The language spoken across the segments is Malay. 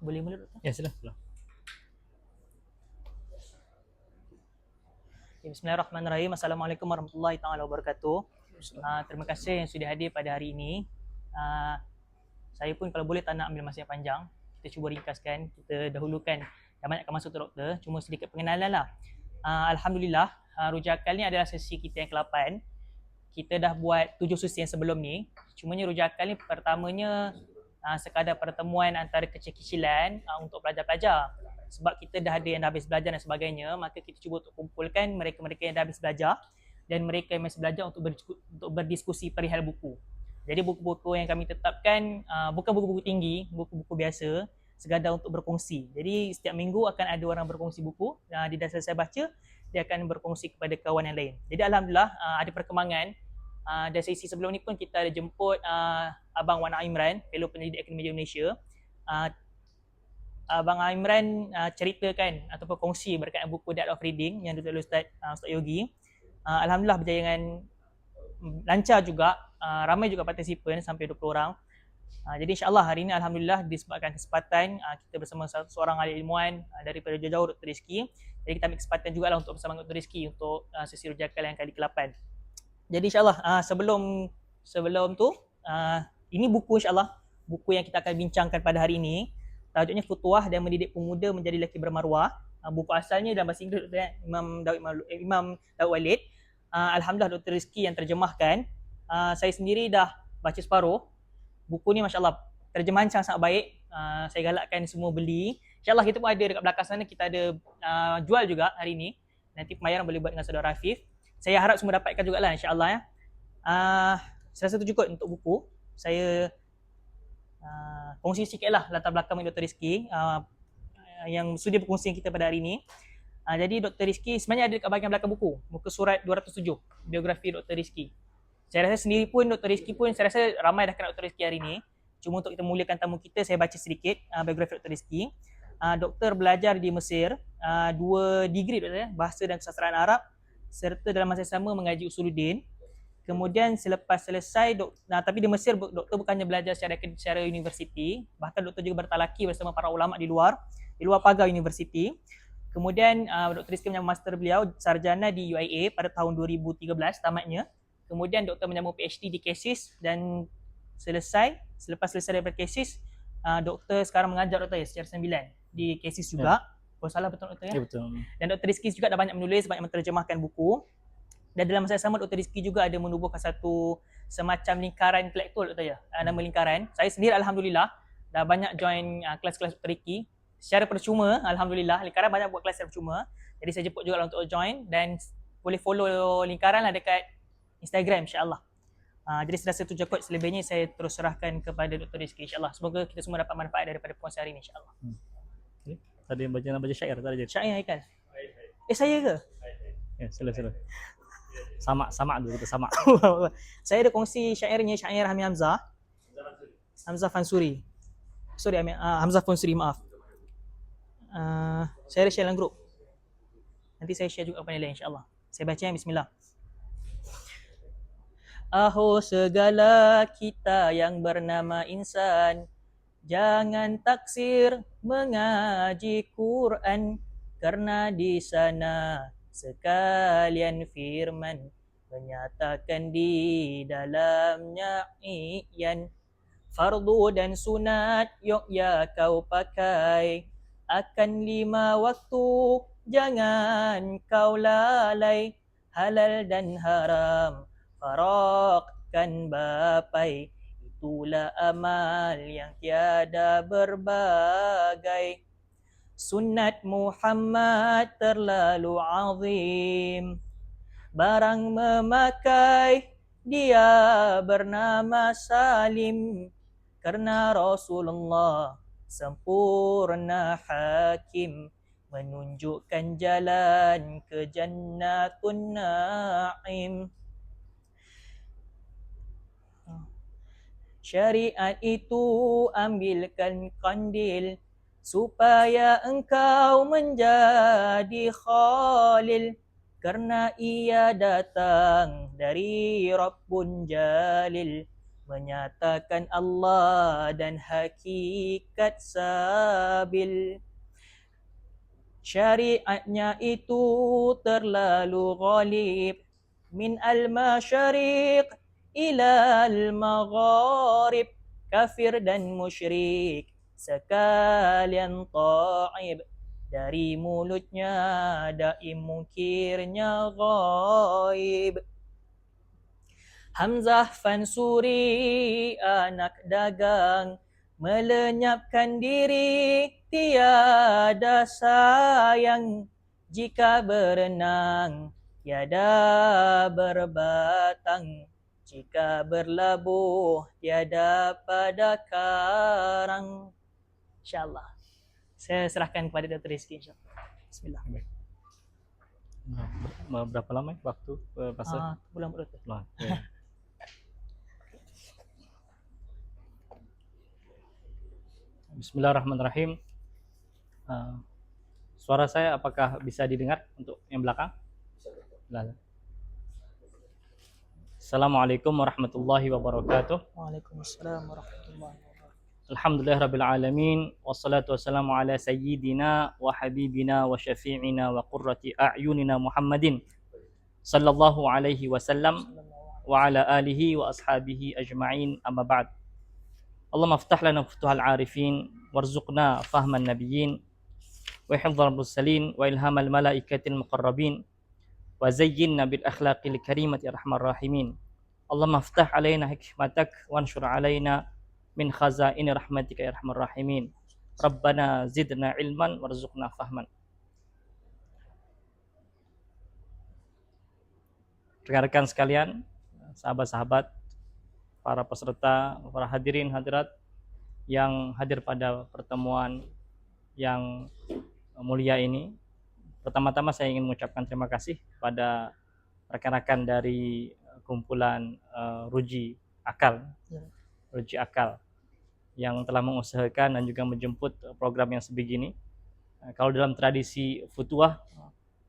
Boleh mula Doktor? Ya, sila. Okay, Bismillahirrahmanirrahim. Assalamualaikum warahmatullahi taala wabarakatuh. Terima kasih yang sudah hadir pada hari ini. Saya pun kalau boleh tak nak ambil masa yang panjang. Kita cuba ringkaskan. Kita dahulukan dah banyakkan masa untuk doktor. Cuma sedikit pengenalan lah. Alhamdulillah, rujakan ni adalah sesi kita yang ke-8. Kita dah buat 7 sesi yang sebelum ni. Cumanya rujakan ni pertamanya sekadar pertemuan antara kecil-kecilan untuk pelajar-pelajar. Sebab kita dah ada yang dah habis belajar dan sebagainya, maka kita cuba untuk kumpulkan mereka-mereka yang dah habis belajar dan mereka yang masih belajar untuk berdiskusi perihal buku. Jadi buku-buku yang kami tetapkan bukan buku-buku tinggi, buku-buku biasa, sekadar untuk berkongsi. Jadi setiap minggu akan ada orang berkongsi buku, dia dah selesai baca, dia akan berkongsi kepada kawan yang lain. Jadi alhamdulillah ada perkembangan. Dan sesi sebelum ni pun kita ada jemput Abang Wan Imran, Fellow Pendidik Akademi Malaysia. Abang Imran ceritakan ataupun kongsi berkaitan buku The Art of Reading yang ditulis Ustaz Yogi. Alhamdulillah berjaya lancar juga, ramai juga partisipan sampai 20 orang. Jadi insyaAllah hari ini alhamdulillah disebabkan kesempatan kita bersama seorang ahli ilmuwan daripada jauh-jauh Dr. Rizki. Jadi kita ambil kesempatan juga lah untuk bersama Dr. Rizki untuk sesi rujakan yang kali ke-8. Jadi insyaAllah sebelum tu ini buku insyaAllah, buku yang kita akan bincangkan pada hari ini. Tajuknya Futuah dan Mendidik Pemuda Menjadi Lelaki Bermaruah. Buku asalnya dalam bahasa Inggeris Imam Daud Walid. Alhamdulillah Dr. Rizki yang terjemahkan. Saya sendiri dah baca separuh. Buku ni masya-Allah terjemahan sangat baik. Saya galakkan semua beli. InsyaAllah kita pun ada dekat belakang sana, kita ada jual juga hari ni. Nanti pembayaran boleh buat dengan saudara Afif. Saya harap semua dapatkan jugalah insya-Allah ya. Saya rasa tu cukup untuk buku. Saya kongsi sikit lah latar belakang Dr. Rizki yang sudah berkongsi kita pada hari ini. Jadi Dr. Rizki sebenarnya ada dekat bahagian belakang buku, muka surat 207, biografi Dr. Rizki. Saya rasa sendiri pun Dr. Rizki pun saya rasa ramai dah kenal Dr. Rizki hari ini. Cuma untuk kita muliakan tamu kita, saya baca sedikit biografi Dr. Rizki. Doktor belajar di Mesir, 2 degree bahasa dan kesastraan Arab, serta dalam masa sama mengaji usuluddin. Kemudian selepas selesai, tapi di Mesir doktor bukannya belajar secara universiti, bahkan doktor juga bertalaki bersama para ulama di luar pagar universiti. Kemudian Dr. Rizki menyambung master beliau sarjana di UIA pada tahun 2013 tamatnya. Kemudian doktor menyambung PhD di KSIS dan selepas selesai daripada KSIS, doktor sekarang mengajar doktor ya secara sembilan di KSIS juga. Kalau salah betul doktor ya? Ya betul. Dan Dr. Rizki juga dah banyak menulis, banyak menterjemahkan buku. Dan dalam masa yang sama Dr. Rizki juga ada menubuhkan satu semacam lingkaran intelektual doktor ya. Nama lingkaran. Saya sendiri alhamdulillah dah banyak join kelas-kelas Dr. Rizki secara percuma. Alhamdulillah lingkaran banyak buat kelas secara percuma. Jadi saya jemput juga untuk join dan boleh follow lingkaran lah dekat Instagram insya-Allah. Jadi saya rasa tu cukup, selebihnya saya terus serahkan kepada Dr. Rizki insya-Allah. Semoga kita semua dapat manfaat daripada perkongsian hari ini insya-Allah. Tadi yang baca syair tadi je. Syair Haikal. Saya ke? Ya, sila. Sama dulu kita sama. Saya ada kongsi syairnya syair Hamid Hamzah. Hamzah Fansuri. Hamzah Fansuri, maaf. Saya ada share dalam grup. Nanti saya share juga kepada lain insya-Allah. Saya baca yang bismillah. Aho segala kita yang bernama insan, jangan taksir mengaji Quran, karena di sana sekalian firman menyatakan di dalamnya iyan. Fardu dan sunat yok ya kau pakai, akan 5 waktu jangan kau lalai, halal dan haram faraqkan bapai, itulah amal yang tiada berbagai. Sunnat Muhammad terlalu azim, barang memakai dia bernama Salim, karena Rasulullah sempurna hakim, menunjukkan jalan ke Jannatun Na'im. Syariat itu ambilkan kandil, supaya engkau menjadi khalil, karena ia datang dari Rabbun Jalil, menyatakan Allah dan hakikat sabil. Syariatnya itu terlalu ghalib min al-masyariq ila al-magharib, kafir dan musyrik sekalian ta'ib, dari mulutnya daim mungkirnya ghaib. Hamzah Fansuri anak dagang melenyapkan diri, tiada sayang jika berenang, tiada berbatang jika berlabuh, tiada pada karang. InsyaAllah. Saya serahkan kepada Dr. Rizky, insyaAllah. Bismillah. Berapa lama waktu pasal? Bulan berapa? Nah, ya. Bismillahirrahmanirrahim. Suara saya apakah bisa didengar untuk yang belakang? Assalamualaikum warahmatullahi wabarakatuh. Waalaikumsalam warahmatullahi wabarakatuh. Alhamdulillah rabbil alamin, wassalatu wassalamu ala sayyidina wa habibina wa syafi'ina wa qurrati a'yunina Muhammadin sallallahu alaihi wasallam wa ala alihi wa ashabihi ajma'in, amma ba'd. Allahumma aftah lana futuhal arifin warzuqna fahman nabiyyin wa hifdzal mursalin wa ilhamal malaikatil muqarrabin wa zayyinna bil akhlaqil karimati arhamar rahimin. Allahumma aftah alaina hikmatak wanshur alaina min khazaini rahmatika ya arhamar rahimin. Rabbana zidna ilman warzuqna fahman. Rekan-rekan sekalian, sahabat-sahabat, para peserta, para hadirin hadirat yang hadir pada pertemuan yang mulia ini. Pertama-tama saya ingin mengucapkan terima kasih pada rekan-rekan dari kumpulan Ruji Akal yang telah mengusahakan dan juga menjemput program yang sebegini. Kalau dalam tradisi futuah,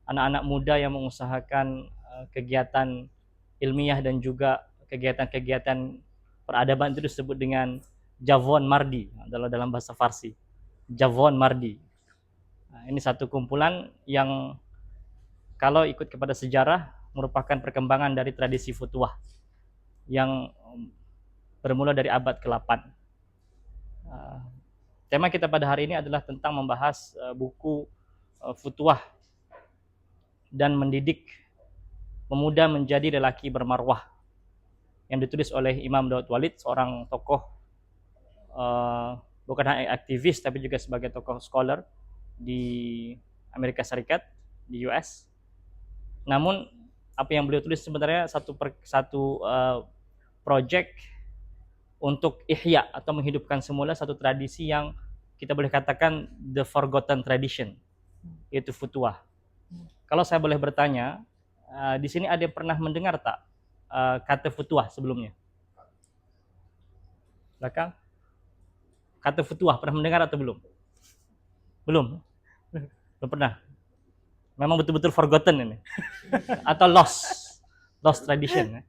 anak-anak muda yang mengusahakan kegiatan ilmiah dan juga kegiatan-kegiatan peradaban itu disebut dengan Javon Mardi dalam bahasa Farsi. Javon Mardi. Nah, ini satu kumpulan yang kalau ikut kepada sejarah merupakan perkembangan dari tradisi futuah yang bermula dari abad ke-8. Tema kita pada hari ini adalah tentang membahas buku futuah dan mendidik pemuda menjadi lelaki bermarwah yang ditulis oleh Imam Daud Walid, seorang tokoh bukan hanya aktivis tapi juga sebagai tokoh scholar di Amerika Serikat, di US. Namun apa yang beliau tulis sebenarnya satu project untuk ihya atau menghidupkan semula satu tradisi yang kita boleh katakan the forgotten tradition, yaitu futuah. Kalau saya boleh bertanya, di sini ada yang pernah mendengar tak kata futuah sebelumnya? Belakang? Kata futuah pernah mendengar atau belum? Belum pernah. Memang betul-betul forgotten ini. Atau lost tradition.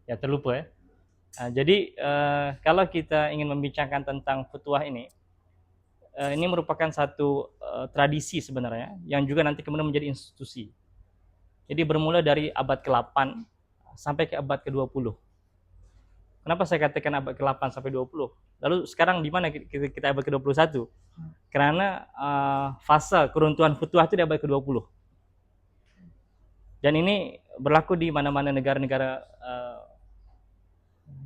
Ya terlupa ya. Jadi kalau kita ingin membincangkan tentang futuah ini merupakan satu tradisi sebenarnya yang juga nanti kemudian menjadi institusi. Jadi bermula dari abad ke-8 sampai ke abad ke-20. Kenapa saya katakan abad ke-8 sampai 20? Lalu sekarang di mana kita abad ke-21? Karena fase keruntuhan futuah itu di abad ke-20. Dan ini berlaku di mana-mana negara-negara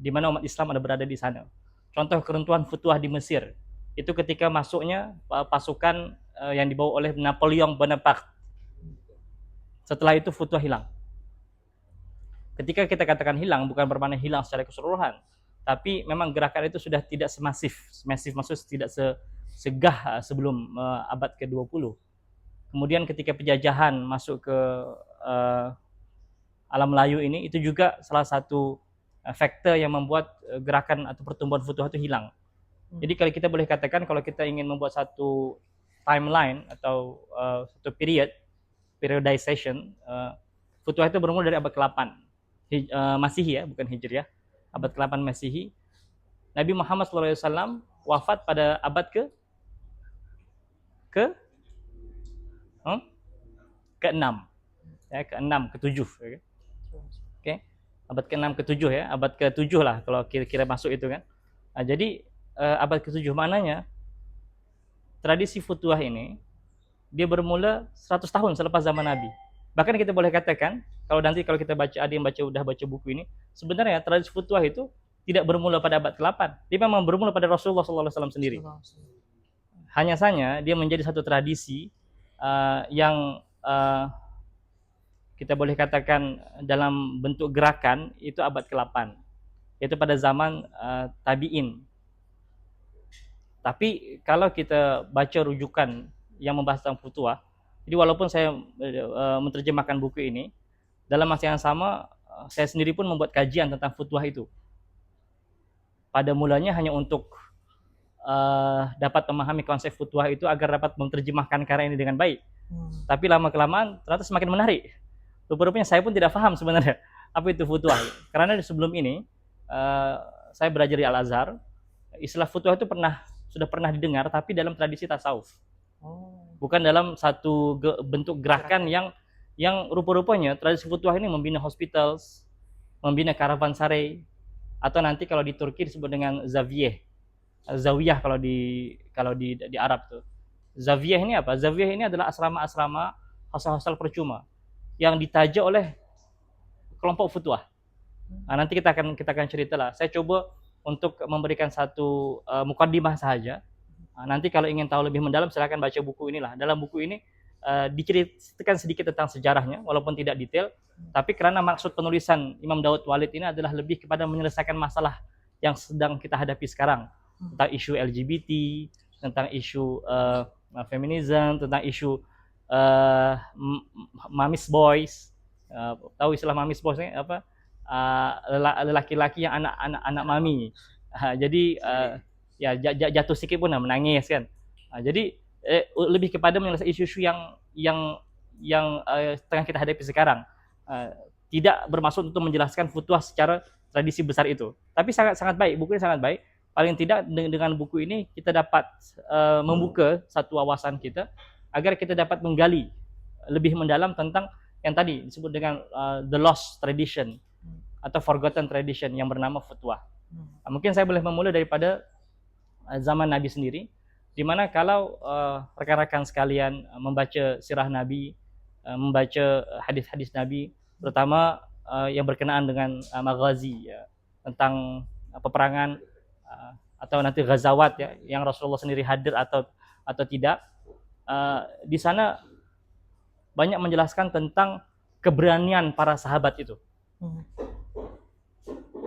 di mana umat Islam ada berada di sana. Contoh keruntuhan futuah di Mesir, itu ketika masuknya pasukan yang dibawa oleh Napoleon Bonaparte. Setelah itu futuah hilang. Ketika kita katakan hilang, bukan bermakna hilang secara keseluruhan, tapi memang gerakan itu sudah tidak semasif maksud tidak segah sebelum abad ke-20. Kemudian ketika penjajahan masuk ke alam Melayu ini, itu juga salah satu faktor yang membuat gerakan atau pertumbuhan futuah itu hilang. Jadi kalau kita boleh katakan kalau kita ingin membuat satu timeline atau satu periodization, futuah itu bermula dari abad ke-8 Masihi ya, bukan Hijriah. Abad abad ke-8 Masehi. Nabi Muhammad SAW wafat pada abad ke-6, ya, ke-6, ke-7, okay. Abad ke-6 ke-7 ya, abad ke-7 lah kalau kira-kira masuk itu kan. Nah, jadi abad ke-7 maknanya tradisi futuah ini dia bermula 100 tahun selepas zaman Nabi. Bahkan kita boleh katakan kalau kita baca, ada yang udah baca buku ini, sebenarnya tradisi futuah itu tidak bermula pada abad ke-8. Dia memang bermula pada Rasulullah SAW sendiri. Hanya saja dia menjadi satu tradisi yang kita boleh katakan dalam bentuk gerakan itu abad ke-8, yaitu pada zaman tabi'in. Tapi kalau kita baca rujukan yang membahas tentang futuah, jadi walaupun saya menerjemahkan buku ini, dalam masa yang sama saya sendiri pun membuat kajian tentang futuah itu. Pada mulanya hanya untuk dapat memahami konsep futuah itu agar dapat menerjemahkan karya ini dengan baik. Tapi lama-kelamaan ternyata semakin menarik. Rupa-rupanya saya pun tidak paham sebenarnya apa itu futuah. Karena sebelum ini saya belajar di Al-Azhar, istilah futuah itu sudah pernah didengar, tapi dalam tradisi tasawuf. Bukan dalam satu bentuk gerakan yang rupa-rupanya tradisi futuah ini membina hospital, membina karavansarai, atau nanti kalau di Turki disebut dengan zawiyah kalau di Arab tuh. Zawiyah ini apa? Zawiyah ini adalah asrama-asrama hostel percuma yang ditaja oleh kelompok futuah. Nah, nanti kita akan cerita lah. Saya coba untuk memberikan satu mukaddimah saja. Nah, nanti kalau ingin tahu lebih mendalam silakan baca buku inilah. Dalam buku ini diceritakan sedikit tentang sejarahnya walaupun tidak detail, tapi karena maksud penulisan Imam Daud Walid ini adalah lebih kepada menyelesaikan masalah yang sedang kita hadapi sekarang, tentang isu LGBT, tentang isu feminisme, tentang isu mamis boys. Tahu istilah mamis boys ini apa? Lelaki-laki yang anak mami. Jadi ya jatuh sikit pun menangis kan. Jadi lebih kepada menyelesaikan isu-isu yang tengah kita hadapi sekarang. Tidak bermaksud untuk menjelaskan futuah secara tradisi besar itu. Tapi sangat baik, buku ini sangat baik. Paling tidak dengan buku ini kita dapat membuka satu wawasan kita agar kita dapat menggali lebih mendalam tentang yang tadi disebut dengan the lost tradition atau forgotten tradition yang bernama futuah. Mungkin saya boleh memulai daripada zaman Nabi sendiri, di mana kalau rekan-rekan sekalian membaca sirah Nabi, membaca hadis-hadis Nabi, terutama yang berkenaan dengan maghazi, ya, tentang peperangan atau nanti ghazawat ya, yang Rasulullah sendiri hadir atau tidak, di sana banyak menjelaskan tentang keberanian para sahabat itu.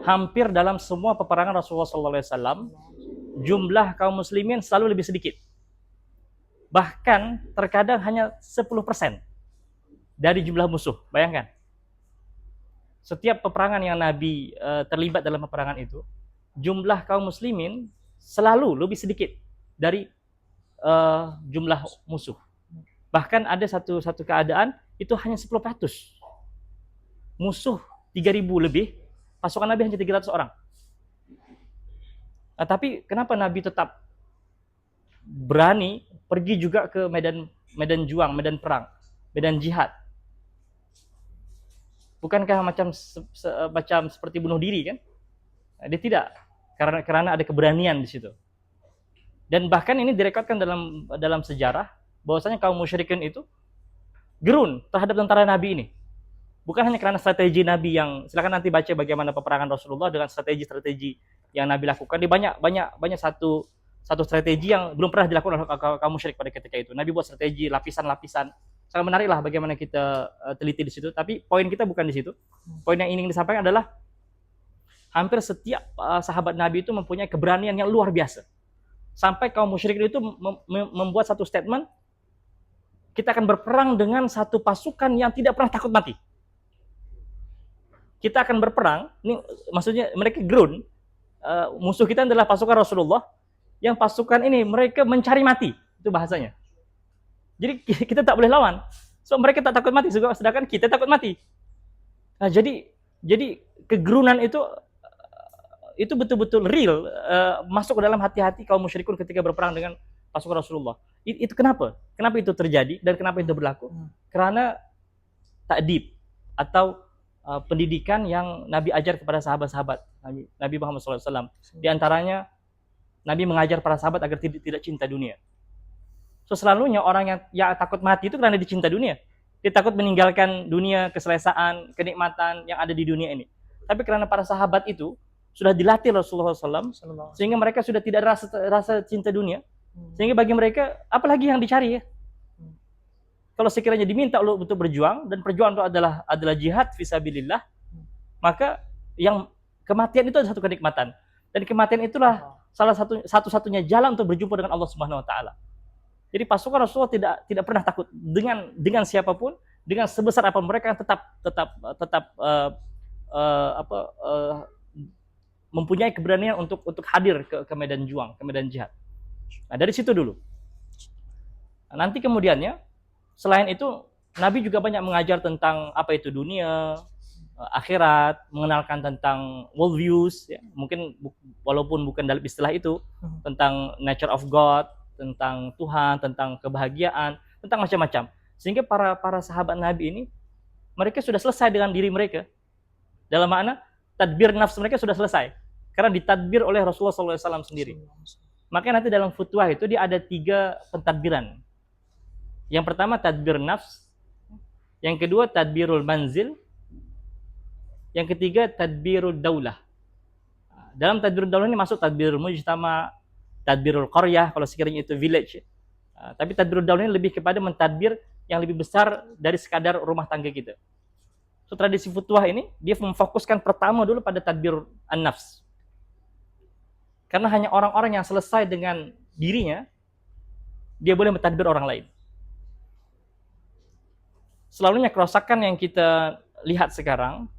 Hampir dalam semua peperangan Rasulullah SAW, jumlah kaum muslimin selalu lebih sedikit. Bahkan terkadang hanya 10% dari jumlah musuh. Bayangkan. Setiap peperangan yang Nabi terlibat dalam peperangan itu, jumlah kaum muslimin selalu lebih sedikit dari jumlah musuh. Bahkan ada satu keadaan itu hanya 10%. Musuh 3.000 lebih, pasukan Nabi hanya 300 orang. Nah, tapi kenapa Nabi tetap berani pergi juga ke medan juang, medan perang, medan jihad? Bukankah macam seperti bunuh diri kan? Nah, dia tidak, karena ada keberanian di situ. Dan bahkan ini direkodkan dalam sejarah bahwasanya kaum musyrikin itu gerun terhadap tentara Nabi ini. Bukan hanya karena strategi Nabi yang, silakan nanti baca bagaimana peperangan Rasulullah dengan strategi-strategi yang Nabi lakukan. Di banyak satu strategi yang belum pernah dilakukan oleh kaum musyrik pada ketika itu. Nabi buat strategi lapisan-lapisan. Sangat menarik lah bagaimana kita teliti di situ. Tapi poin kita bukan di situ. Poin yang ingin disampaikan adalah hampir setiap sahabat Nabi itu mempunyai keberanian yang luar biasa. Sampai kaum musyrik itu membuat satu statement, kita akan berperang dengan satu pasukan yang tidak pernah takut mati. Kita akan berperang, ini maksudnya mereka gerun, musuh kita adalah pasukan Rasulullah, yang pasukan ini mereka mencari mati, itu bahasanya. Jadi kita tak boleh lawan, so mereka tak takut mati, sedangkan kita takut mati. Nah, jadi kegerunan itu itu betul-betul real masuk ke dalam hati-hati kaum musyrikun ketika berperang dengan pasukan Rasulullah. Itu kenapa? Kenapa itu terjadi dan kenapa itu berlaku? Karena ta'dib atau pendidikan yang Nabi ajar kepada sahabat-sahabat Nabi Muhammad SAW. Di antaranya Nabi mengajar para sahabat agar tidak cinta dunia. So selalunya orang yang takut mati itu karena dicinta dunia. Dia takut meninggalkan dunia, keselesaan, kenikmatan yang ada di dunia ini. Tapi karena para sahabat itu sudah dilatih Rasulullah SAW, sehingga mereka sudah tidak rasa cinta dunia. Sehingga bagi mereka, apalagi yang dicari ya. Kalau sekiranya diminta untuk berjuang, dan perjuangan itu adalah jihad fisabilillah, maka yang kematian itu adalah satu kenikmatan. Dan kematian itulah salah satu-satunya jalan untuk berjumpa dengan Allah Subhanahu wa taala. Jadi pasukan Rasulullah tidak pernah takut dengan siapapun, dengan sebesar apa mereka tetap mempunyai keberanian untuk hadir ke medan juang, ke medan jihad. Nah, dari situ dulu. Nah, nanti kemudiannya selain itu Nabi juga banyak mengajar tentang apa itu dunia, akhirat, mengenalkan tentang world views ya. Mungkin walaupun bukan dalam istilah itu, tentang nature of God, tentang Tuhan, tentang kebahagiaan, tentang macam-macam. Sehingga para sahabat Nabi ini mereka sudah selesai dengan diri mereka. Dalam makna tadbir nafs mereka sudah selesai. Karena ditadbir oleh Rasulullah SAW sendiri. Makanya nanti dalam futuah itu dia ada 3 pentadbiran. Yang pertama tadbir nafs, yang kedua tadbirul manzil, yang ketiga tadbirul daulah. Dalam tadbirul daulah ini masuk tadbirul mujtama, tadbirul qaryah kalau sekiranya itu village. Tapi tadbirul daulah ini lebih kepada mentadbir yang lebih besar dari sekadar rumah tangga kita. So tradisi futuah ini dia memfokuskan pertama dulu pada tadbir an-nafs. Karena hanya orang-orang yang selesai dengan dirinya dia boleh mentadbir orang lain. Selalunya kerusakan yang kita lihat sekarang,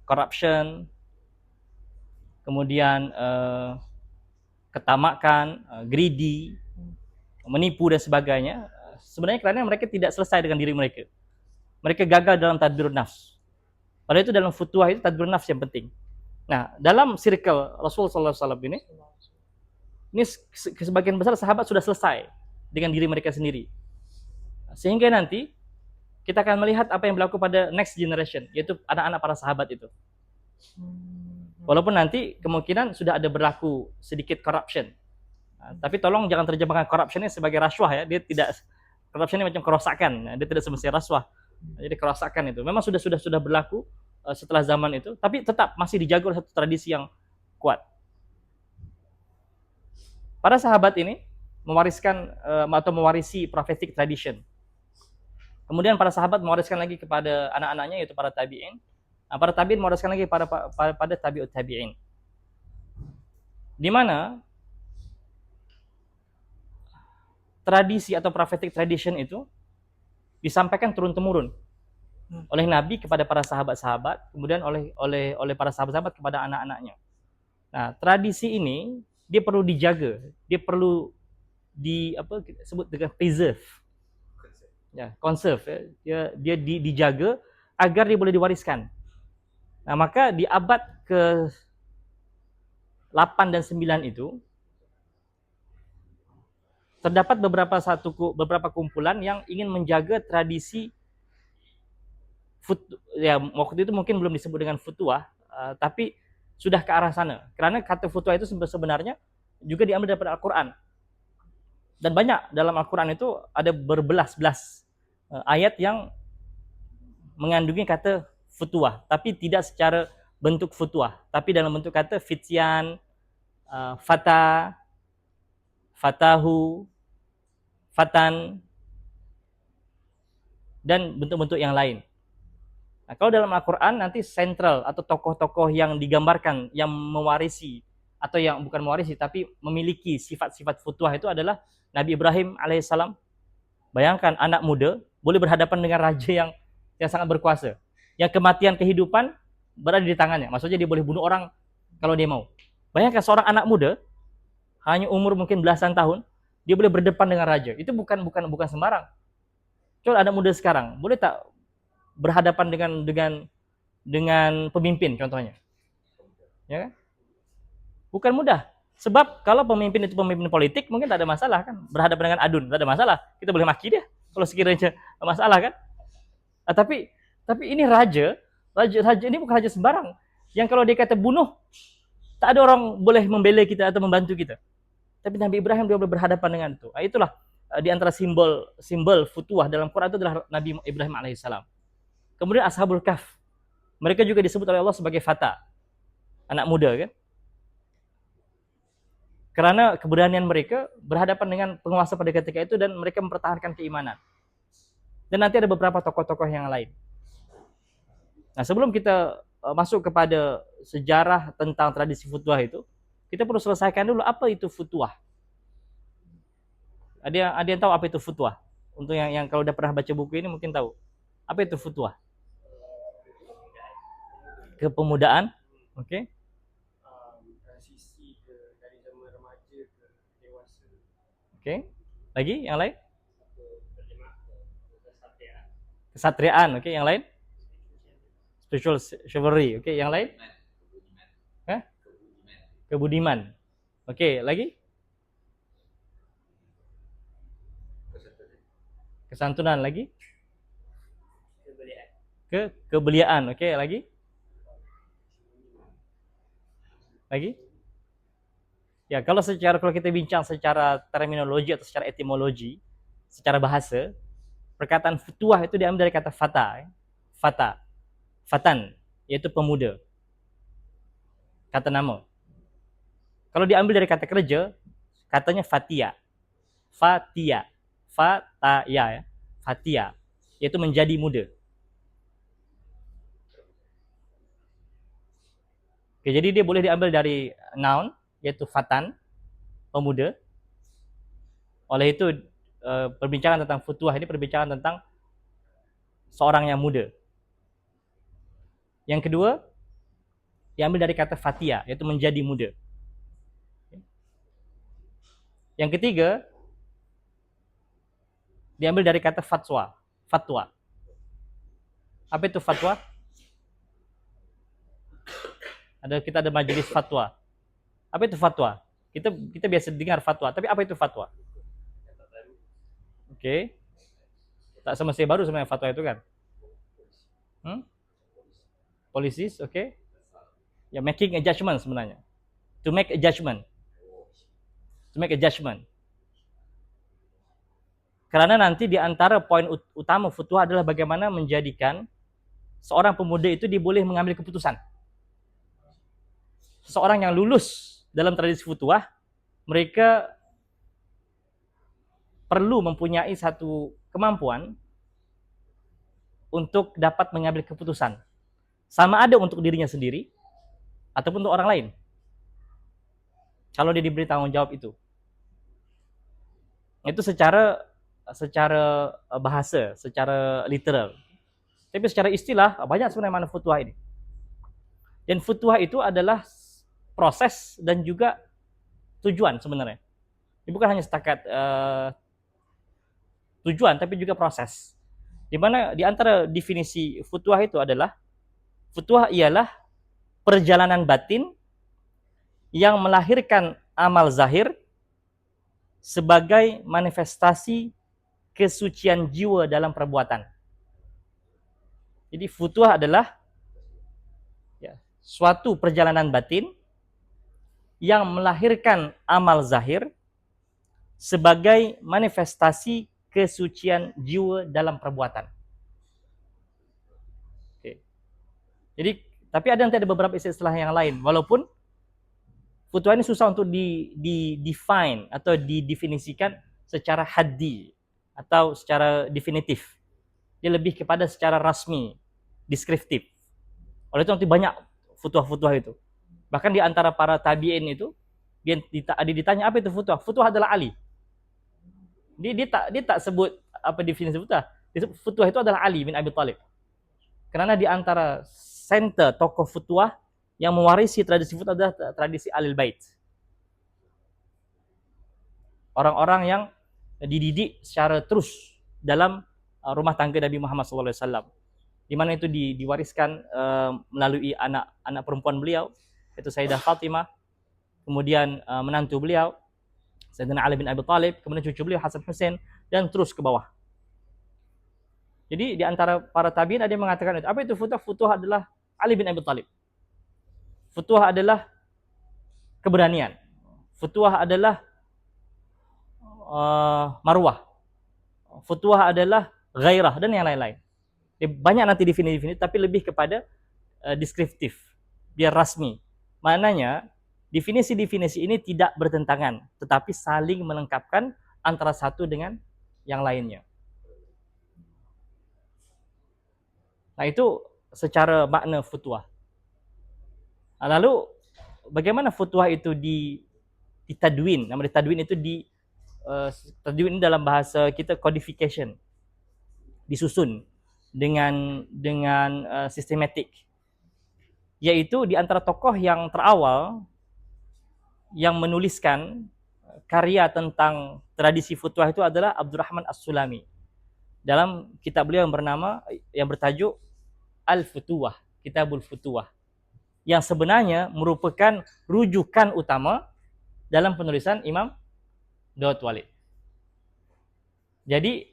corruption, kemudian ketamakan, greedy, menipu dan sebagainya, sebenarnya karena mereka tidak selesai dengan diri mereka. Mereka gagal dalam tadbir nafs. Padahal itu dalam futuah itu tadbir nafs yang penting. Nah, dalam circle Rasulullah SAW ini sebagian besar sahabat sudah selesai dengan diri mereka sendiri. Sehingga nanti kita akan melihat apa yang berlaku pada next generation, yaitu anak-anak para sahabat itu. Walaupun nanti kemungkinan sudah ada berlaku sedikit corruption. Tapi tolong jangan terjemahkan corruption ini sebagai rasuah ya. Dia tidak, corruption ini macam kerosakan. Dia tidak semestinya rasuah. Jadi kerosakan itu memang sudah berlaku setelah zaman itu, tapi tetap masih dijaga oleh satu tradisi yang kuat. Para sahabat ini mewariskan atau mewarisi prophetic tradition. Kemudian para sahabat mewariskan lagi kepada anak-anaknya yaitu para tabi'in. Nah, para tabi'in mewariskan lagi pada tabi'ut tabi'in. Di mana tradisi atau prophetic tradition itu disampaikan turun-temurun oleh Nabi kepada para sahabat-sahabat, kemudian oleh para sahabat-sahabat kepada anak-anaknya. Nah, tradisi ini dia perlu dijaga, dia perlu disebut dengan preserve. Ya, conserve ya. Dia dijaga agar dia boleh diwariskan. Nah, maka di abad ke-8 dan 9 itu terdapat beberapa kumpulan yang ingin menjaga tradisi ya waktu itu mungkin belum disebut dengan futuah, tapi sudah ke arah sana. Karena kata futuah itu sebenarnya juga diambil dari Al-Quran. Dan banyak dalam Al-Quran itu ada berbelas-belas ayat yang mengandungi kata futuah, tapi tidak secara bentuk futuah, tapi dalam bentuk kata fityan, fata, fatahu, fatan, dan bentuk-bentuk yang lain. Nah, kalau dalam Al-Quran nanti sentral atau tokoh-tokoh yang digambarkan yang mewarisi atau yang bukan mewarisi tapi memiliki sifat-sifat futuah itu adalah Nabi Ibrahim alaihissalam. Bayangkan anak muda boleh berhadapan dengan raja yang sangat berkuasa, yang kematian kehidupan berada di tangannya. Maksudnya dia boleh bunuh orang kalau dia mau. Bayangkan seorang anak muda hanya umur mungkin belasan tahun, dia boleh berdepan dengan raja. Itu bukan sembarang. Coba anak muda sekarang boleh tak berhadapan dengan pemimpin contohnya, ya kan? Bukan mudah. Sebab kalau pemimpin itu pemimpin politik mungkin tak ada masalah kan, berhadapan dengan adun, tak ada masalah. Kita boleh maki dia kalau sekiranya masalah kan. Tapi ini raja ini bukan raja sembarang. Yang kalau dia kata bunuh, tak ada orang boleh membela kita atau membantu kita. Tapi Nabi Ibrahim dia boleh berhadapan dengan itu. Itulah di antara simbol futuah dalam Quran itu adalah Nabi Ibrahim alaihissalam. Kemudian Ashabul Kahf. Mereka juga disebut oleh Allah sebagai fata, anak muda kan. Karena keberanian mereka berhadapan dengan penguasa pada ketika itu dan mereka mempertahankan keimanan. Dan nanti ada beberapa tokoh-tokoh yang lain. Nah, sebelum kita masuk kepada sejarah tentang tradisi futuah itu, kita perlu selesaikan dulu apa itu futuah. Ada yang tahu apa itu futuah? Untuk yang kalau udah pernah baca buku ini mungkin tahu. Apa itu futuah? Kepemudaan, oke? Okay. Transisi dari zaman remaja ke dewasa. Oke. Lagi yang lain? Kesatriaan, oke. Yang lain? Spiritual chivalry, oke. Yang lain? Kebudiman. Oke, lagi? Kesantunan lagi? Kebeliaan, oke. Lagi? Lagi? Ya, kalau kita bincang secara terminologi atau secara etimologi, secara bahasa, perkataan futuah itu diambil dari kata fata, fatan, yaitu pemuda. Kata nama. Kalau diambil dari kata kerja, katanya fatia, ya, fatia, yaitu menjadi muda. Oke, jadi dia boleh diambil dari noun, yaitu fatan, pemuda. Oleh itu, perbincangan tentang futuah ini perbincangan tentang seorang yang muda. Yang kedua, diambil dari kata fatia, yaitu menjadi muda. Yang ketiga, diambil dari kata fatwa. Apa itu fatwa? Kita ada majelis fatwa. Apa itu fatwa? Kita biasa dengar fatwa, tapi apa itu fatwa? Oke. Tak semestinya baru sebenarnya fatwa itu kan. Policies, oke. Ya, making a judgment sebenarnya. To make a judgment. Karena nanti di antara poin utama futuah adalah bagaimana menjadikan seorang pemuda itu dia boleh mengambil keputusan. Seseorang yang lulus dalam tradisi futuah, mereka perlu mempunyai satu kemampuan untuk dapat mengambil keputusan. Sama ada untuk dirinya sendiri, ataupun untuk orang lain. Kalau dia diberi tanggung jawab itu. Itu secara bahasa, secara literal. Tapi secara istilah, banyak sebenarnya makna futuah ini. Dan futuah itu adalah proses dan juga tujuan sebenarnya. Ini bukan hanya setakat tujuan, tapi juga proses. Di mana di antara definisi futuah itu adalah, futuah ialah perjalanan batin yang melahirkan amal zahir sebagai manifestasi kesucian jiwa dalam perbuatan. Jadi futuah adalah suatu perjalanan batin yang melahirkan amal zahir sebagai manifestasi kesucian jiwa dalam perbuatan. Oke. Jadi, tapi ada beberapa istilah yang lain. Walaupun futuah ini susah untuk define atau didefinisikan secara haddi atau secara definitif. Dia lebih kepada secara rasmi, deskriptif. Oleh itu nanti banyak futuah-futuah itu. Bahkan di antara para tabi'in itu, dia ditanya apa itu futuah. Futuah adalah Ali. Dia tak sebut apa definisi futuah. Futuah itu adalah Ali bin Abi Thalib. Karena di antara center tokoh futuah yang mewarisi tradisi futuah adalah tradisi Ahlul Bait. Orang-orang yang dididik secara terus dalam rumah tangga Nabi Muhammad SAW. Di mana itu diwariskan melalui anak perempuan beliau, yaitu Sayyidah Fatimah, kemudian menantu beliau Sayyidina Ali bin Abi Thalib, kemudian cucu beliau Hasan Hussein, dan terus ke bawah. Jadi di antara para tabi'in ada yang mengatakan itu. Apa itu futuh? Futuh adalah Ali bin Abi Thalib. Futuh adalah keberanian. Futuh adalah marwah. Futuh adalah ghairah dan yang lain-lain. Banyak nanti definisi, tapi lebih kepada deskriptif, biar rasmi. Maknanya definisi-definisi ini tidak bertentangan, tetapi saling melengkapkan antara satu dengan yang lainnya. Nah, itu secara makna futuah. Lalu bagaimana futuah itu ditadwin? Nama ditadwin itu tadwin dalam bahasa kita codification, disusun dengan sistematik, yaitu di antara tokoh yang terawal yang menuliskan karya tentang tradisi futuah itu adalah Abdurrahman As-Sulami dalam kitab beliau yang bertajuk Al-Futuwah, Kitabul Futuwah, yang sebenarnya merupakan rujukan utama dalam penulisan Imam Daud Walid. Jadi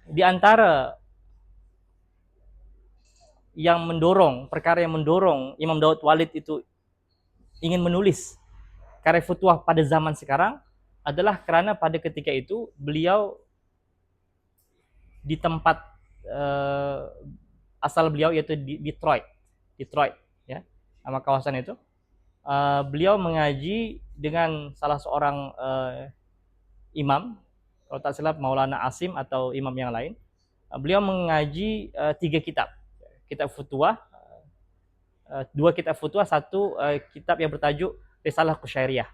di antara perkara yang mendorong Imam Daud Walid itu ingin menulis karya futuah pada zaman sekarang adalah karena pada ketika itu beliau di tempat asal beliau, yaitu di Detroit ya, nama kawasan itu. Beliau mengaji dengan salah seorang imam, kalau tak silap Maulana Asim atau imam yang lain. Beliau mengaji 3 kitab futuah, 2 kitab futuah, 1 kitab yang bertajuk Risalah Qusyairiyah,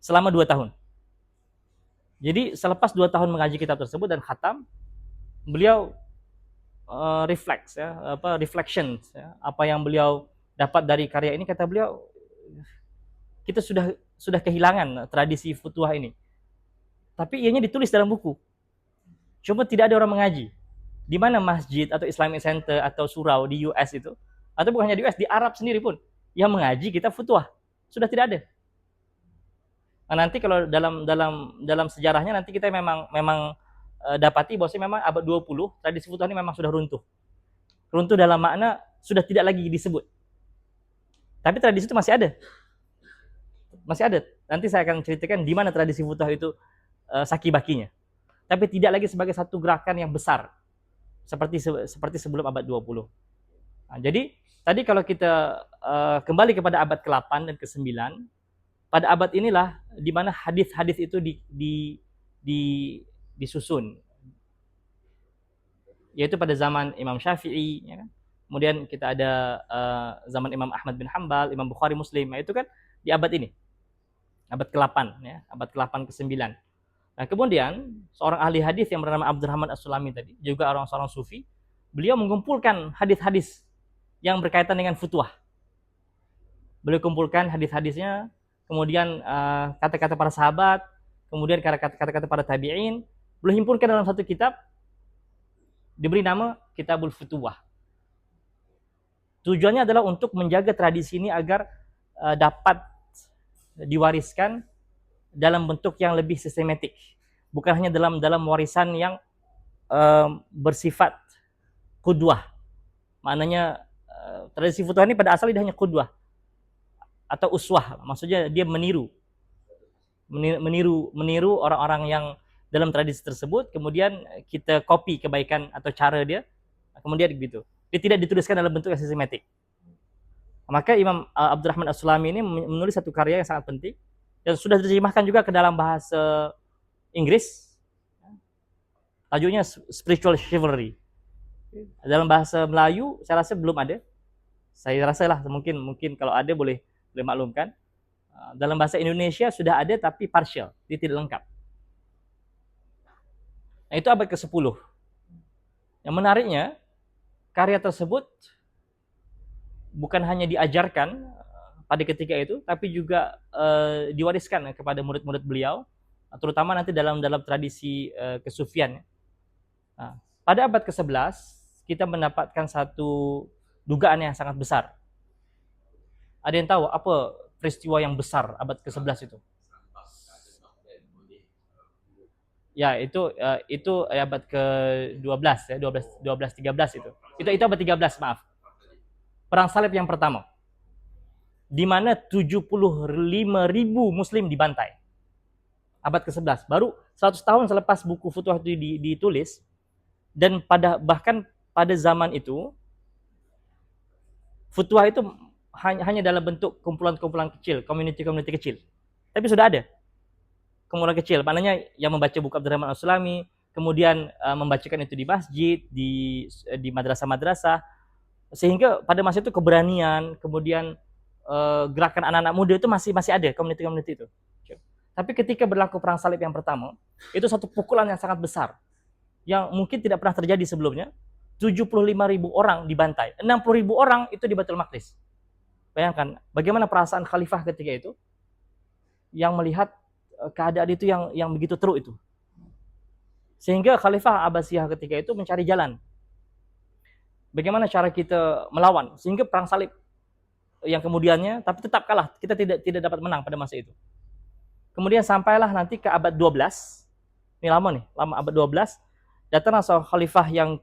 selama 2 tahun. Jadi selepas 2 tahun mengaji kitab tersebut dan khatam, beliau reflection, apa yang beliau dapat dari karya ini. Kata beliau, kita sudah kehilangan tradisi futuah ini, tapi ianya ditulis dalam buku, cuma tidak ada orang mengaji. Di mana masjid atau Islamic Center atau surau di US itu, atau bukan hanya di US, di Arab sendiri pun yang mengaji kitab futuah sudah tidak ada. Nah, nanti kalau dalam sejarahnya nanti kita memang dapati bahwa memang abad 20 tradisi futuah ini memang sudah runtuh. Runtuh dalam makna sudah tidak lagi disebut. Tapi tradisi itu masih ada. Masih ada. Nanti saya akan ceritakan di mana tradisi futuah itu saki-bakinya. Tapi tidak lagi sebagai satu gerakan yang besar seperti sebelum abad 20. Nah, jadi tadi kalau kita kembali kepada abad ke-8 dan ke-9, pada abad inilah di mana hadis-hadis itu disusun, yaitu pada zaman Imam Syafi'i, ya kan? Kemudian kita ada zaman Imam Ahmad bin Hanbal, Imam Bukhari, Muslim. Nah, itu kan di abad ini, abad ke-8, ya, abad ke-8 ke-9. Nah, kemudian seorang ahli hadis yang bernama Abdurrahman As-Sulami tadi, juga seorang sufi, beliau mengumpulkan hadis-hadis yang berkaitan dengan futuah. Beliau kumpulkan hadis-hadisnya, kemudian kata-kata para sahabat, kemudian kata-kata para tabi'in, beliau himpunkan dalam satu kitab, diberi nama Kitabul Futuwah. Tujuannya adalah untuk menjaga tradisi ini agar dapat diwariskan dalam bentuk yang lebih sistematik, bukan hanya dalam warisan yang bersifat qudwah. Maknanya tradisi futuwah ini pada asalnya hanya qudwah atau uswah, maksudnya dia meniru orang-orang yang dalam tradisi tersebut, kemudian kita copy kebaikan atau cara dia, kemudian begitu. Dia tidak dituliskan dalam bentuk yang sistematik. Maka Imam Abdurrahman As-Sulami ini menulis satu karya yang sangat penting dan sudah diterjemahkan juga ke dalam bahasa Inggris. Tajuknya Spiritual Chivalry. Dalam bahasa Melayu saya rasa belum ada. Saya rasa lah mungkin kalau ada boleh maklumkan. Dalam bahasa Indonesia sudah ada tapi partial, dia tidak lengkap. Nah, itu abad ke-10. Yang menariknya, karya tersebut bukan hanya diajarkan pada ketika itu, tapi juga diwariskan kepada murid-murid beliau, terutama nanti dalam tradisi kesufian. Nah, pada abad ke-11 kita mendapatkan satu dugaan yang sangat besar. Ada yang tahu apa peristiwa yang besar abad ke-11 itu? Ya, itu abad ke-12 ya, 12 13 itu. Itu abad 13, maaf. Perang salib yang pertama. Di mana 75.000 muslim dibantai. Abad ke-11. Baru 100 tahun selepas buku Futuhah itu ditulis, dan bahkan pada zaman itu Futuhah itu hanya dalam bentuk kumpulan-kumpulan kecil, community-community kecil. Tapi sudah ada kumpulan kecil, maknanya yang membaca buku Abdurrahman As-Sulami, kemudian membacakan itu di masjid, di madrasah-madrasah, sehingga pada masa itu keberanian, kemudian gerakan anak-anak muda itu masih ada, community-community itu. Tapi ketika berlaku perang salib yang pertama, itu satu pukulan yang sangat besar, yang mungkin tidak pernah terjadi sebelumnya. 75.000 orang dibantai, 60.000 orang itu di Baitul Maqdis. Bayangkan bagaimana perasaan khalifah ketika itu, yang melihat keadaan itu yang begitu teruk itu. Sehingga Khalifah Abbasiyah ketika itu mencari jalan. Bagaimana cara kita melawan? Sehingga perang salib yang kemudiannya, tapi tetap kalah. Kita tidak dapat menang pada masa itu. Kemudian sampailah nanti ke abad 12. Ini lama abad 12. Datanglah seorang khalifah yang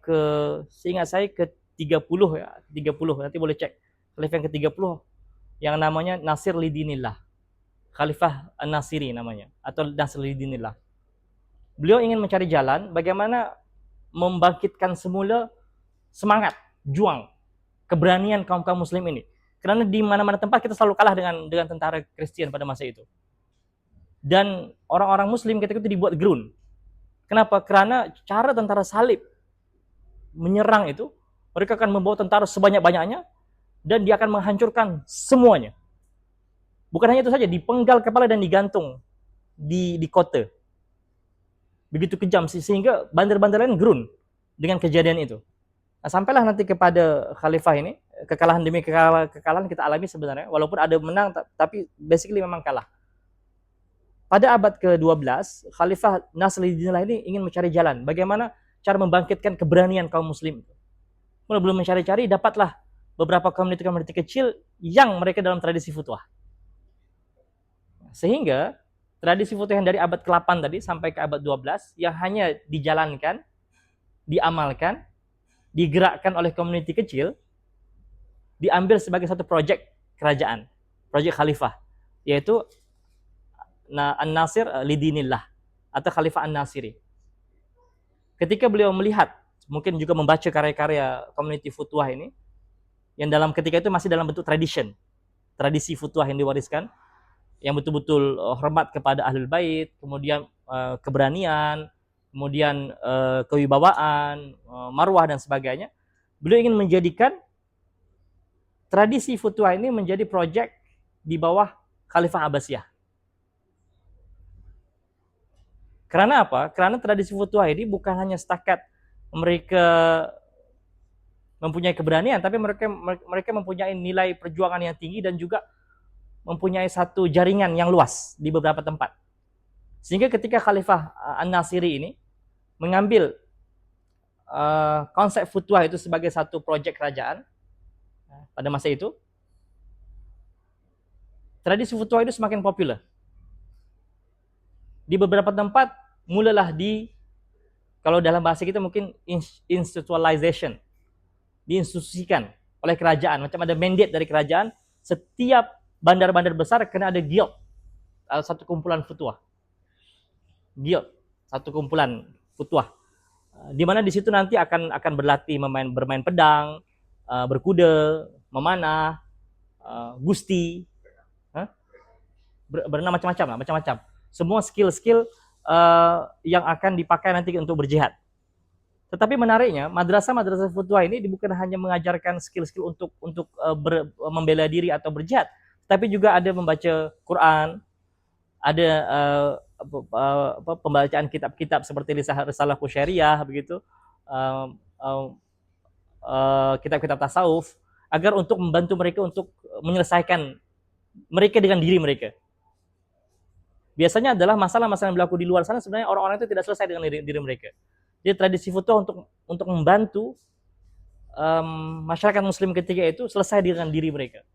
seingat saya ke-30 ya, 30, nanti boleh cek. Khalifah yang ke-30 yang namanya Nasir Lidinillah. Khalifah An-Nasiri namanya, atau Nasir Lidinillah. Beliau ingin mencari jalan bagaimana membangkitkan semula semangat, juang, keberanian kaum-kaum muslim ini. Karena di mana-mana tempat kita selalu kalah dengan tentara Kristen pada masa itu. Dan orang-orang muslim ketika itu dibuat gerun. Kenapa? Karena cara tentara salib menyerang itu, mereka akan membawa tentara sebanyak-banyaknya dan dia akan menghancurkan semuanya. Bukan hanya itu saja, dipenggal kepala dan digantung di kota. Begitu kejam sehingga bandar-bandar lain gerun dengan kejadian itu. Nah, sampailah nanti kepada khalifah ini, kekalahan demi kekalahan kita alami sebenarnya, walaupun ada menang tapi basically memang kalah. Pada abad ke-12, Khalifah Nasruddin ini ingin mencari jalan bagaimana cara membangkitkan keberanian kaum muslim. Belum mencari-cari, dapatlah beberapa komunitas kecil yang mereka dalam tradisi futuhah. Sehingga tradisi futuhah yang dari abad ke-8 tadi sampai ke abad 12 yang hanya dijalankan, diamalkan, digerakkan oleh komunitas kecil, diambil sebagai satu proyek kerajaan, proyek khalifah, yaitu An-Nasir Lidinillah atau Khalifah An-Nasiri. Ketika beliau melihat, mungkin juga membaca karya-karya komuniti futuhah ini, yang dalam ketika itu masih dalam bentuk tradisi futuhah yang diwariskan, yang betul-betul hormat kepada ahlul bait, kemudian keberanian, kemudian kewibawaan, marwah dan sebagainya. Beliau ingin menjadikan tradisi futuhah ini menjadi proyek di bawah Khalifah Abbasiyah. Karena apa? Karena tradisi futuhah ini bukan hanya setakat mereka mempunyai keberanian, tapi mereka mempunyai nilai perjuangan yang tinggi dan juga mempunyai satu jaringan yang luas di beberapa tempat. Sehingga ketika Khalifah An-Nasiri ini mengambil konsep futuhah itu sebagai satu proyek kerajaan pada masa itu, tradisi futuhah itu semakin populer. Di beberapa tempat mulalah kalau dalam bahasa kita mungkin institutionalization, diinstitusikan oleh kerajaan. Macam ada mandate dari kerajaan, setiap bandar-bandar besar kena ada guild, satu kumpulan futuhah. Guild, satu kumpulan futuhah. Di mana di situ nanti akan berlatih bermain pedang, berkuda, memanah, gusti, berenang macam-macam. Semua skill-skill yang akan dipakai nanti untuk berjihad. Tetapi menariknya, madrasah futuhah ini bukan hanya mengajarkan skill-skill untuk membela diri atau berjihad, tapi juga ada membaca Quran, ada pembacaan kitab-kitab seperti Risalah Qusyariyah begitu, kitab-kitab tasawuf, agar untuk membantu mereka untuk menyelesaikan mereka dengan diri mereka. Biasanya adalah masalah-masalah yang berlaku di luar sana sebenarnya orang-orang itu tidak selesai dengan diri mereka. Jadi tradisi futuhah untuk membantu masyarakat muslim ketika itu selesai dengan diri mereka.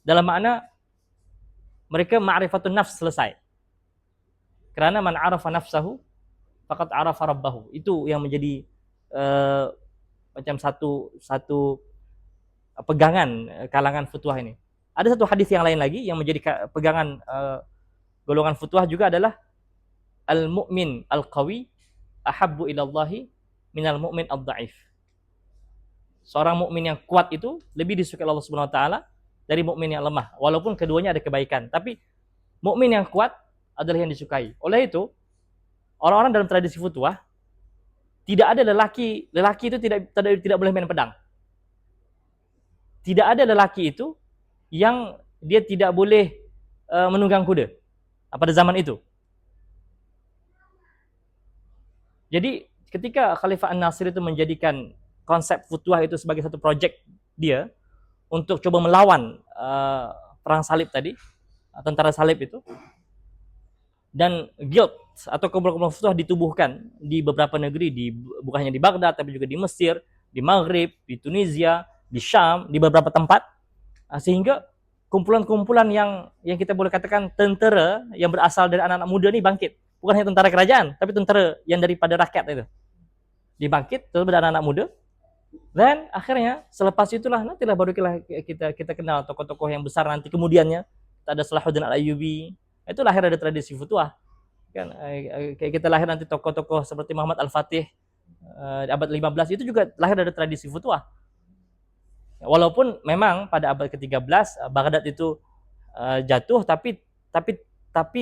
dalam makna mereka ma'rifatun nafs selesai. Karena man arafa nafsahu faqad arafa rabbahu. Itu yang menjadi macam satu pegangan kalangan futuah ini. Ada satu hadis yang lain lagi yang menjadi pegangan golongan futuah juga adalah al-mu'min al-qawi ahabbu ilallahi minal mu'min ad-dha'if. Seorang mukmin yang kuat itu lebih disukai Allah Subhanahu wa taala dari mukmin yang lemah, walaupun keduanya ada kebaikan, tapi mukmin yang kuat adalah yang disukai. Oleh itu, orang-orang dalam tradisi futuah tidak ada lelaki itu tidak boleh main pedang. Tidak ada lelaki itu yang dia tidak boleh menunggang kuda pada zaman itu. Jadi ketika Khalifah An-Nasir itu menjadikan konsep futuah itu sebagai satu project dia untuk coba melawan perang salib tadi, tentara salib itu, dan guild atau kelompok-kelompok futuah ditubuhkan di beberapa negeri, bukan hanya di Baghdad tapi juga di Mesir, di Maghrib, di Tunisia, di Syam, di beberapa tempat, sehingga kumpulan-kumpulan yang kita boleh katakan tentara yang berasal dari anak-anak muda ini bangkit. Bukan hanya tentara kerajaan, tapi tentara yang daripada rakyat itu dibangkit, terus ada anak-anak muda. Dan akhirnya selepas itulah nantilah baru kita kenal tokoh-tokoh yang besar nanti kemudiannya. Ada Salahuddin Al-Ayyubi, itu lahir dari tradisi futuah. Kan kayak kita lahir nanti tokoh-tokoh seperti Muhammad Al-Fatih di abad 15 itu juga lahir dari tradisi futuah. Walaupun memang pada abad ke-13 Baghdad itu jatuh, tapi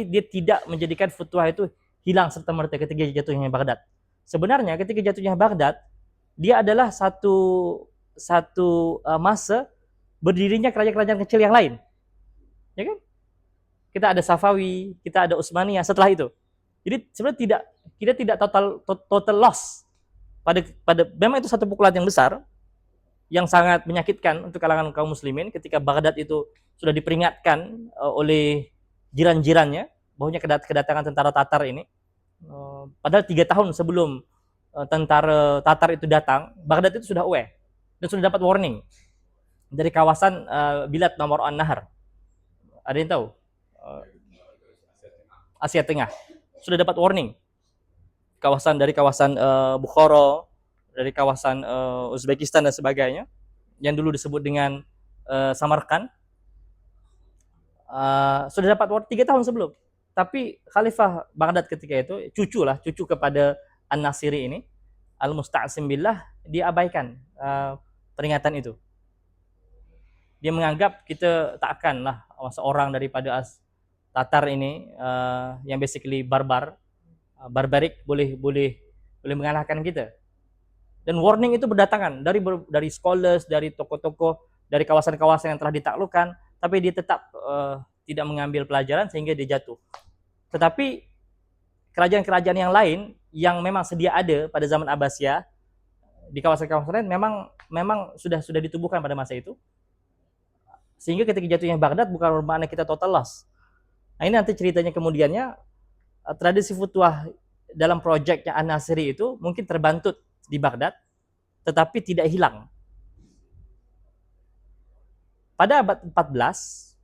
dia tidak menjadikan futuah itu hilang serta merta ketika jatuhnya Baghdad. Sebenarnya ketika jatuhnya Baghdad, dia adalah satu masa berdirinya kerajaan-kerajaan kecil yang lain, ya kan? Kita ada Safawi, kita ada Utsmaniyah setelah itu. Jadi sebenarnya kita tidak total loss pada memang itu satu pukulan yang besar yang sangat menyakitkan untuk kalangan kaum muslimin ketika Baghdad itu sudah diperingatkan oleh jiran-jirannya bahwa kedatangan tentara Tatar ini. Padahal 3 tahun sebelum tentara Tatar itu datang, Baghdad itu sudah aware dan sudah dapat warning dari kawasan Bilad Nomor An-Nahar. Ada yang tahu? Asia Tengah. Sudah dapat warning. Dari kawasan Bukhara, dari kawasan Uzbekistan dan sebagainya, yang dulu disebut dengan Samarkand. Sudah dapat warning 3 tahun sebelum. Tapi Khalifah Baghdad ketika itu, cucu kepada An-Nasiri ini, Al-Musta'sim Billah, dia abaikan peringatan itu. Dia menganggap kita tak akanlah seorang daripada Tatar ini yang basically barbarik boleh mengalahkan kita. Dan warning itu berdatangan dari scholars, dari tokoh-tokoh, dari kawasan-kawasan yang telah ditaklukkan, tapi dia tetap tidak mengambil pelajaran sehingga dia jatuh. Tetapi kerajaan-kerajaan yang lain yang memang sedia ada pada zaman Abbasiyah di kawasan-kawasan lain memang sudah ditubuhkan pada masa itu. Sehingga ketika jatuhnya Baghdad bukan bermakna kita total loss. Nah, ini nanti ceritanya kemudiannya tradisi futuah dalam proyeknya An-Nasiri itu mungkin terbantut di Baghdad tetapi tidak hilang. Pada abad 14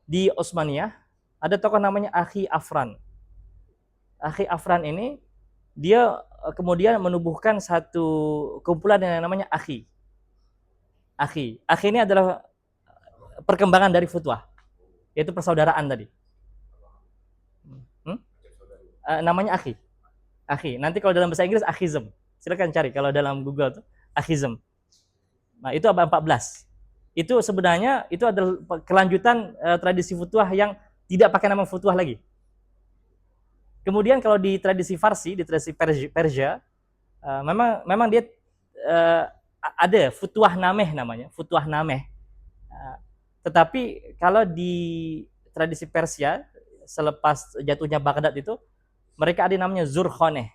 di Utsmaniyah ada tokoh namanya Akhi Afran. Akhi Afran ini dia kemudian menubuhkan satu kumpulan yang namanya Akhi. Akhi ini adalah perkembangan dari futuah, yaitu persaudaraan tadi. Namanya Akhi. Nanti kalau dalam bahasa Inggris akhism. Silakan cari kalau dalam Google tuh akhism. Nah, itu abad 14. Itu sebenarnya itu adalah kelanjutan tradisi futuah yang tidak pakai nama futuah lagi. Kemudian kalau di tradisi Farsi, di tradisi Persia, memang dia ada futuah nameh namanya, futuah nameh. Tetapi kalau di tradisi Persia selepas jatuhnya Baghdad itu mereka ada namanya Zurkhaneh.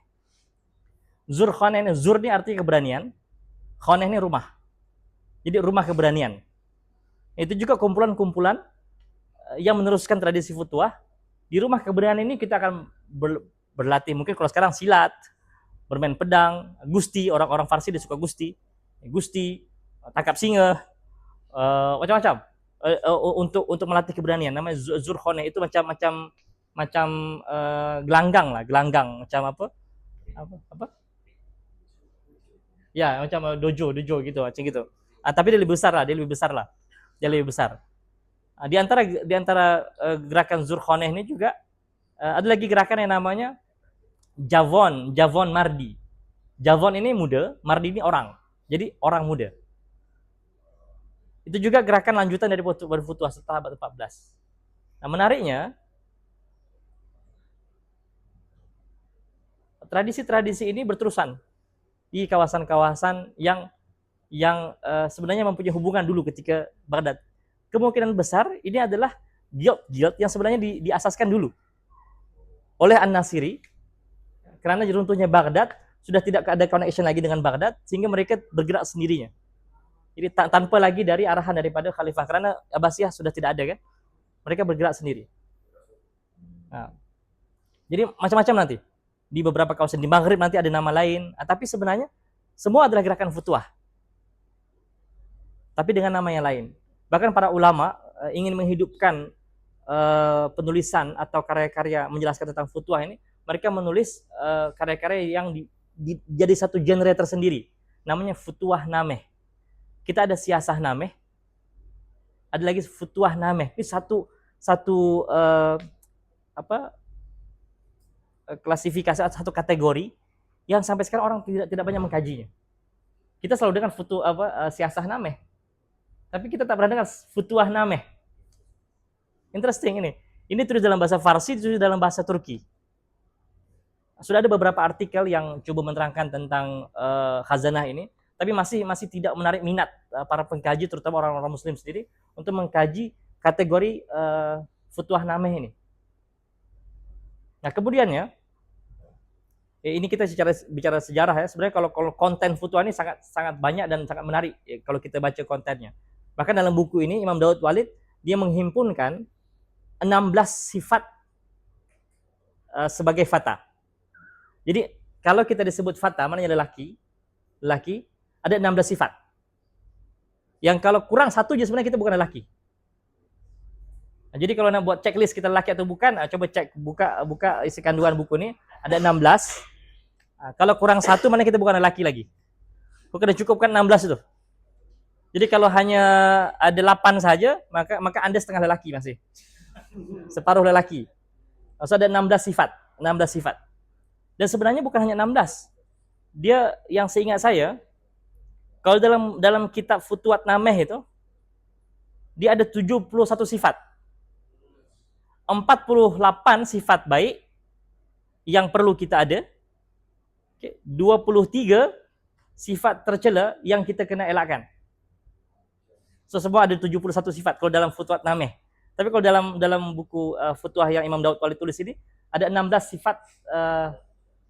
Zurkhaneh ini, Zur ini artinya keberanian, Khaneh ini rumah. Jadi rumah keberanian. Itu juga kumpulan-kumpulan yang meneruskan tradisi futuah. Di rumah keberanian ini kita akan berlatih mungkin kalau sekarang silat, bermain pedang, gusti, orang-orang Farsi dia suka gusti, tangkap singa, macam-macam untuk melatih keberanian. Namanya Zurkhoneh, itu macam gelanggang lah, gelanggang macam apa? Ya, macam dojo gitu, macam gitu. Tapi dia lebih besar lah, dia lebih besar. Di antara gerakan Zurkhoneh ini juga ada lagi gerakan yang namanya Javon Mardi. Javon ini muda, Mardi ini orang. Jadi orang muda. Itu juga gerakan lanjutan dari berfutuah setelah abad 14. Nah, menariknya tradisi-tradisi ini berterusan di kawasan-kawasan yang sebenarnya mempunyai hubungan dulu ketika Baghdad. Kemungkinan besar ini adalah guild yang sebenarnya diasaskan dulu oleh An-Nasiri, karena runtuhnya Baghdad sudah tidak ada connection lagi dengan Baghdad, sehingga mereka bergerak sendirinya. Jadi tanpa lagi dari arahan daripada khalifah, karena Abbasiyah sudah tidak ada kan, mereka bergerak sendiri. Nah, jadi macam-macam nanti di beberapa kawasan, di Maghrib nanti ada nama lain, tapi sebenarnya semua adalah gerakan futuah, tapi dengan nama yang lain. Bahkan para ulama ingin menghidupkan penulisan atau karya-karya menjelaskan tentang futuah ini, mereka menulis karya-karya yang jadi satu genre tersendiri, namanya futuah nameh. Kita ada siasah nameh, ada lagi futuah nameh. Ini satu klasifikasi atau satu kategori yang sampai sekarang orang tidak banyak mengkajinya. Kita selalu dengar siasah nameh, tapi kita tak pernah dengar futuah nameh. Interesting ini. Ini tulis dalam bahasa Farsi, tulis dalam bahasa Turki. Sudah ada beberapa artikel yang coba menerangkan tentang khazanah ini, tapi masih tidak menarik minat para pengkaji, terutama orang-orang Muslim sendiri, untuk mengkaji kategori futuah nameh ini. Nah, kemudiannya, ini kita bicara sejarah ya. Sebenarnya kalau konten futuah ini sangat banyak dan sangat menarik ya, kalau kita baca kontennya. Bahkan dalam buku ini Imam Daud Walid dia menghimpunkan 16 sifat sebagai fata. Jadi kalau kita disebut fata, maknanya lelaki, ada 16 sifat. Yang kalau kurang satu aja sebenarnya kita bukan lelaki. Nah, jadi kalau nak buat checklist kita lelaki atau bukan, coba cek, buka isi kandungan buku ini, ada 16. Nah, kalau kurang satu, mana kita bukan lelaki lagi. Bukan cukupkan 16 itu. Jadi kalau hanya ada 8 saja, maka Anda setengah lelaki masih. Separuh lelaki. Maksudnya ada 16 sifat. Dan sebenarnya bukan hanya 16. Dia yang seingat saya, kalau dalam kitab Futuhat Nameh itu, dia ada 71 sifat. 48 sifat baik yang perlu kita ada. 23 sifat tercela yang kita kena elakkan. So semua ada 71 sifat kalau dalam Futuhat Nameh. Tapi kalau dalam buku Futuah yang Imam Daud Walid tulis ini, ada 16 sifat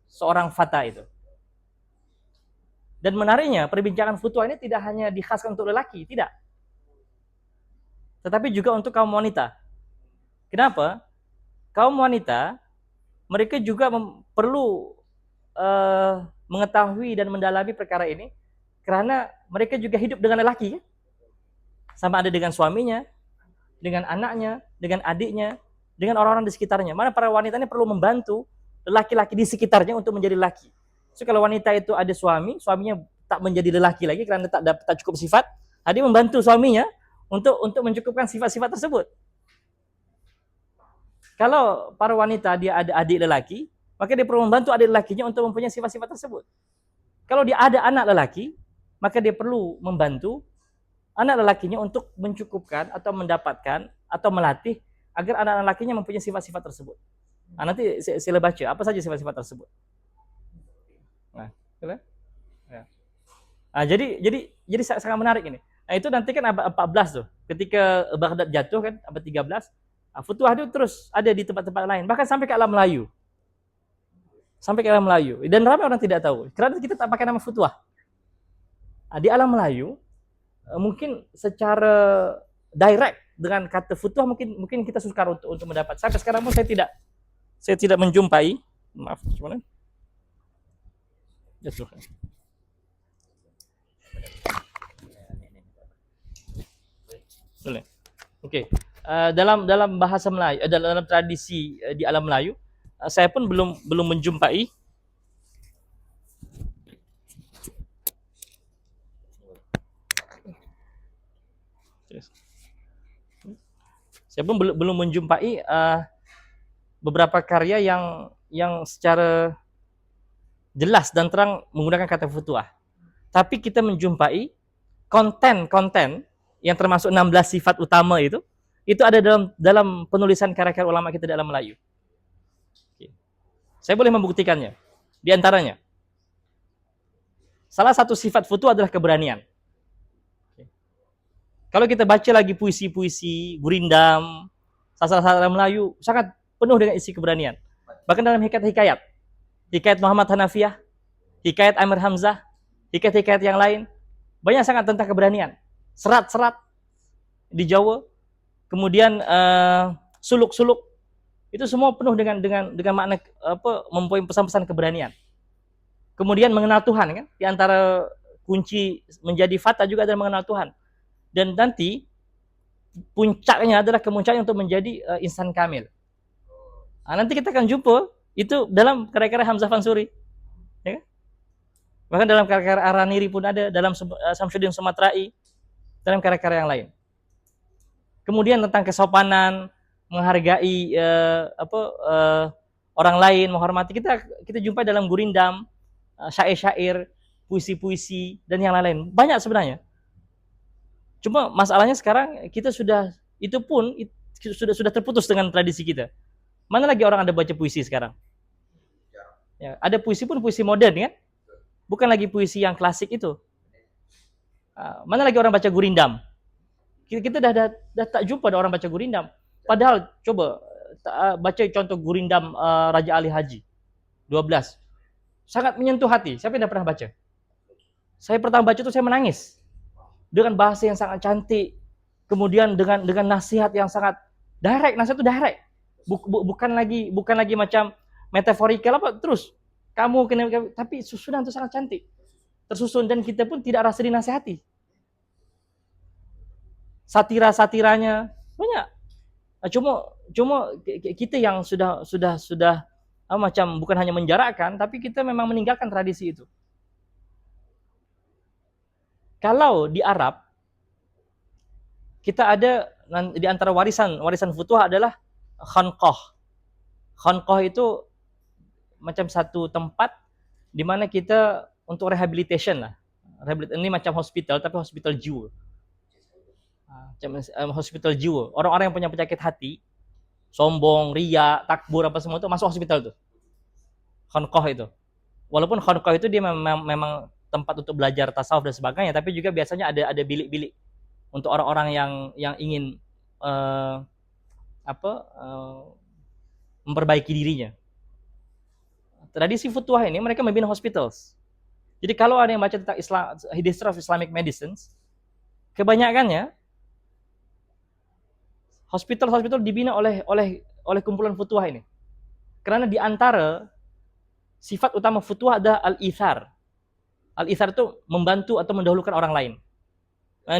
seorang fata itu. Dan menariknya, perbincangan futuah ini tidak hanya dikhaskan untuk lelaki, tidak. Tetapi juga untuk kaum wanita. Kenapa? Kaum wanita, mereka juga perlu mengetahui dan mendalami perkara ini, karena mereka juga hidup dengan lelaki, sama ada dengan suaminya, dengan anaknya, dengan adiknya, dengan orang-orang di sekitarnya. Mana para wanita ini perlu membantu laki-laki di sekitarnya untuk menjadi laki. So kalau wanita itu ada suaminya tak menjadi lelaki lagi karena tak cukup sifat, dia membantu suaminya untuk mencukupkan sifat-sifat tersebut. Kalau para wanita dia ada adik lelaki, maka dia perlu membantu adik lelakinya untuk mempunyai sifat-sifat tersebut. Kalau dia ada anak lelaki, maka dia perlu membantu anak lelakinya untuk mencukupkan atau mendapatkan atau melatih agar anak lelakinya mempunyai sifat-sifat tersebut. Nah, nanti sila baca apa saja sifat-sifat tersebut. Nah, ya. Nah, jadi sangat menarik ini. Nah, itu nanti kan abad 14 tuh, ketika Baghdad jatuh kan abad 13, futuah itu terus ada di tempat-tempat lain, bahkan sampai ke alam Melayu. Dan ramai orang tidak tahu, karena kita tak pakai nama futuah. Nah, di alam Melayu mungkin secara direct dengan kata futuah mungkin kita sukar untuk mendapat. Sampai sekarang pun saya tidak menjumpai. Maaf, gimana? Boleh. Okey. Dalam bahasa Melayu, dalam tradisi di alam Melayu, saya pun belum menjumpai saya pun belum menjumpai beberapa karya yang secara jelas dan terang menggunakan kata futuah. Tapi kita menjumpai konten-konten yang termasuk 16 sifat utama itu ada dalam penulisan karya-karya ulama kita dalam Melayu. Oke. Saya boleh membuktikannya. Di antaranya, salah satu sifat futuah adalah keberanian. Oke. Kalau kita baca lagi puisi-puisi Gurindam, sastra-sastra Melayu sangat penuh dengan isi keberanian. Bahkan dalam hikayat-hikayat, hikayat Muhammad Hanafiah, hikayat Amir Hamzah, hikayat-hikayat yang lain, banyak sangat tentang keberanian. Serat-serat di Jawa, kemudian suluk-suluk, itu semua penuh dengan makna mempunyai pesan-pesan keberanian. Kemudian mengenal Tuhan, kan? Di antara kunci menjadi fata juga adalah mengenal Tuhan. Dan nanti puncaknya adalah kemuncaknya untuk menjadi insan kamil. Nanti kita akan jumpa itu dalam karya-karya Hamzah Fansuri. Ya kan? Bahkan dalam karya-karya Araniri pun ada, dalam Samsuddin Sumatrai, dalam karya-karya yang lain. Kemudian tentang kesopanan, menghargai orang lain, menghormati, kita jumpai dalam Gurindam, syair-syair, puisi-puisi, dan yang lain-lain. Banyak sebenarnya. Cuma masalahnya sekarang kita itu pun sudah terputus dengan tradisi kita. Mana lagi orang ada baca puisi sekarang? Ya, ada puisi pun puisi modern, kan? Bukan lagi puisi yang klasik itu. Mana lagi orang baca Gurindam? Kita dah tak jumpa ada orang baca Gurindam. Padahal coba baca contoh Gurindam Raja Ali Haji 12. Sangat menyentuh hati. Siapa yang dah pernah baca? Saya pertama baca itu saya menangis. Dengan bahasa yang sangat cantik. Kemudian dengan nasihat yang sangat direct. Nasihat itu direct. Bukan lagi macam metaforikal apa terus. Kamu kena, tapi susunan itu sangat cantik. Tersusun dan kita pun tidak rasa dinasihati. Satira-satiranya banyak. Cuma kita yang sudah macam bukan hanya menjarakkan, tapi kita memang meninggalkan tradisi itu. Kalau di Arab, kita ada di antara warisan futuah adalah khanqah. Khanqah itu macam satu tempat di mana kita untuk rehabilitation lah. Ini macam hospital, tapi hospital jiwa. Macam hospital jiwa. Orang-orang yang punya penyakit hati, sombong, ria, takbur apa semua itu masuk hospital tuh. Khanqah itu. Walaupun khanqah itu dia memang tempat untuk belajar tasawuf dan sebagainya, tapi juga biasanya ada bilik-bilik untuk orang-orang yang ingin memperbaiki dirinya. Tradisi futuah ini mereka membina hospitals. Jadi kalau ada yang baca tentang history of Islamic medicines, kebanyakannya hospital dibina oleh kumpulan futuah ini. Karena di antara sifat utama futuah ada al-ithar. Al-ithar itu membantu atau mendahulukan orang lain.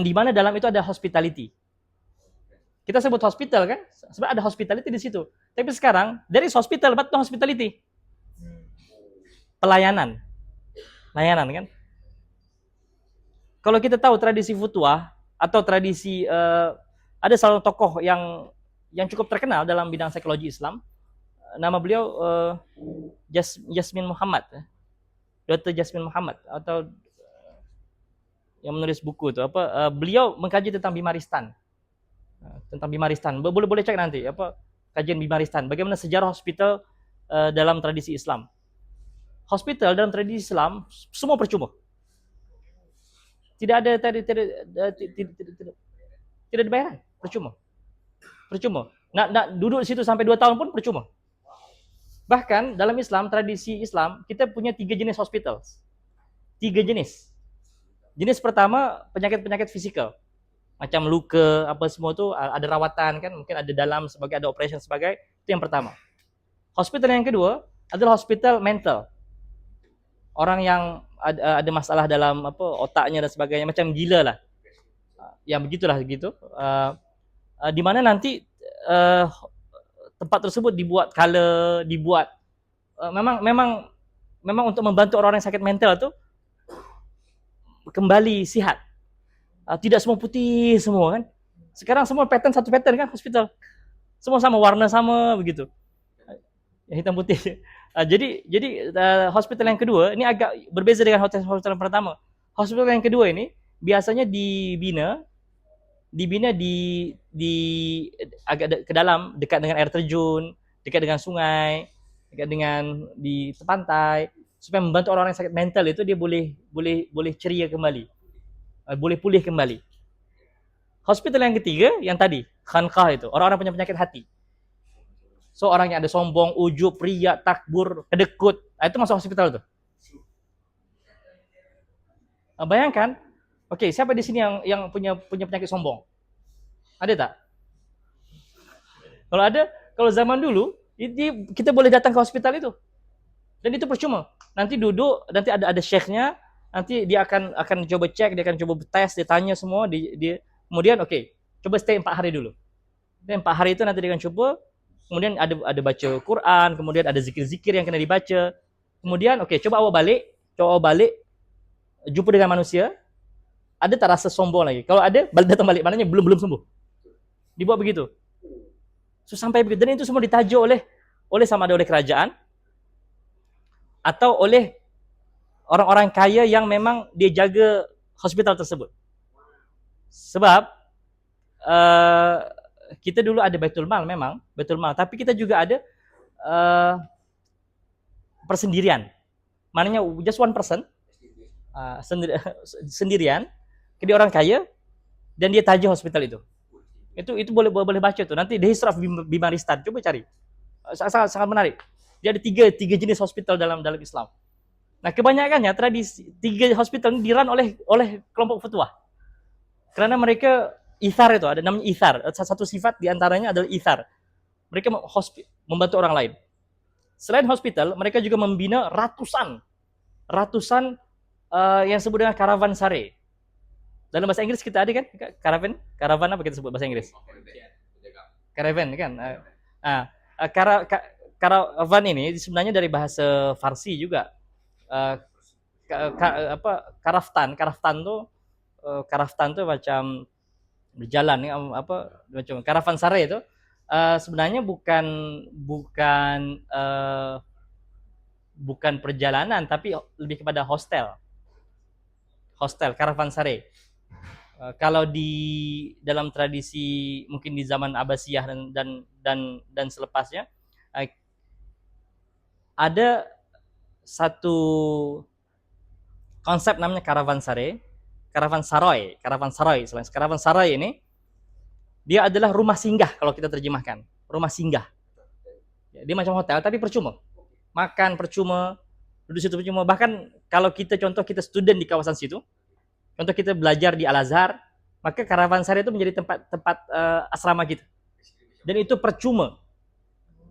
Di mana dalam itu ada hospitality. Kita sebut hospital kan, sebenarnya ada hospitality di situ. Tapi sekarang there is hospital but no hospitality. Pelayanan kan. Kalau kita tahu tradisi futuah atau tradisi ada salah satu tokoh yang cukup terkenal dalam bidang psikologi Islam, nama beliau Jasmin Muhammad, Dr. Jasmin Muhammad, atau yang menulis buku itu beliau mengkaji tentang Bimaristan. Boleh cek nanti kajian Bimaristan, bagaimana sejarah hospital dalam tradisi Islam. Hospital dalam tradisi Islam semua percuma. Tidak ada bayaran, percuma. Nak duduk di situ sampai 2 tahun pun percuma. Bahkan dalam Islam, tradisi Islam, kita punya 3 jenis hospital. 3 jenis. Jenis pertama penyakit-penyakit fisikal. Macam luka, apa semua itu ada rawatan kan, mungkin ada dalam sebagai ada operation sebagai, itu yang pertama. Hospital yang kedua adalah hospital mental. Orang yang ada masalah dalam otaknya dan sebagainya, macam gila lah. yang begitulah gitu. Di mana nanti tempat tersebut dibuat color, dibuat memang untuk membantu orang-orang yang sakit mental tuh kembali sihat. Tidak semua putih semua kan. Sekarang semua satu pattern kan hospital. Semua sama, warna sama begitu. Yang hitam putih. Jadi hospital yang kedua ini agak berbeza dengan hospital yang pertama. Hospital yang kedua ini biasanya dibina di agak ke dalam, dekat dengan air terjun, dekat dengan sungai, dekat dengan di pantai, supaya membantu orang-orang yang sakit mental itu dia boleh ceria kembali, boleh pulih kembali. Hospital yang ketiga yang tadi khanqah itu orang-orang punya penyakit hati. So orang yang ada sombong, ujub, riya, takbur, kedekut, itu masuk hospital tuh. Bayangkan, oke, siapa di sini yang punya penyakit sombong? Ada tak? Kalau ada, kalau zaman dulu kita boleh datang ke hospital itu. Dan itu percuma. Nanti duduk, nanti ada syekhnya, nanti dia akan coba cek, dia akan coba tes, dia tanya semua, kemudian oke, coba stay 4 hari dulu. Dan 4 hari itu nanti dia akan coba, kemudian ada baca Quran, kemudian ada zikir-zikir yang kena dibaca. Kemudian oke, coba awak balik, jumpa dengan manusia. Ada tak rasa sombong lagi? Kalau ada, datang balik, maknanya belum sembuh. Dibuat begitu. So sampai begitu, dan itu semua ditajuk oleh sama ada oleh kerajaan atau oleh orang-orang kaya yang memang dia jaga hospital tersebut. Sebab kita dulu ada Baitul Mal, tapi kita juga ada persendirian. Maknanya just one person sendirian, dia orang kaya dan dia tajuk hospital itu. Itu boleh baca tuh. Nanti The History of Bimaristan, coba cari. Sangat menarik. Dia ada tiga jenis hospital dalam Islam. Nah, kebanyakannya tradisi 3 hospital ini diran oleh kelompok Futuah. Karena mereka ithar itu, ada namanya ithar. Satu sifat diantaranya adalah ithar. Mereka membantu orang lain. Selain hospital, mereka juga membina ratusan yang disebut dengan karavan-sare. Dalam bahasa Inggris kita ada kan? Karavan apa kita sebut bahasa Inggris? Karavan kan? Karavan ini sebenarnya dari bahasa Farsi juga. Karaftan tuh macam berjalan, macam karavan sare itu sebenarnya bukan perjalanan, tapi lebih kepada hostel karavan sare. Kalau di dalam tradisi mungkin di zaman Abbasiyah dan selepasnya ada satu konsep namanya karavan sarai. Karavan sarai ini dia adalah rumah singgah kalau kita terjemahkan. Rumah singgah. Dia macam hotel tapi percuma. Makan percuma, duduk situ percuma. Bahkan kalau kita student di kawasan situ, contoh kita belajar di Al-Azhar, maka karavan sarai itu menjadi tempat asrama kita. Dan itu percuma.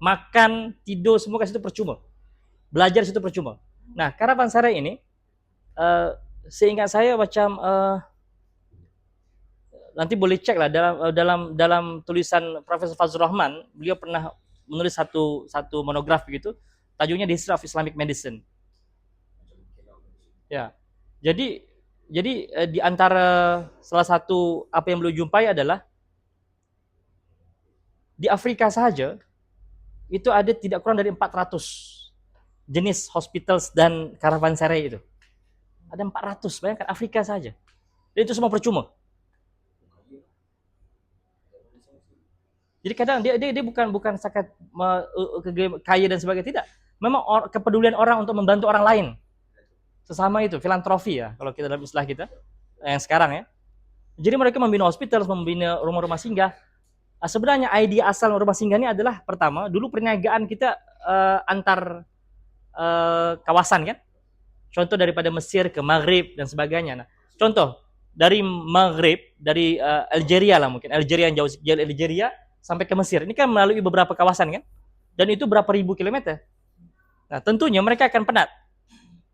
Makan, tidur semua ke situ percuma. Belajar situ percuma. Nah, karavan sarai ini seingat saya macam nanti boleh cek lah dalam tulisan Profesor Fazlur Rahman, beliau pernah menulis satu monograf begitu, tajuknya The History of Islamic Medicine. Ya. Jadi di antara salah satu apa yang beliau jumpai adalah di Afrika saja itu ada tidak kurang dari 400 jenis hospitals dan karavan sarai itu. Ada 400, bayangkan Afrika saja. Dan itu semua percuma. Jadi kadang dia bukan sakat kaya dan sebagainya, tidak. Memang kepedulian orang untuk membantu orang lain. Sesama itu, filantropi ya, kalau kita dalam istilah kita yang sekarang ya. Jadi mereka membina hospital, membina rumah-rumah singgah. Sebenarnya ide asal rumah singgah ini adalah pertama, dulu perniagaan kita antar kawasan kan. Contoh daripada Mesir ke Maghrib dan sebagainya. Nah, contoh dari Maghrib, dari Algeria lah mungkin, Algeria yang jauh Algeria sampai ke Mesir. Ini kan melalui beberapa kawasan kan, dan itu berapa ribu kilometer. Nah, tentunya mereka akan penat,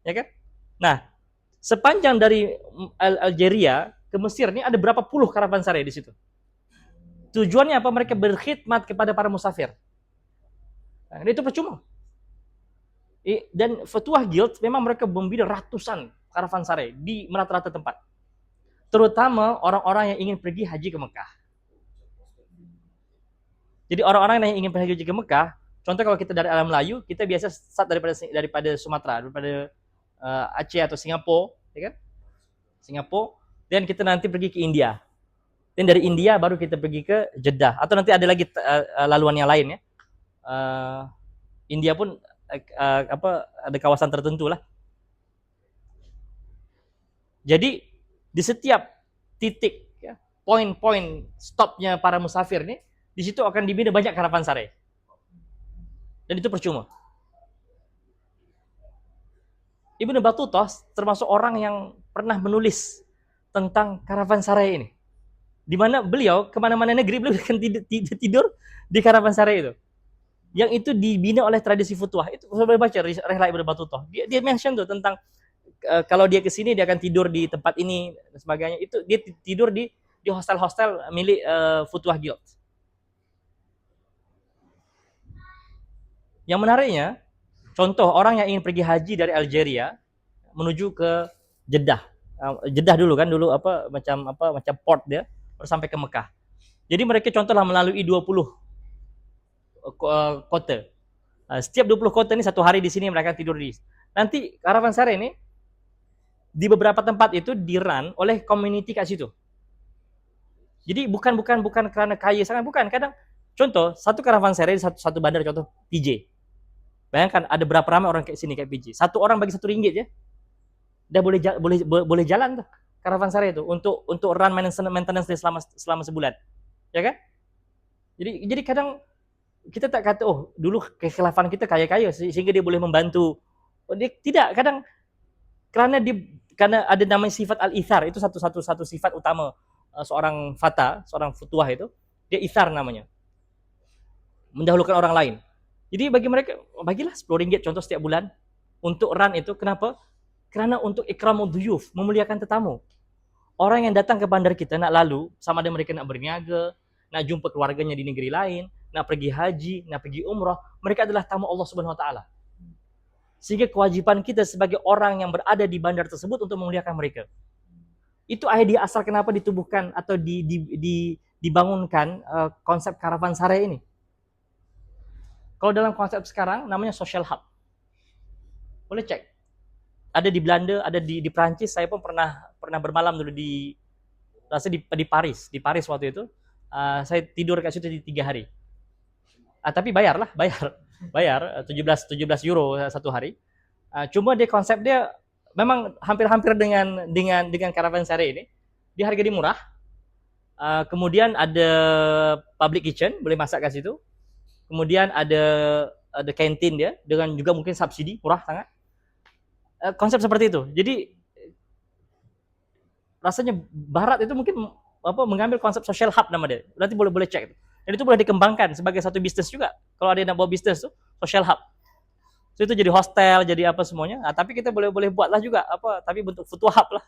ya kan? Nah, sepanjang dari Algeria ke Mesir ini ada berapa puluh karavansarai di situ. Tujuannya apa? Mereka berkhidmat kepada para musafir. Nah, itu percuma. Dan Futuah Guild memang mereka membina ratusan karavansarai di rata-rata tempat. Terutama orang-orang yang ingin pergi haji ke Mekah. Jadi orang-orang yang ingin pergi haji ke Mekah, contoh kalau kita dari alam Melayu, kita biasa start daripada Sumatera, daripada Aceh atau Singapura, ya kan? Singapura, dan kita nanti pergi ke India. Dan dari India baru kita pergi ke Jeddah. Atau nanti ada lagi laluan yang lain ya. India pun ada kawasan tertentu lah. Jadi di setiap titik ya, poin-poin stopnya para musafir nih, di situ akan dibina banyak karavansarai. Dan itu percuma. Ibnu Battutah termasuk orang yang pernah menulis tentang karavansarai ini. Di mana beliau kemana-mana negeri beliau akan tidur di karavansarai itu. Yang itu dibina oleh tradisi Futuah. Itu boleh baca Rihlah Ibnu Battutah. Dia mention tuh tentang kalau dia ke sini dia akan tidur di tempat ini dan sebagainya. Itu dia tidur di hostel-hostel milik Futuah Guild. Yang menariknya, contoh orang yang ingin pergi haji dari Algeria menuju ke Jeddah. Jeddah dulu kan macam port dia sampai ke Mekah. Jadi mereka contohlah melalui 20 kota. Setiap 20 kota ini satu hari di sini mereka tidur di. Nanti karavansarai ini di beberapa tempat itu di-run oleh community kat situ. Jadi bukan kerana kaya sangat, bukan. Kadang contoh satu karavansarai di satu bandar, contoh PJ. Bayangkan ada berapa ramai orang kayak sini kayak PJ. Satu orang bagi RM1 ya. Dah boleh jalan tuh karavansarai itu untuk run maintenance dia selama sebulan. Ya kan? Jadi kadang kita tak kata dulu kekhilafan kita kaya-kaya sehingga dia boleh membantu. Dia tidak, kadang karena ada namanya sifat al-ithar, itu satu sifat utama seorang seorang futuah itu, dia ithar namanya. Mendahulukan orang lain. Jadi bagi mereka bagilah RM10 contoh setiap bulan untuk run itu. Kenapa? Karena untuk ikramud duyuf, memuliakan tetamu. Orang yang datang ke bandar kita nak lalu, sama ada mereka nak berniaga, nak jumpa keluarganya di negeri lain, nak pergi haji, nak pergi umrah, mereka adalah tamu Allah Subhanahu wa taala. Sehingga kewajiban kita sebagai orang yang berada di bandar tersebut untuk memuliakan mereka. Itu idea asal kenapa ditubuhkan atau dibangunkan konsep karavansarai ini. Kalau dalam konsep sekarang namanya social hub. Boleh cek. Ada di Belanda, ada di Perancis. Saya pun pernah bermalam dulu di Paris. Di Paris waktu itu. Saya tidur kat situ di 3 hari. Tapi bayar 17 euro satu hari. Cuma dia konsep dia memang hampir-hampir dengan karavansarai ini. Dia harga dia murah. Kemudian ada public kitchen, boleh masak kat situ. Kemudian ada kantin dia dengan juga mungkin subsidi murah sangat. Konsep seperti itu. Jadi rasanya Barat itu mungkin mengambil konsep social hub nama dia. Nanti boleh cek. Dan itu boleh dikembangkan sebagai satu bisnis juga. Kalau ada yang nak buat bisnis tuh social hub. So, itu jadi hostel, jadi apa semuanya. Tapi kita boleh buatlah juga tapi bentuk futuah hub lah.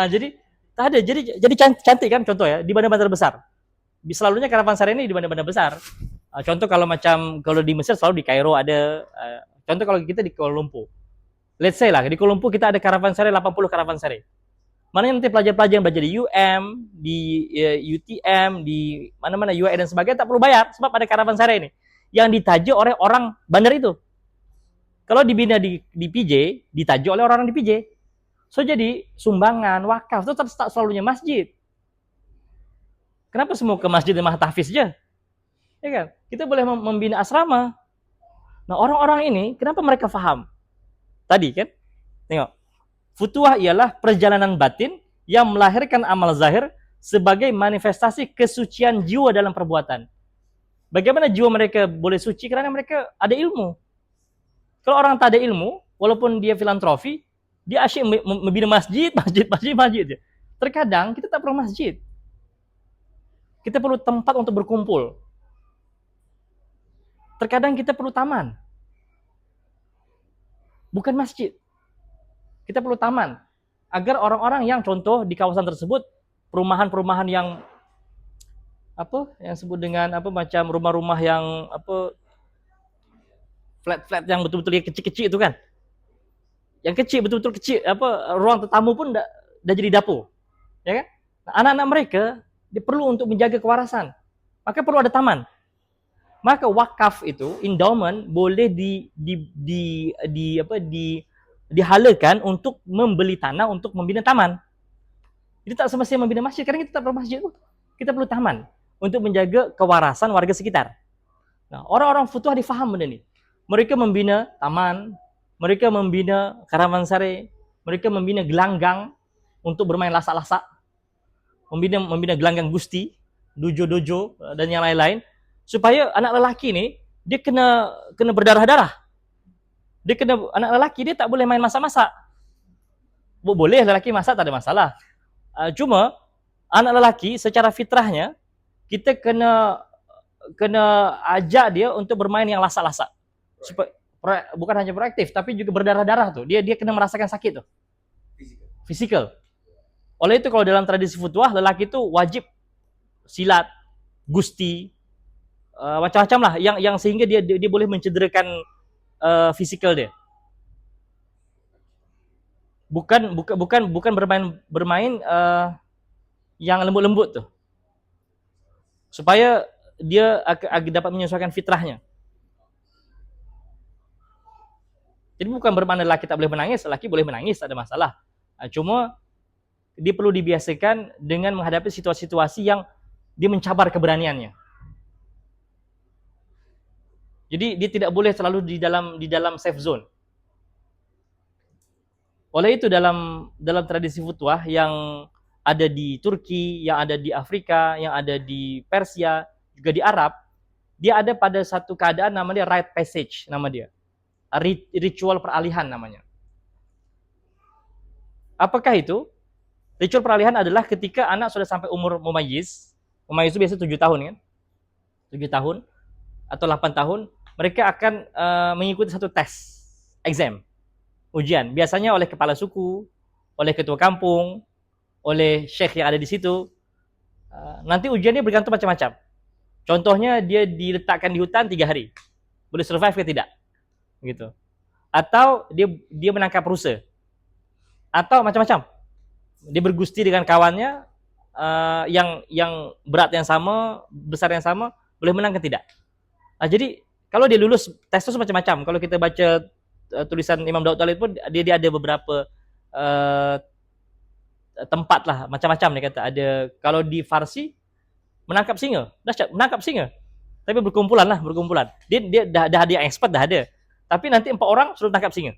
Jadi tak ada. Jadi cantik kan contoh ya di bandar-bandar besar. Selalunya karavansarai ini di bandar-bandar besar. Contoh kalau di Mesir selalu di Kairo ada. Contoh kalau kita di Kuala Lumpur. Let's say lah di Kuala Lumpur kita ada karavansarai 80 karavansarai. Mana nanti pelajar-pelajar yang belajar di UM, di UTM, di mana-mana UI dan sebagainya tak perlu bayar sebab ada karavansarai ini yang ditaja oleh orang bandar itu. Kalau dibina di PJ, ditaja oleh orang di PJ. So jadi sumbangan, wakaf itu tak selalunya masjid. Kenapa semua ke masjid dan mahtafiz aja? Ya kan? Kita boleh membina asrama. Nah, orang-orang ini kenapa mereka faham? Tadi kan? Tengok. Futuah ialah perjalanan batin yang melahirkan amal zahir sebagai manifestasi kesucian jiwa dalam perbuatan. Bagaimana jiwa mereka boleh suci? Karena mereka ada ilmu. Kalau orang tak ada ilmu, walaupun dia filantropi, dia asyik membina masjid. Terkadang kita tak perlu masjid. Kita perlu tempat untuk berkumpul. Terkadang kita perlu taman. Bukan masjid. Kita perlu taman. agar orang-orang yang contoh di kawasan tersebut perumahan-perumahan yang yang sebut dengan macam rumah-rumah yang flat-flat yang betul-betul kecil-kecil itu kan, yang kecil betul-betul kecil, ruang tetamu pun dah jadi dapur, ya kan? Nah, anak-anak mereka dia perlu untuk menjaga kewarasan, maka perlu ada taman. Maka wakaf itu endowment boleh dihalakan untuk membeli tanah untuk membina taman. Jadi tak semestinya membina masjid, karena kita tak perlu masjid, kita perlu taman untuk menjaga kewarasan warga sekitar. Nah, orang-orang Futuh difaham benda ni. Mereka membina taman, mereka membina karavansari, mereka membina gelanggang untuk bermain lasak-lasak, membina gelanggang gusti, dojo-dojo dan yang lain-lain, supaya anak lelaki ni dia kena berdarah-darah. Anak lelaki dia tak boleh main masak-masak. Boleh lelaki masak, tak ada masalah. Cuma anak lelaki secara fitrahnya kita kena ajak dia untuk bermain yang lasak-lasak. Supaya bukan hanya proaktif tapi juga berdarah-darah tuh. Dia kena merasakan sakit tuh. Fisikal. Oleh itu kalau dalam tradisi Futuah lelaki itu wajib silat, gusti, macam-macam lah yang sehingga dia boleh mencederakan fisikal dia. Bukan bermain yang lembut-lembut tuh. Supaya dia dapat menyesuaikan fitrahnya. Jadi bukan bermakna lelaki tak boleh menangis, lelaki boleh menangis, tak ada masalah. Cuma dia perlu dibiasakan dengan menghadapi situasi-situasi yang dia mencabar keberaniannya. Jadi dia tidak boleh selalu di dalam safe zone. Oleh itu dalam tradisi Futuah yang ada di Turki, yang ada di Afrika, yang ada di Persia, juga di Arab, dia ada pada satu keadaan namanya rite passage, nama dia. Ritual peralihan namanya. Apakah itu? Ritual peralihan adalah ketika anak sudah sampai umur mumayyiz. Mumayyiz itu biasanya 7 tahun kan? 7 tahun atau 8 tahun, mereka akan mengikuti satu tes, exam, ujian. Biasanya oleh kepala suku, oleh ketua kampung, oleh syekh yang ada di situ. Nanti ujiannya bergantung macam-macam. Contohnya dia diletakkan di hutan 3 hari. Boleh survive ke tidak? Gitu. Atau dia menangkap rusa. Atau macam-macam. Dia bergusti dengan kawannya yang berat yang sama, besar yang sama, boleh menang ke tidak. Jadi kalau dia lulus tes itu macam-macam. Kalau kita baca tulisan Imam Daud Talib pun dia ada beberapa tempat lah, macam-macam dia kata. Ada kalau di Farsi menangkap singa, dahsyat, menangkap singa. Tapi berkumpulan. Dia dah ada yang expert dah ada. Tapi nanti 4 orang suruh tangkap singa.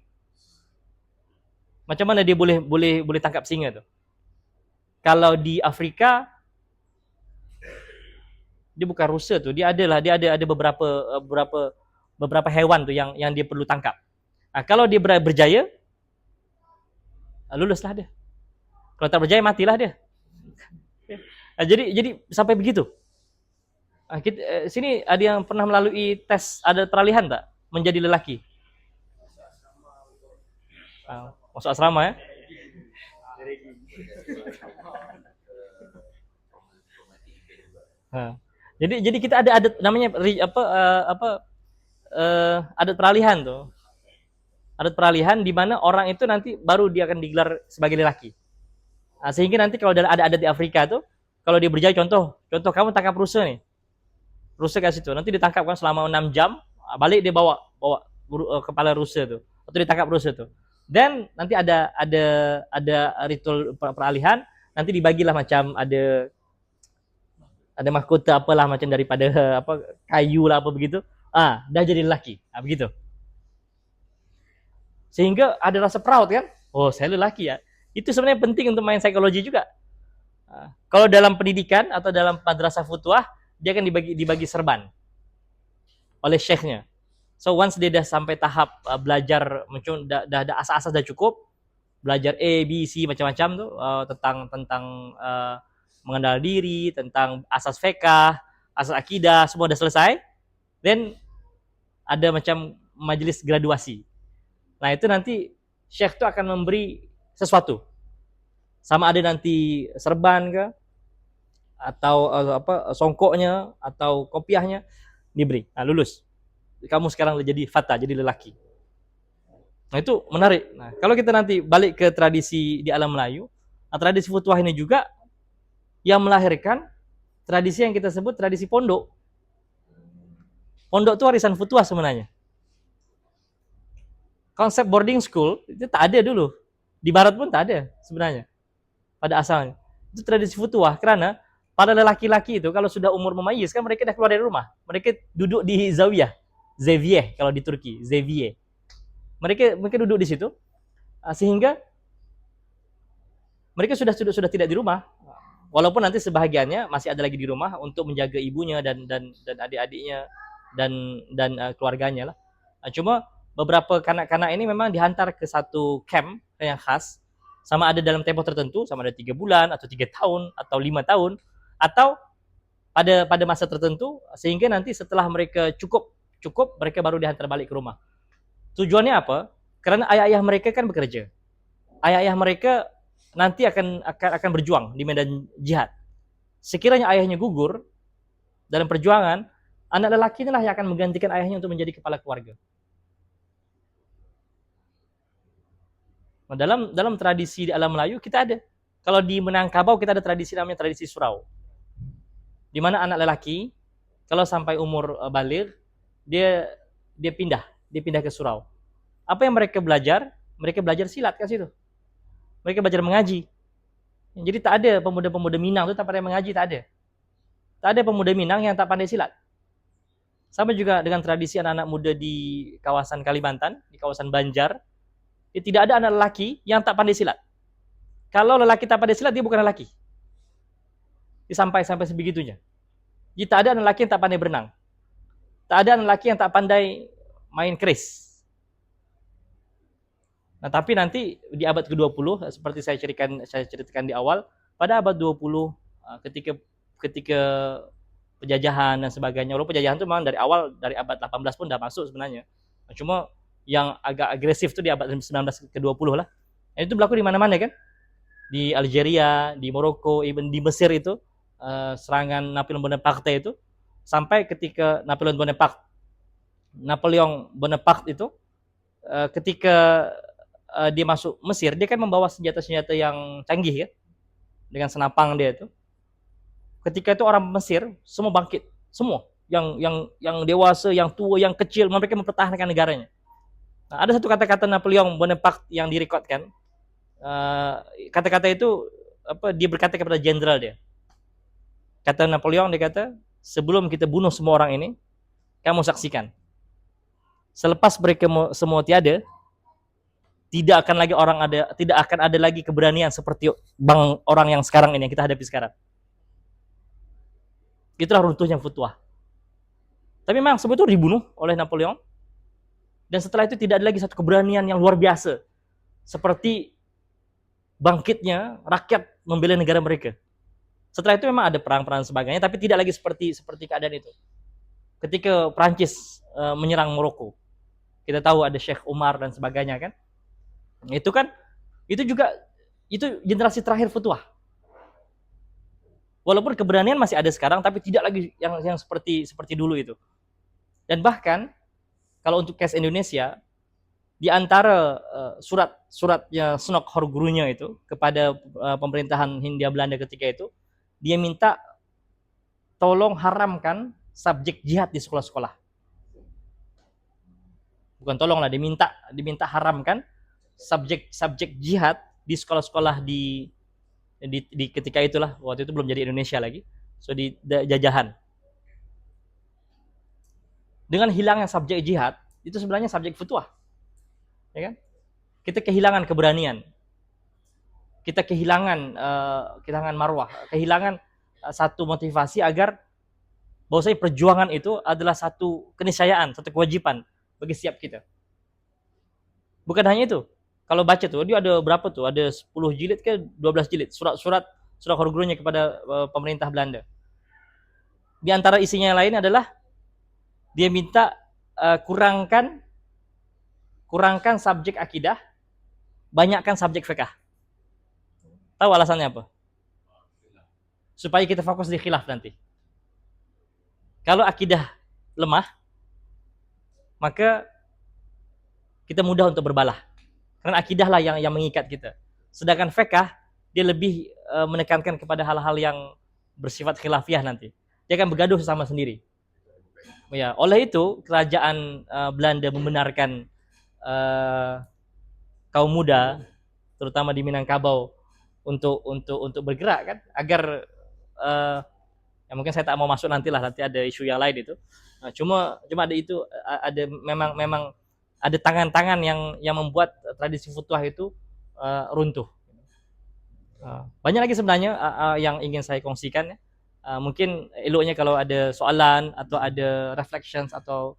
Macam mana dia boleh tangkap singa tu? Kalau di Afrika dia bukan rusa tu, dia ada beberapa hewan tu yang dia perlu tangkap. Kalau dia berjaya, luluslah dia. Kalau tak berjaya, matilah dia. Jadi sampai begitu. Sini ada yang pernah melalui tes ada peralihan tak menjadi lelaki? Masuk asrama ya? Jadi kita ada adat namanya adat peralihan tuh. Adat peralihan di mana orang itu nanti baru dia akan digelar sebagai lelaki. Sehingga nanti kalau ada adat di Afrika tuh, kalau dia berjaya contoh kamu tangkap rusa nih. Rusa kat situ, nanti ditangkap kan selama 6 jam, balik dia bawa kepala rusa tu, atau ditangkap rusa tu. Dan nanti ada ritual peralihan, nanti dibagilah macam ada mahkota apalah macam daripada kayu lah apa begitu. Dah jadi lelaki. Begitu. Sehingga ada rasa proud kan? Oh, saya lelaki ya. Itu sebenarnya penting untuk main psikologi juga. Kalau dalam pendidikan atau dalam madrasah Futuah, dia akan dibagi serban oleh syekhnya. So once dia dah sampai tahap belajar macam dah asas-asas dah cukup, belajar A, B, C macam-macam tu tentang mengenal diri, tentang asas fiqh, asas akidah, semua dah selesai. Then ada macam majlis graduasi. Nah, itu nanti syekh tu akan memberi sesuatu. sama ada nanti serban ke atau songkoknya atau kopiahnya diberi. Nah, lulus. Kamu sekarang jadi fata, jadi lelaki. Nah, itu menarik. Nah, kalau kita nanti balik ke tradisi di alam Melayu, nah, tradisi futuah ini juga yang melahirkan tradisi yang kita sebut tradisi pondok. Pondok itu warisan futuah sebenarnya. Konsep boarding school itu tak ada dulu. Di barat pun tak ada sebenarnya. Pada asalnya. Itu tradisi futuah karena para lelaki-laki itu kalau sudah umur memayis kan mereka dah keluar dari rumah. Mereka duduk di zawiyah, Zeviye kalau di Turki, Zeviye. Mereka duduk di situ sehingga mereka sudah tidak di rumah. Walaupun nanti sebahagiannya masih ada lagi di rumah untuk menjaga ibunya dan adik-adiknya dan keluarganya lah. Cuma beberapa kanak-kanak ini memang dihantar ke satu camp yang khas, sama ada dalam tempo tertentu, sama ada 3 bulan atau 3 tahun atau 5 tahun atau pada masa tertentu sehingga nanti setelah mereka cukup mereka baru dihantar balik ke rumah. Tujuannya apa? Karena ayah-ayah mereka kan bekerja. Ayah-ayah mereka nanti akan berjuang di medan jihad. Sekiranya ayahnya gugur dalam perjuangan, anak lelaki inilah yang akan menggantikan ayahnya untuk menjadi kepala keluarga. Nah, dalam tradisi di alam Melayu kita ada. Kalau di Minangkabau kita ada tradisi namanya tradisi surau. Di mana anak lelaki kalau sampai umur baligh dia pindah ke surau. Apa yang mereka belajar? Mereka belajar silat kan situ. Mereka belajar mengaji. Jadi tak ada pemuda-pemuda Minang itu tak pandai mengaji, tak ada. Tak ada pemuda Minang yang tak pandai silat. Sama juga dengan tradisi anak-anak muda di kawasan Kalimantan, di kawasan Banjar. Tidak ada anak lelaki yang tak pandai silat. Kalau lelaki tak pandai silat, dia bukan lelaki. Sampai sebegitunya. Jadi tak ada anak lelaki yang tak pandai berenang. Tak ada anak lelaki yang tak pandai main keris. Nah, tapi nanti di abad ke-20 seperti saya ceritakan di awal, pada abad 20 ketika penjajahan dan sebagainya. Walaupun penjajahan itu memang dari awal dari abad 18 pun sudah masuk sebenarnya. Cuma yang agak agresif itu di abad 19 ke-20 lah. Dan itu berlaku di mana-mana kan? Di Algeria, di Maroko, even di Mesir itu serangan Napoleon Bonaparte itu sampai ketika Napoleon Bonaparte itu ketika dia masuk Mesir, dia kan membawa senjata-senjata yang canggih ya. Dengan senapang dia itu. Ketika itu orang Mesir semua bangkit, semua yang dewasa, yang tua, yang kecil, mereka mempertahankan negaranya. Nah, ada satu kata-kata Napoleon Bonaparte yang direkodkan. Kata-kata itu dia berkata kepada jenderal dia. Kata Napoleon, dia kata, sebelum kita bunuh semua orang ini, kamu saksikan. Selepas mereka semua tiada, tidak akan ada lagi keberanian seperti orang yang sekarang ini yang kita hadapi sekarang. Itulah runtuhnya futuah. Tapi memang sebetulnya dibunuh oleh Napoleon. Dan setelah itu tidak ada lagi satu keberanian yang luar biasa. Seperti bangkitnya rakyat membela negara mereka. Setelah itu memang ada perang-perang sebagainya, tapi tidak lagi seperti keadaan itu. Ketika Prancis menyerang Maroko, kita tahu ada Sheikh Umar dan sebagainya kan. Itu juga generasi terakhir futuah. Walaupun keberanian masih ada sekarang, tapi tidak lagi yang seperti dulu itu. Dan bahkan kalau untuk case Indonesia, di antara suratnya Snok Horgurunya itu kepada pemerintahan Hindia Belanda ketika itu, dia minta tolong haramkan subjek jihad di sekolah-sekolah. Bukan tolong lah, diminta haramkan subjek jihad di sekolah-sekolah di ketika itulah, waktu itu belum jadi Indonesia lagi, so di jajahan. Dengan hilangnya subjek jihad, itu sebenarnya subjek futuah. Ya kan? Kita kehilangan keberanian. Kita kehilangan marwah, kehilangan satu motivasi agar bahwasanya perjuangan itu adalah satu keniscayaan, satu kewajiban bagi setiap kita. Bukan hanya itu. Kalau baca tuh, dia ada berapa tuh? Ada 10 jilid ke 12 jilid surat Horgurunya kepada pemerintah Belanda. Di antara isinya yang lain adalah dia minta kurangkan subjek akidah, banyakkan subjek fiqh. Tahu alasannya apa? Supaya kita fokus di khilaf nanti. Kalau akidah lemah, maka kita mudah untuk berbalah. Karena akidah lah yang mengikat kita. Sedangkan fiqh dia lebih menekankan kepada hal-hal yang bersifat khilafiyah nanti. Dia akan bergaduh sama sendiri. Ya, oleh itu kerajaan Belanda membenarkan kaum muda, terutama di Minangkabau, untuk bergerak kan, agar ya mungkin saya tak mau masuk nanti ada isu yang lain itu. Nah, cuma ada itu, ada memang ada tangan-tangan yang membuat tradisi futuah itu runtuh. Banyak lagi sebenarnya yang ingin saya kongsikan ya. Mungkin eloknya kalau ada soalan atau ada reflections atau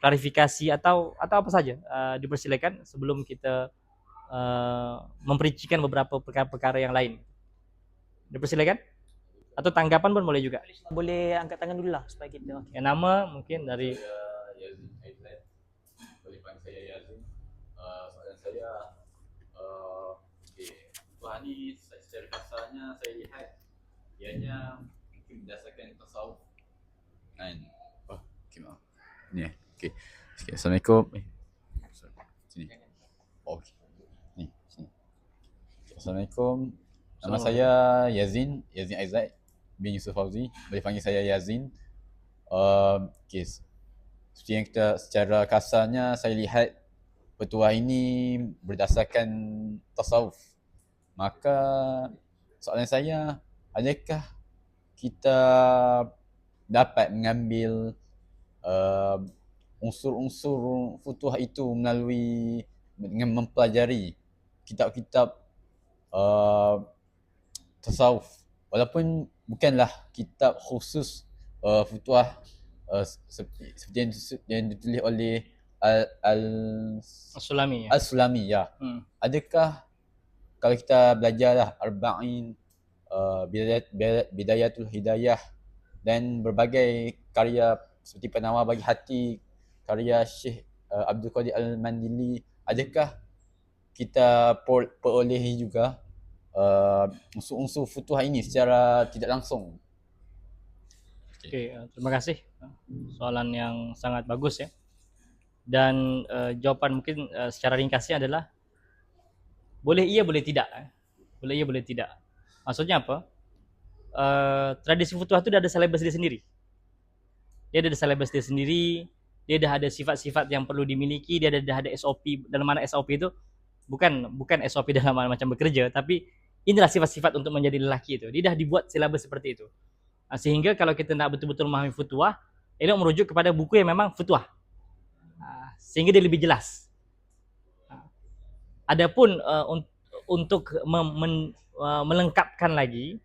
klarifikasi atau apa saja, dipersilakan sebelum kita memperincikan beberapa perkara-perkara yang lain. Dipersilakan? Atau tanggapan pun boleh juga. Boleh angkat tangan dulu lah supaya kita. Yang nama mungkin dari Saya Yazin Aizat, boleh panggil saya Yazin. Soalan saya, okay, Tuhan ni secara kasarnya saya lihat ianya mungkin berdasarkan tasawuf kan. Oh, okay, maaf. Ni okay. Okay, Assalamualaikum. Sorry. Sini. Oh, okay. Ni, sini. Okay, Assalamualaikum. Nama saya Yazin Aizat bin Yusuf Fauzi. Boleh panggil saya Yazin. Okay. Seperti yang kita secara kasarnya saya lihat petuah ini berdasarkan tasawuf. Maka soalan saya, adakah kita dapat mengambil unsur-unsur futuah itu melalui dengan mempelajari kitab-kitab tasawuf, walaupun bukanlah kitab khusus futuah seperti yang ditulis oleh Sulami ya. Al-Sulami ya. Adakah kalau kita belajarlah Arba'in, Bidayatul Hidayah dan berbagai karya seperti Penawar Bagi Hati, karya Syekh Abdul Qadir Al-Mandili, adakah kita perolehi juga unsur-unsur futuah ini secara tidak langsung? Oke, terima kasih. Soalan yang sangat bagus ya. Dan jawaban mungkin secara ringkasnya adalah boleh iya, boleh tidak. Boleh iya, boleh tidak. Maksudnya apa? Tradisi futuah itu ada selebes dia sendiri. Dia ada selebes dia sendiri, dia dah ada sifat-sifat yang perlu dimiliki, dia dah ada SOP. Dalam mana SOP itu bukan SOP dalam mana macam bekerja, tapi inilah sifat-sifat untuk menjadi lelaki itu. Dia dah dibuat silabus seperti itu. Sehingga kalau kita nak betul-betul memahami futuah, elok merujuk kepada buku yang memang futuah. Sehingga dia lebih jelas. Adapun untuk melengkapkan lagi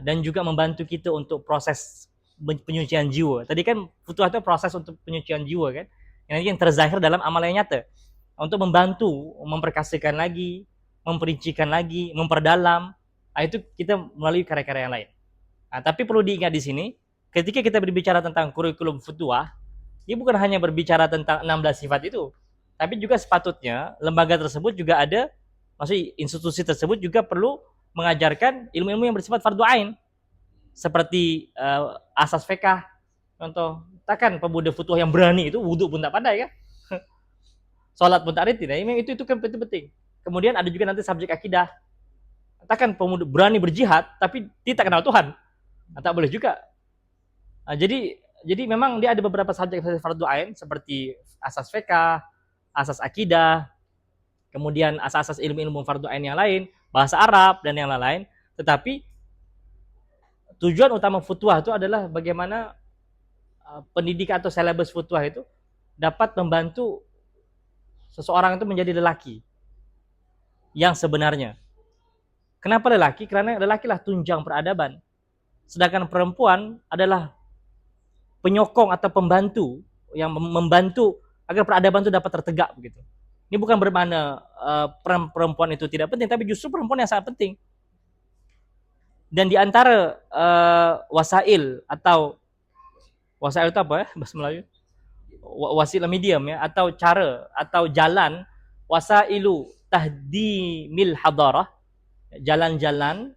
dan juga membantu kita untuk proses penyucian jiwa. Tadi kan futuah itu proses untuk penyucian jiwa kan, yang terzahir dalam amalan yang nyata. Untuk membantu memperkasakan lagi, memperincikan lagi, memperdalam, itu kita melalui karya-karya yang lain. Tapi perlu diingat di sini, ketika kita berbicara tentang kurikulum futuah, dia bukan hanya berbicara tentang 16 sifat itu, tapi juga sepatutnya lembaga tersebut juga ada, maksudnya institusi tersebut juga perlu mengajarkan ilmu-ilmu yang bersifat fardu ain, seperti asas fiqh. Contoh, takkan pemuda futuah yang berani itu wudhu pun tak pandai kan? Salat pun tak reti. Nah, itu kan penting. Kemudian ada juga nanti subjek akidah. Takkan pemuda berani berjihad tapi tidak kenal Tuhan. Tak boleh juga. Jadi memang dia ada beberapa subjek fardu ain seperti asas fiqh, asas akidah, kemudian asas-asas ilmu-ilmu fardu ain yang lain, bahasa Arab dan yang lain-lain. Tetapi tujuan utama futuah itu adalah bagaimana pendidikan atau selebus futuah itu dapat membantu seseorang itu menjadi lelaki yang sebenarnya. Kenapa lelaki? Karena lelaki lah tunjang peradaban. Sedangkan perempuan adalah penyokong atau pembantu yang membantu agar peradaban itu dapat tertegak begitu. Ini bukan bermakna perempuan itu tidak penting, tapi justru perempuan yang sangat penting. Dan di antara wasail itu apa ya bahasa Melayu? Wasilah medium ya, atau cara atau jalan wasailu tahdimil hadarah, jalan-jalan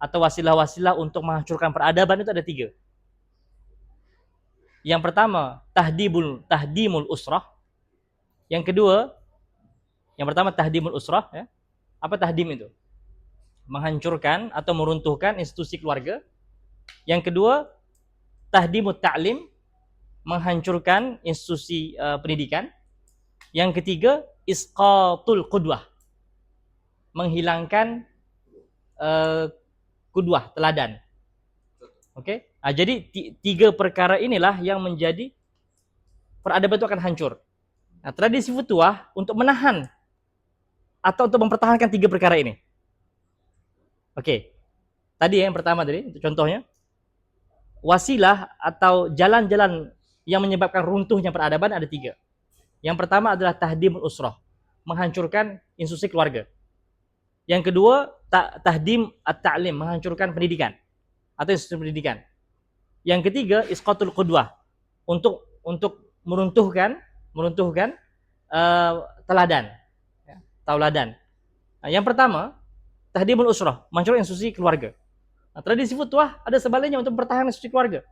atau wasilah-wasilah untuk menghancurkan peradaban itu ada 3. Yang pertama, tahdimul usrah. Yang kedua, yang pertama tahdimul usrah, ya. Apa tahdim itu? Menghancurkan atau meruntuhkan institusi keluarga. Yang kedua, tahdimut ta'lim, menghancurkan institusi pendidikan. Yang ketiga, isqatul qudwah, menghilangkan qudwah, teladan. Oke? Jadi 3 perkara inilah yang menjadi peradaban itu akan hancur. Nah, tradisi futuah untuk menahan atau untuk mempertahankan 3 perkara ini. Oke. Tadi yang pertama tadi, contohnya, wasilah atau jalan-jalan yang menyebabkan runtuhnya peradaban ada 3. Yang pertama adalah tahdimul usrah, menghancurkan institusi keluarga. Yang kedua, tahdim at-ta'lim, menghancurkan pendidikan atau institusi pendidikan. Yang ketiga, isqatul qudwah, untuk meruntuhkan teladan, ya, tauladan. Nah, yang pertama, tahdimul usrah, menghancurkan institusi keluarga. Nah, tradisi futuah ada sebaliknya untuk mempertahankan institusi keluarga.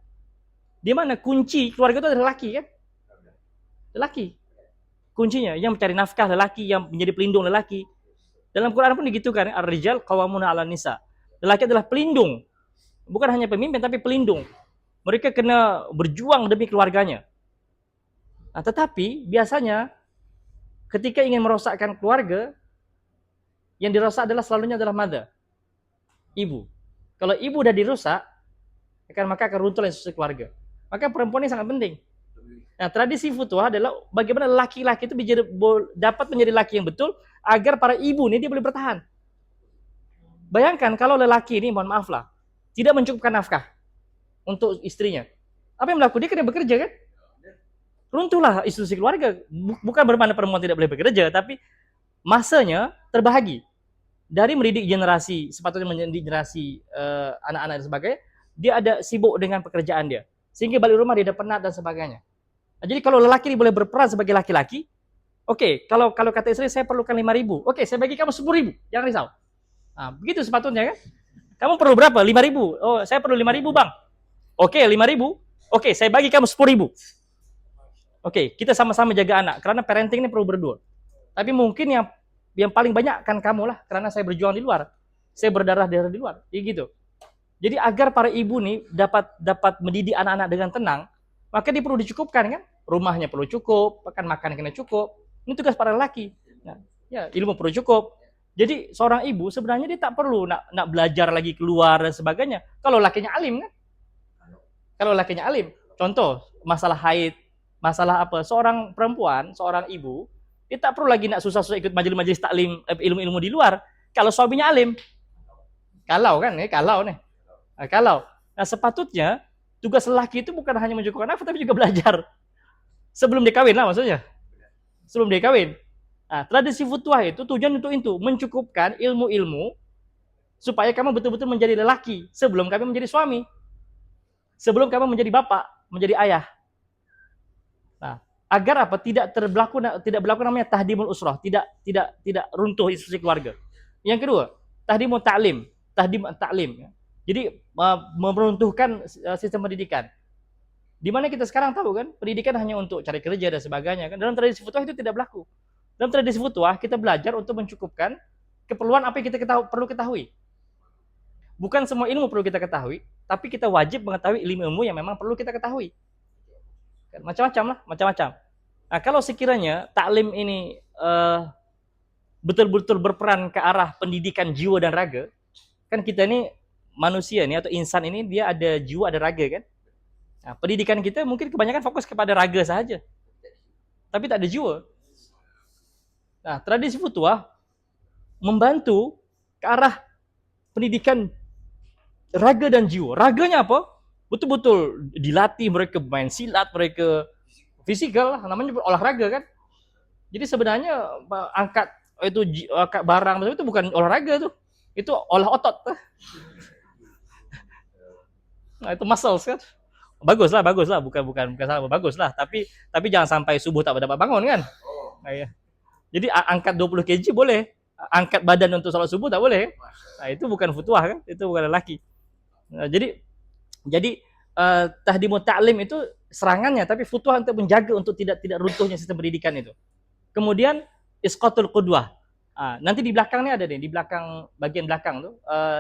Di mana kunci keluarga itu adalah lelaki, kan? Lelaki. Kuncinya yang mencari nafkah lelaki, yang menjadi pelindung lelaki. Dalam Quran pun begitu kan, ar-rijal qawwamuna 'alan nisa. Lelaki adalah pelindung. Bukan hanya pemimpin tapi pelindung. Mereka kena berjuang demi keluarganya. Nah, tetapi biasanya ketika ingin merosakkan keluarga, yang dirosak selalunya adalah mother, ibu. Kalau ibu udah dirusak, maka akan runtuh institusi keluarga. Maka perempuan ini sangat penting. Nah, tradisi futuah adalah bagaimana laki-laki itu dapat menjadi laki yang betul agar para ibu ini dia boleh bertahan. Bayangkan kalau lelaki ini, mohon maaf lah, tidak mencukupkan nafkah untuk istrinya. Apa yang melakukan? Dia kena bekerja, kan? Runtuhlah institusi keluarga. Bukan bermakna perempuan tidak boleh bekerja, tapi masanya terbahagi. Dari mendidik generasi, sepatutnya mendidik generasi anak-anak dan sebagainya, dia ada sibuk dengan pekerjaan dia. Sehingga balik rumah dia ada penat dan sebagainya. Nah, jadi kalau lelaki ini boleh berperan sebagai laki-laki, oke, kalau kata istri, saya perlukan 5.000. Oke, saya bagi kamu 10.000. Jangan risau. Nah, begitu sepatutnya, kan? Kamu perlu berapa? 5.000. Oh, saya perlu 5.000, Bang. Oke, 5.000. Oke, saya bagi kamu 10.000. Oke, kita sama-sama jaga anak. Karena parenting ini perlu berdua. Tapi mungkin yang paling banyak kan kamu lah. Karena saya berjuang di luar. Saya berdarah-darah di luar. Jadi gitu. Jadi agar para ibu nih dapat mendidik anak-anak dengan tenang, maka dia perlu dicukupkan, kan? Rumahnya perlu cukup, makan kena cukup. Ini tugas para lelaki. Nah, ya, ilmu perlu cukup. Jadi seorang ibu sebenarnya dia tak perlu nak belajar lagi keluar dan sebagainya. Kalau lakinya alim, kan? Kalau lakinya alim. Contoh, masalah haid, masalah apa? Seorang perempuan, seorang ibu, dia tak perlu lagi nak susah-susah ikut majelis-majelis taklim ilmu-ilmu di luar. Kalau suaminya alim. Kalau kan, kalau nih. Kalau. Nah, sepatutnya tugas lelaki itu bukan hanya mencukupkan nafkah tapi juga belajar. Sebelum dia kawin lah maksudnya. Sebelum dia kawin. Nah, tradisi futuah itu tujuan untuk itu, mencukupkan ilmu-ilmu supaya kamu betul-betul menjadi lelaki sebelum kamu menjadi suami. Sebelum kamu menjadi bapak, menjadi ayah. Nah, agar apa? Tidak berlaku namanya tahdimul usrah, tidak runtuh institusi keluarga. Yang kedua, tahdimul ta'lim, tahdim at-ta'lim. Jadi meruntuhkan sistem pendidikan. Di mana kita sekarang tahu kan, pendidikan hanya untuk cari kerja dan sebagainya kan. Dalam tradisi futuah itu tidak berlaku. Dalam tradisi futuah kita belajar untuk mencukupkan keperluan apa yang kita perlu ketahui. Bukan semua ilmu perlu kita ketahui, tapi kita wajib mengetahui ilmu-ilmu yang memang perlu kita ketahui. Macam-macam lah, macam-macam. Nah, kalau sekiranya taklim ini betul-betul berperan ke arah pendidikan jiwa dan raga, kan kita ini manusia ini atau insan ini dia ada jiwa, ada raga, kan? Nah, pendidikan kita mungkin kebanyakan fokus kepada raga saja, tapi tak ada jiwa. Nah, tradisi futuah membantu ke arah pendidikan raga dan jiwa. Raganya apa? Betul-betul dilatih, mereka main silat, mereka fisikal, namanya olahraga, kan? Jadi sebenarnya angkat barang itu bukan olahraga tuh. Itu olah otot. Nah, itu muscles, kan? Bagus lah, bukan salah, bagus lah. Tapi jangan sampai subuh tak dapat bangun, kan? Nah, ya. Jadi angkat 20 kg boleh, angkat badan untuk salat subuh tak boleh. Nah, itu bukan futuah kan? Itu bukan lelaki. Nah, jadi tahdimut ta'lim itu serangannya, tapi futuah untuk menjaga untuk tidak runtuhnya sistem pendidikan itu. Kemudian isqatul qudwah. Nanti di belakang ni ada nih, di belakang bagian belakang tu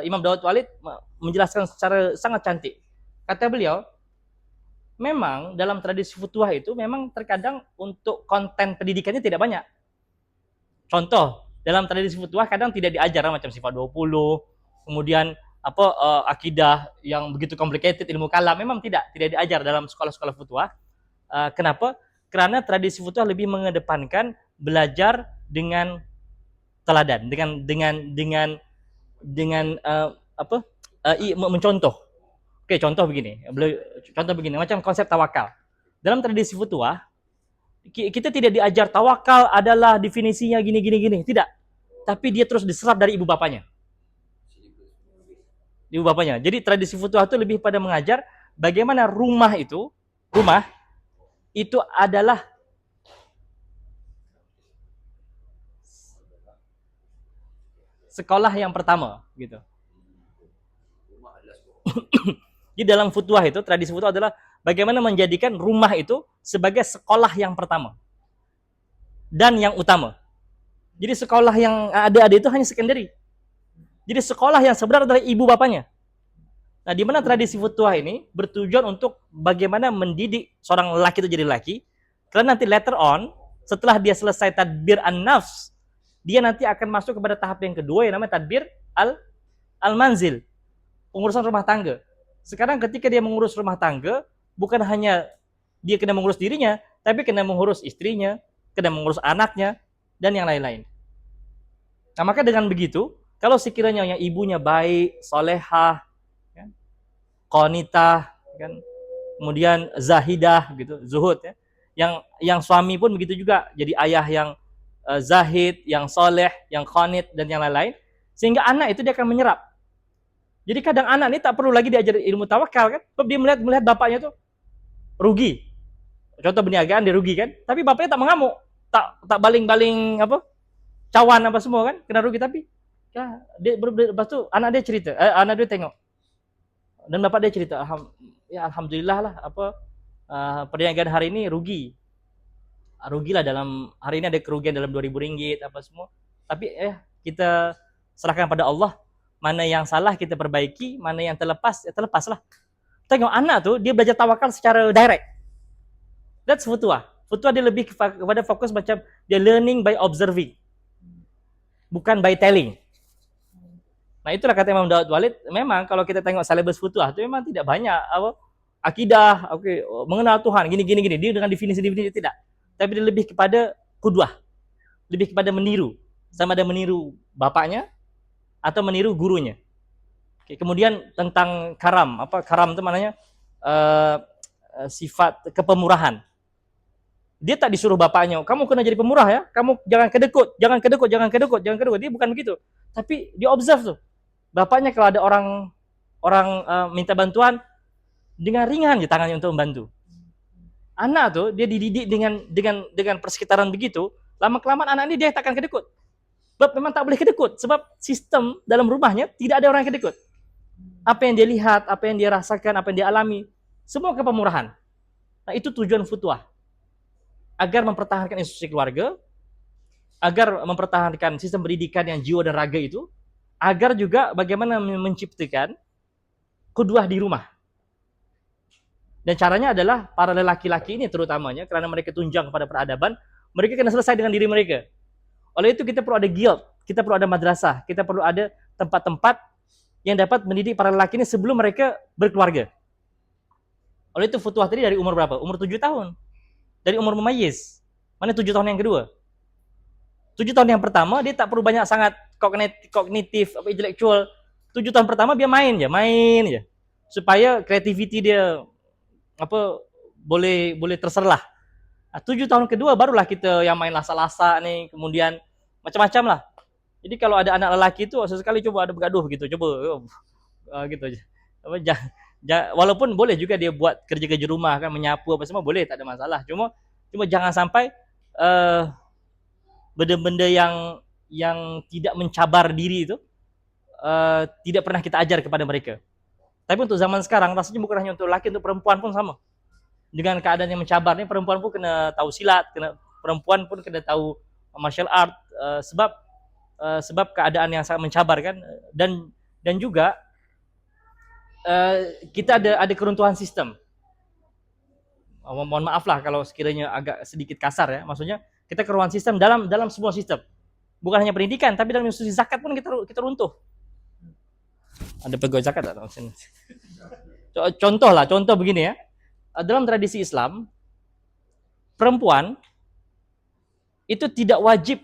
Imam Daud Walid menjelaskan secara sangat cantik. Kata beliau, memang dalam tradisi futuah itu memang terkadang untuk konten pendidikannya tidak banyak. Contoh, dalam tradisi futuah kadang tidak diajar macam sifat 20, kemudian akidah yang begitu complicated, ilmu kalam memang tidak diajar dalam sekolah-sekolah futuah. Kenapa? Karena tradisi futuah lebih mengedepankan belajar dengan teladan, mencontoh. Oke, contoh begini, macam konsep tawakal. Dalam tradisi futuah, kita tidak diajar tawakal adalah definisinya gini, tidak. Tapi dia terus diserap dari ibu bapanya. Jadi tradisi futuah itu lebih pada mengajar bagaimana rumah itu adalah sekolah yang pertama, gitu. Di dalam futuah itu, tradisi futuah adalah bagaimana menjadikan rumah itu sebagai sekolah yang pertama dan yang utama. Jadi sekolah yang ada itu hanya secondary. Jadi sekolah yang sebenarnya adalah ibu bapanya. Nah, di mana tradisi futuah ini bertujuan untuk bagaimana mendidik seorang lelaki itu jadi lelaki, karena nanti later on, setelah dia selesai tadbir an-nafs, dia nanti akan masuk kepada tahap yang kedua yang namanya tadbir al-manzil, pengurusan rumah tangga. Sekarang ketika dia mengurus rumah tangga, bukan hanya dia kena mengurus dirinya, tapi kena mengurus istrinya, kena mengurus anaknya, dan yang lain-lain. Nah, maka dengan begitu, kalau sekiranya yang ibunya baik, solehah, kan, qanitah, kan, kemudian zahidah, gitu, zuhud, ya. Yang suami pun begitu juga, jadi ayah yang zahid, yang soleh, yang qanit, dan yang lain-lain, sehingga anak itu dia akan menyerap. Jadi kadang anak ini tak perlu lagi diajar ilmu tawakal, kan, sebab dia melihat bapaknya tuh rugi. Contoh berniagaan dia rugi, kan, tapi bapaknya tak mengamuk, tak baling-baling cawan apa semua, kan, kena rugi, tapi ya, lepas tu anak dia cerita, anak dia tengok, dan bapak dia cerita, alhamdulillah lah, perniagaan hari ini rugilah, dalam hari ini ada kerugian dalam 2.000 ringgit apa semua, tapi kita serahkan pada Allah, mana yang salah kita perbaiki, mana yang terlepas ya terlepaslah. Tengok anak tuh dia belajar tawakal secara direct. That's futuah. Futuah dia lebih kepada fokus macam dia learning by observing, bukan by telling. Nah, itulah kata Imam Daud Walid, memang kalau kita tengok silabus futuah itu memang tidak banyak akidah, mengenal Tuhan, gini. Dia dengan definisi tidak. Tapi dia lebih kepada qudwah. Lebih kepada meniru. Sama ada meniru bapaknya atau meniru gurunya. Kemudian tentang karam, karam itu maknanya sifat kepemurahan. Dia tak disuruh bapaknya, kamu kena jadi pemurah ya, kamu jangan kedekut. Dia bukan begitu. Tapi dia observe tuh. Bapaknya kalau ada orang minta bantuan, dengan ringan je tangannya untuk membantu. Anak tuh dia dididik dengan persekitaran begitu, lama-kelamaan anak ini dia takkan kedekut. Sebab memang tak boleh kedekut, sebab sistem dalam rumahnya tidak ada orang yang kedekut. Apa yang dia lihat, apa yang dia rasakan, apa yang dia alami, semua kepemurahan. Nah, itu tujuan futuah. Agar mempertahankan institusi keluarga, agar mempertahankan sistem pendidikan yang jiwa dan raga itu, agar juga bagaimana menciptakan qudwah di rumah. Dan caranya adalah para lelaki-laki ini terutamanya, karena mereka tunjang kepada peradaban, mereka kena selesai dengan diri mereka. Oleh itu kita perlu ada guild, kita perlu ada madrasah, kita perlu ada tempat-tempat yang dapat mendidik para lelaki ini sebelum mereka berkeluarga. Oleh itu futuah tadi dari umur berapa? Umur 7 tahun. Dari umur memayyiz. Mana 7 tahun yang kedua? 7 tahun yang pertama dia tak perlu banyak sangat kognitif, intelektual. 7 tahun pertama dia main je. Supaya kreativiti dia boleh terserlah. 7 tahun kedua barulah kita yang main lasak-lasak nih, kemudian macam-macam lah. Jadi kalau ada anak lelaki itu sesekali coba ada bergaduh gitu, coba gitu aja. Walaupun boleh juga dia buat kerja-kerja rumah kan, menyapu apa semua boleh, tak ada masalah. Cuma jangan sampai benda-benda yang yang tidak mencabar diri itu tidak pernah kita ajar kepada mereka. Tapi untuk zaman sekarang rasanya bukan hanya untuk laki, untuk perempuan pun sama. Dengan keadaan yang mencabar ini, perempuan pun kena tahu silat, perempuan pun kena tahu martial art, sebab keadaan yang sangat mencabar kan. Dan juga kita ada keruntuhan sistem. Mohon maaf lah kalau sekiranya agak sedikit kasar ya. Maksudnya kita keruntuhan sistem dalam semua sistem. Bukan hanya pendidikan, tapi dalam institusi zakat pun kita runtuh. Ada pegawai zakat tak? Contoh begini ya. Dalam tradisi Islam, perempuan itu tidak wajib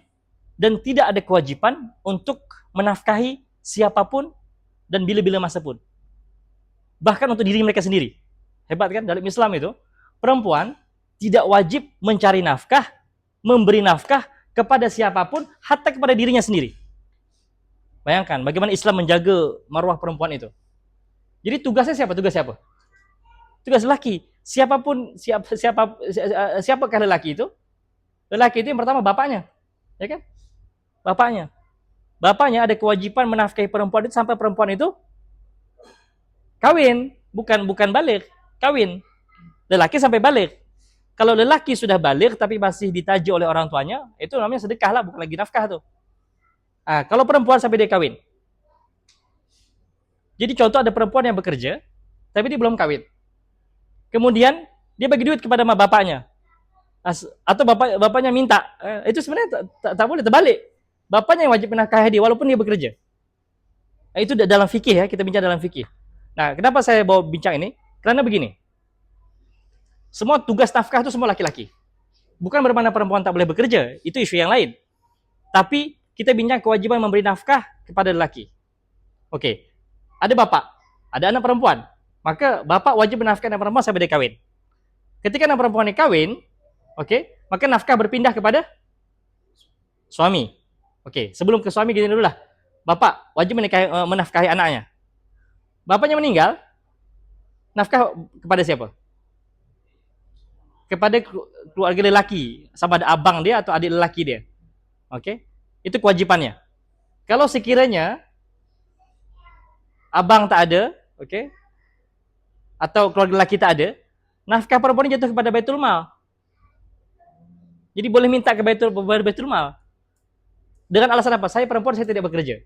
dan tidak ada kewajiban untuk menafkahi siapapun dan bila-bila masa pun. Bahkan untuk diri mereka sendiri. Hebat kan? Dalam Islam itu, perempuan tidak wajib mencari nafkah, memberi nafkah kepada siapapun, hatta kepada dirinya sendiri. Bayangkan bagaimana Islam menjaga marwah perempuan itu. Jadi tugasnya siapa? Tugas lelaki. Siapakah lelaki itu? Lelaki itu yang pertama bapaknya. Ya kan? Bapaknya. Bapaknya ada kewajiban menafkahi perempuan itu sampai perempuan itu kawin, bukan balik, kawin. Lelaki sampai balik. Kalau lelaki sudah balik tapi masih ditaji oleh orang tuanya, itu namanya sedekah lah, bukan lagi nafkah tuh. Kalau perempuan sampai dia kawin. Jadi contoh ada perempuan yang bekerja, tapi dia belum kawin. Kemudian dia bagi duit kepada bapaknya. Atau bapaknya minta. Itu sebenarnya tak boleh, terbalik. Bapaknya yang wajib menafkahi dia walaupun dia bekerja. Itu dalam fikih ya, kita bincang dalam fikih. Nah, kenapa saya bawa bincang ini? Karena begini. Semua tugas nafkah itu semua laki-laki. Bukan bermakna perempuan tak boleh bekerja, itu isu yang lain. Tapi kita bincang kewajiban memberi nafkah kepada lelaki. Oke. Ada bapak, ada anak perempuan. Maka bapak wajib menafkahi anak perempuan sampai dia kawin. Ketika anak perempuan ini kawin, maka nafkah berpindah kepada suami. Sebelum ke suami gini dulu lah. Bapak wajib menafkahi anaknya. Bapaknya meninggal, nafkah kepada siapa? Kepada keluarga lelaki, sama ada abang dia atau adik lelaki dia. Itu kewajibannya. Kalau sekiranya abang tak ada, atau keluarga lelaki tak ada, nafkah perempuan jatuh kepada Baitul Mal. Jadi boleh minta ke Baitul Mal. Dengan alasan apa? Saya perempuan, saya tidak bekerja.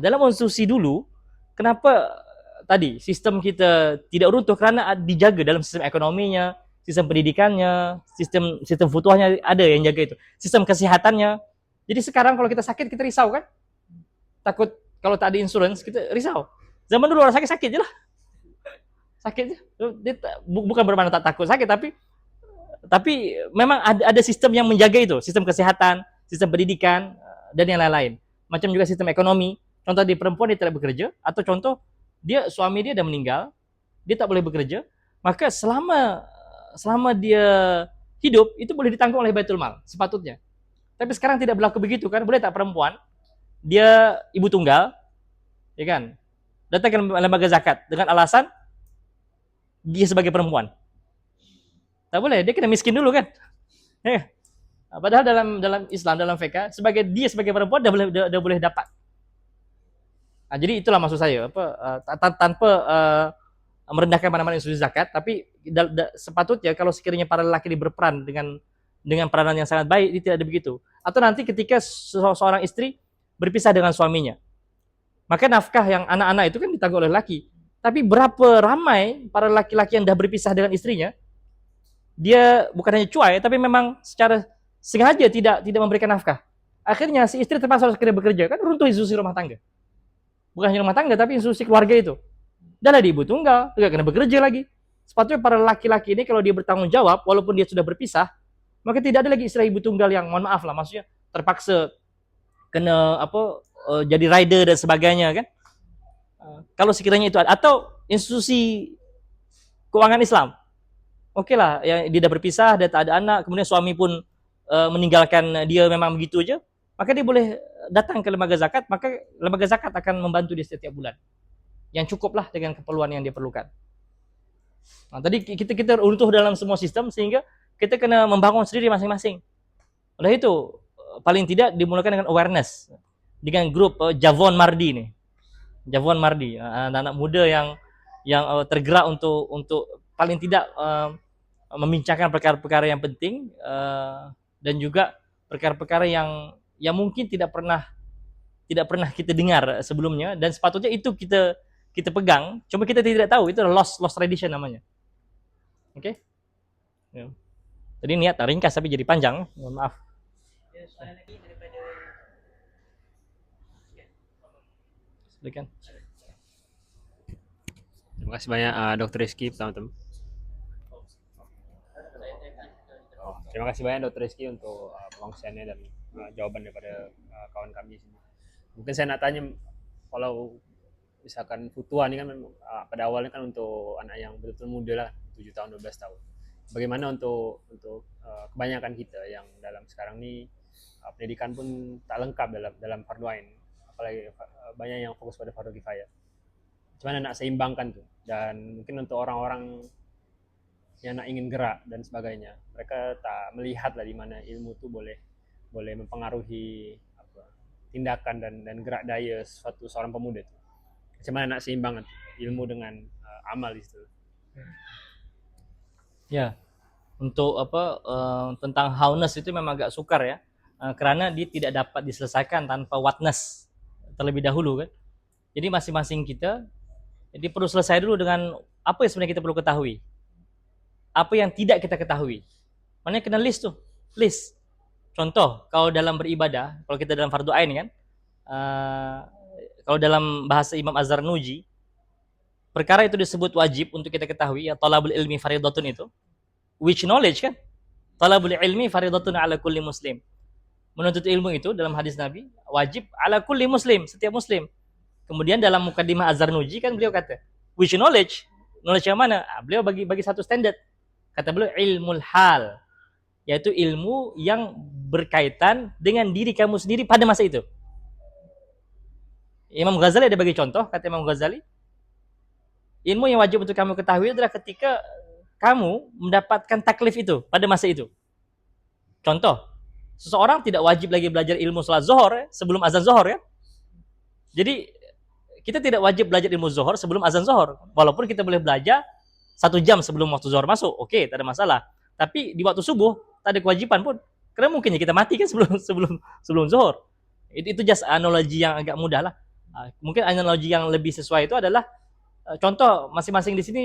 Dalam konstitusi dulu, kenapa tadi sistem kita tidak runtuh? Karena dijaga dalam sistem ekonominya, sistem pendidikannya, sistem futuhnya ada yang jaga itu. Sistem kesehatannya. Jadi sekarang kalau kita sakit, kita risau kan? Takut kalau tak ada insurans, kita risau. Zaman dulu orang sakit je lah. Sakit je. Bukan bermakna tak takut sakit, tapi memang ada sistem yang menjaga itu. Sistem kesehatan, sistem pendidikan, dan yang lain-lain. Macam juga sistem ekonomi. Contoh di perempuan dia tidak bekerja, atau contoh suami dia dah meninggal, dia tak boleh bekerja, maka selama dia hidup, itu boleh ditanggung oleh Baitul Mal, sepatutnya. Tapi sekarang tidak berlaku begitu kan? Boleh tak perempuan, dia ibu tunggal, ya kan? Datang ke lembaga zakat dengan alasan dia sebagai perempuan. Tak boleh, dia kena miskin dulu kan? Padahal dalam Islam, dalam fiqh, dia sebagai perempuan dah boleh dapat. Jadi itulah maksud saya, tanpa merendahkan mana-mana institusi zakat, tapi sepatutnya kalau sekiranya para lelaki ini berperan dengan peranan yang sangat baik, tidak ada begitu. Atau nanti ketika seorang istri berpisah dengan suaminya, maka nafkah yang anak-anak itu kan ditanggung oleh laki. Tapi berapa ramai para laki-laki yang dah berpisah dengan istrinya, dia bukan hanya cuai, tapi memang secara sengaja tidak memberikan nafkah. Akhirnya si istri terpaksa harus bekerja, kan runtuh institusi rumah tangga. Bukan hanya rumah tangga, tapi institusi keluarga itu. Dah lah dia ibu tunggal, juga kena bekerja lagi. Sepatutnya para laki-laki ini kalau dia bertanggung jawab, walaupun dia sudah berpisah, maka tidak ada lagi istilah ibu tunggal yang mohon maaf lah, maksudnya terpaksa kena jadi rider dan sebagainya kan. Kalau sekiranya itu ada, atau institusi keuangan Islam, lah, yang dia dah berpisah, dia tak ada anak, kemudian suami pun meninggalkan dia memang begitu aja, maka dia boleh datang ke lembaga zakat, maka lembaga zakat akan membantu dia setiap bulan. Yang cukuplah dengan keperluan yang dia perlukan. Tadi kita runtuh dalam semua sistem sehingga kita kena membangun sendiri masing-masing. Oleh itu, paling tidak dimulakan dengan awareness, dengan grup Javon Mardi nih. Javon Mardi, anak-anak muda yang tergerak untuk paling tidak membincangkan perkara-perkara yang penting, dan juga perkara-perkara yang mungkin tidak pernah kita dengar sebelumnya, dan sepatutnya itu kita pegang, cuma kita tidak tahu, itu lost tradition namanya. Oke? Ya. Jadi niat ringkas tapi jadi panjang, mohon maaf. Ada soalan lagi daripada Silakan. Terima kasih banyak Dr. Rizky, teman-teman. Terima kasih banyak Dr. Rizky untuk pengungsiannya dan jawaban daripada kawan kami sini. Mungkin saya nak tanya, kalau misalkan Futua ini kan pada awalnya kan untuk anak yang betul-betul muda lah, 7 tahun 12 tahun. Bagaimana untuk kebanyakan kita yang dalam sekarang ini pendidikan pun tak lengkap dalam fardu ain, apalagi banyak yang fokus pada fardu kifayah. Gimana nak seimbangkan tuh? Dan mungkin untuk orang-orang yang nak ingin gerak dan sebagainya, mereka tak melihat lah di mana ilmu itu boleh mempengaruhi tindakan dan gerak daya seorang pemuda itu. Macam mana nak seimbangkan ilmu dengan amal di situ? Ya, untuk tentang hawness itu memang agak sukar ya, karena dia tidak dapat diselesaikan tanpa whatness terlebih dahulu kan. Jadi masing-masing kita jadi perlu selesai dulu dengan apa yang sebenarnya kita perlu ketahui, apa yang tidak kita ketahui. Makanya kena list tuh, list. Contoh, kalau dalam beribadah, kalau kita dalam fardu ain kan, kalau dalam bahasa Imam Az-Zarnuji, perkara itu disebut wajib untuk kita ketahui, ya talabul ilmi faridatun itu. Which knowledge kan? Talabul ilmi faridatun ala kulli muslim. Menuntut ilmu itu dalam hadis Nabi wajib ala kulli muslim, setiap muslim. Kemudian dalam Muqaddimah Az-Zarnuji kan beliau kata, which knowledge? Knowledge yang mana? Beliau bagi satu standard. Kata beliau ilmul hal, yaitu ilmu yang berkaitan dengan diri kamu sendiri pada masa itu. Imam Ghazali ada bagi contoh, kata Imam Ghazali, ilmu yang wajib untuk kamu ketahui adalah ketika kamu mendapatkan taklif itu pada masa itu. Contoh, seseorang tidak wajib lagi belajar ilmu salat zuhur sebelum azan zuhur ya. Jadi kita tidak wajib belajar ilmu zuhur sebelum azan zuhur, walaupun kita boleh belajar 1 jam sebelum waktu zuhur masuk, oke, tak ada masalah. Tapi di waktu subuh tak ada kewajiban pun, karena mungkin kita mati kan sebelum zuhur. Itu just analogi yang agak mudah lah. Mungkin analogi yang lebih sesuai itu adalah contoh, masing-masing di sini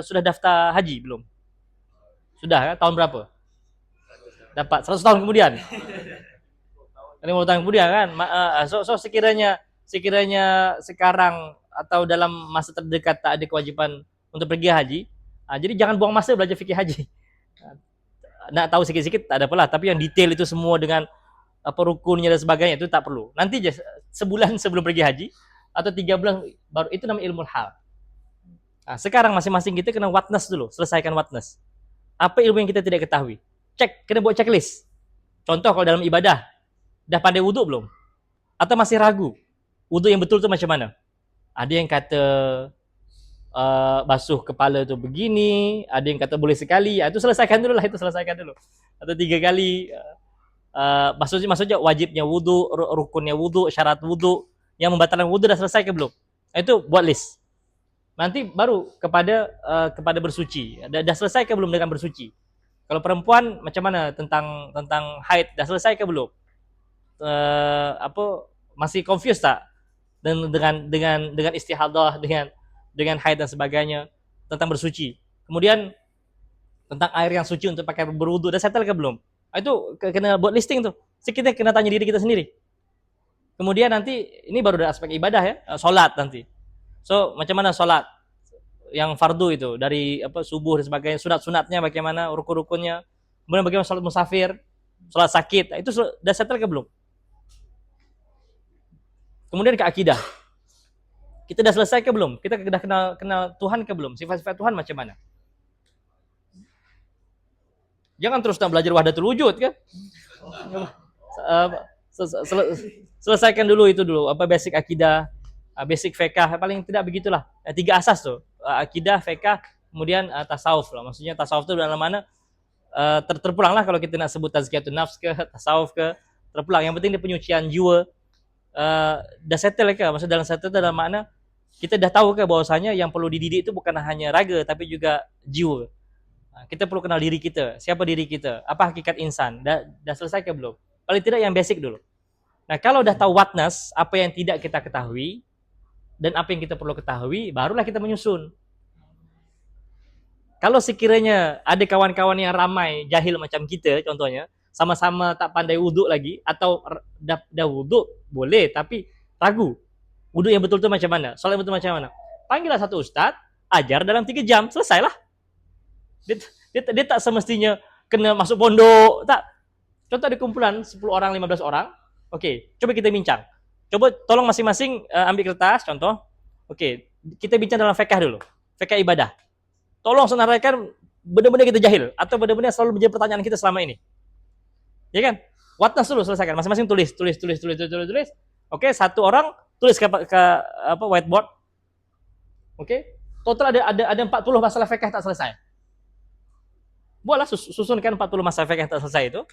sudah daftar haji belum? Sudah kan? Tahun berapa? Dapat 100 tahun kemudian. 50 tahun kemudian kan? So sekiranya sekarang atau dalam masa terdekat tak ada kewajiban untuk pergi haji, jadi jangan buang masa belajar fikih haji. Nak tahu sikit-sikit tak ada apalah, tapi yang detail itu semua dengan apa rukunnya dan sebagainya itu tak perlu. Nanti je sebulan sebelum pergi haji atau 3 bulan baru, itu namanya ilmu hal. Sekarang masing-masing kita kena whatness dulu, selesaikan whatness. Apa ilmu yang kita tidak ketahui? Kena buat checklist. Contoh kalau dalam ibadah, dah pandai wuduk belum? Atau masih ragu? Wuduk yang betul tu macam mana? Ada yang kata basuh kepala tu begini, ada yang kata boleh sekali. Itu selesaikan dulu lah, Atau 3 kali. Maksudnya wajibnya wuduk, rukunnya wuduk, syarat wuduk, yang membatalkan wuduk dah selesai ke belum? Itu buat list. Nanti baru kepada bersuci. Dah selesai ke belum dengan bersuci? Kalau perempuan macam mana tentang haid, dah selesai ke belum? Masih confused tak? Dan dengan istihadah, dengan haid dan sebagainya, tentang bersuci. Kemudian tentang air yang suci untuk pakai berwudu, dah settle ke belum? Itu kena buat listing tuh. Kita kena tanya diri kita sendiri. Kemudian nanti ini baru dari aspek ibadah ya, solat nanti. So macam mana solat yang fardu itu, dari subuh dan sebagainya, sunat-sunatnya bagaimana, rukun-rukunnya. Kemudian bagaimana solat musafir, solat sakit, itu dah settle ke belum? Kemudian ke akidah. Kita dah selesai ke belum? Kita dah kenal Tuhan ke belum? Sifat-sifat Tuhan macam mana? Jangan terus nak belajar wahdatul wujud kan? Selesaikan dulu itu dulu, basic akidah, basic fiqh, paling tidak begitulah. 3 asas tuh, akidah, fiqh, kemudian tasawuf lah. Maksudnya tasawuf itu dalam mana terpulanglah kalau kita nak sebut tazkiyatun nafs ke, tasawuf ke, terpulang. Yang penting dia penyucian jiwa dah settle ke? Maksud dalam settle dalam makna kita dah tahu ke bahwasanya yang perlu dididik itu bukan hanya raga tapi juga jiwa. Kita perlu kenal diri kita, siapa diri kita, apa hakikat insan, dah selesai ke belum? Paling tidak yang basic dulu. Nah, kalau dah tahu whatness, apa yang tidak kita ketahui dan apa yang kita perlu ketahui, barulah kita menyusun. Kalau sekiranya ada kawan-kawan yang ramai jahil macam kita contohnya, sama-sama tak pandai wuduk lagi atau dah wuduk boleh tapi ragu. Wuduk yang betul tu macam mana? Solat betul macam mana? Panggillah satu ustaz, ajar dalam 3 jam, selesailah. Dia tak semestinya kena masuk pondok, tak. Contoh ada kumpulan 10 orang, 15 orang. Okey, coba kita bincang. Coba tolong masing-masing ambil kertas contoh. Okey, kita bincang dalam fiqh dulu. Fiqh ibadah. Tolong senaraikan benda-benda kita jahil atau benda-benda yang selalu menjadi pertanyaan kita selama ini. Ya kan? Watnas dulu selesaikan. Masing-masing tulis. Okey, satu orang tulis ke apa whiteboard. Okey. Total ada 40 masalah fiqh tak selesai. Buatlah susunkan 40 masalah fiqh yang tak selesai itu.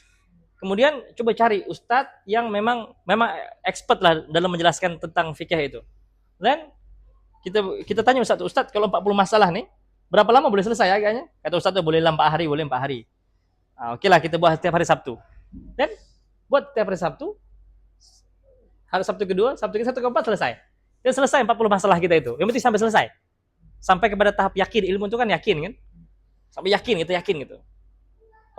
Kemudian coba cari ustaz yang memang expert lah dalam menjelaskan tentang fikih itu. Dan kita tanya ustaz, kalau 40 masalah nih, berapa lama boleh selesai agaknya? Kata ustaz tu boleh 4 hari, boleh 4 hari. Okeylah kita buat setiap hari Sabtu. Dan buat setiap hari Sabtu, hari Sabtu kedua, Sabtu keempat selesai. Dan selesai 40 masalah kita itu. Yang penting sampai selesai. Sampai kepada tahap yakin, ilmu itu kan yakin kan? Sampai yakin gitu.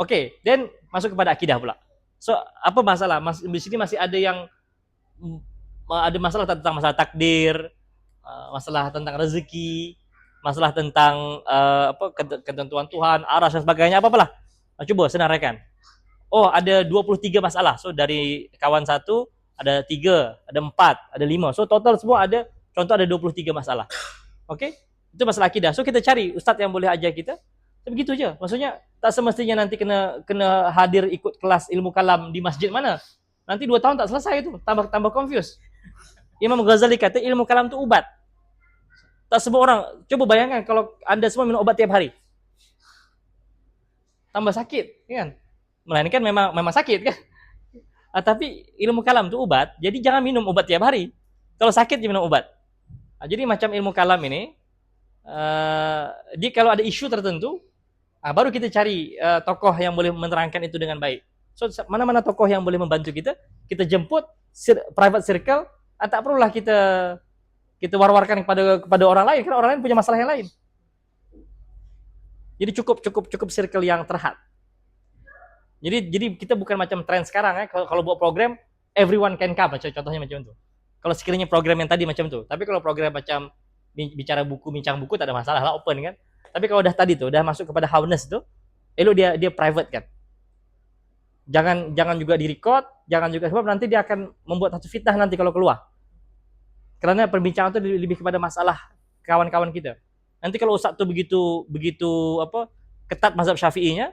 Okey, dan masuk kepada akidah pula. So, apa masalah? Di sini masih ada yang ada masalah tentang masalah takdir, masalah tentang rezeki, masalah tentang ketentuan Tuhan, aras dan sebagainya, apa-apalah. Coba senaraikan. Oh, ada 23 masalah. So, dari kawan satu ada 3, ada 4, ada 5. So, total semua ada, contoh ada 23 masalah. Okey? Itu masalah akidah. So, kita cari ustaz yang boleh ajar kita. Begitu aja. Maksudnya tak semestinya nanti kena hadir ikut kelas ilmu kalam di masjid mana. Nanti 2 tahun tak selesai itu, tambah confused. Imam Ghazali kata ilmu kalam itu ubat. Tak semua orang, coba bayangkan kalau Anda semua minum obat tiap hari. Tambah sakit, kan? Melainkan memang sakit kan. Tapi ilmu kalam itu obat, jadi jangan minum obat tiap hari. Kalau sakit jangan minum obat. Jadi macam ilmu kalam ini, dia kalau ada isu tertentu, baru kita cari tokoh yang boleh menerangkan itu dengan baik. So, mana-mana tokoh yang boleh membantu kita jemput private circle, tak perlulah kita war-warkan kepada orang lain, karena orang lain punya masalah yang lain. Jadi cukup circle yang terhad. Jadi kita bukan macam tren sekarang ya, kalau buat program everyone can come, contohnya macam itu. Kalau sekiranya program yang tadi macam itu, tapi kalau program macam bincang buku tak ada masalah lah, open kan. Tapi kalau dah tadi tuh, dah masuk kepada hawness tuh, elok dia private kan. Jangan juga di-record, jangan juga, sebab nanti dia akan membuat satu fitnah nanti kalau keluar. Karena perbincangan itu lebih kepada masalah kawan-kawan kita. Nanti kalau ustaz tuh begitu ketat mazhab Syafi'inya,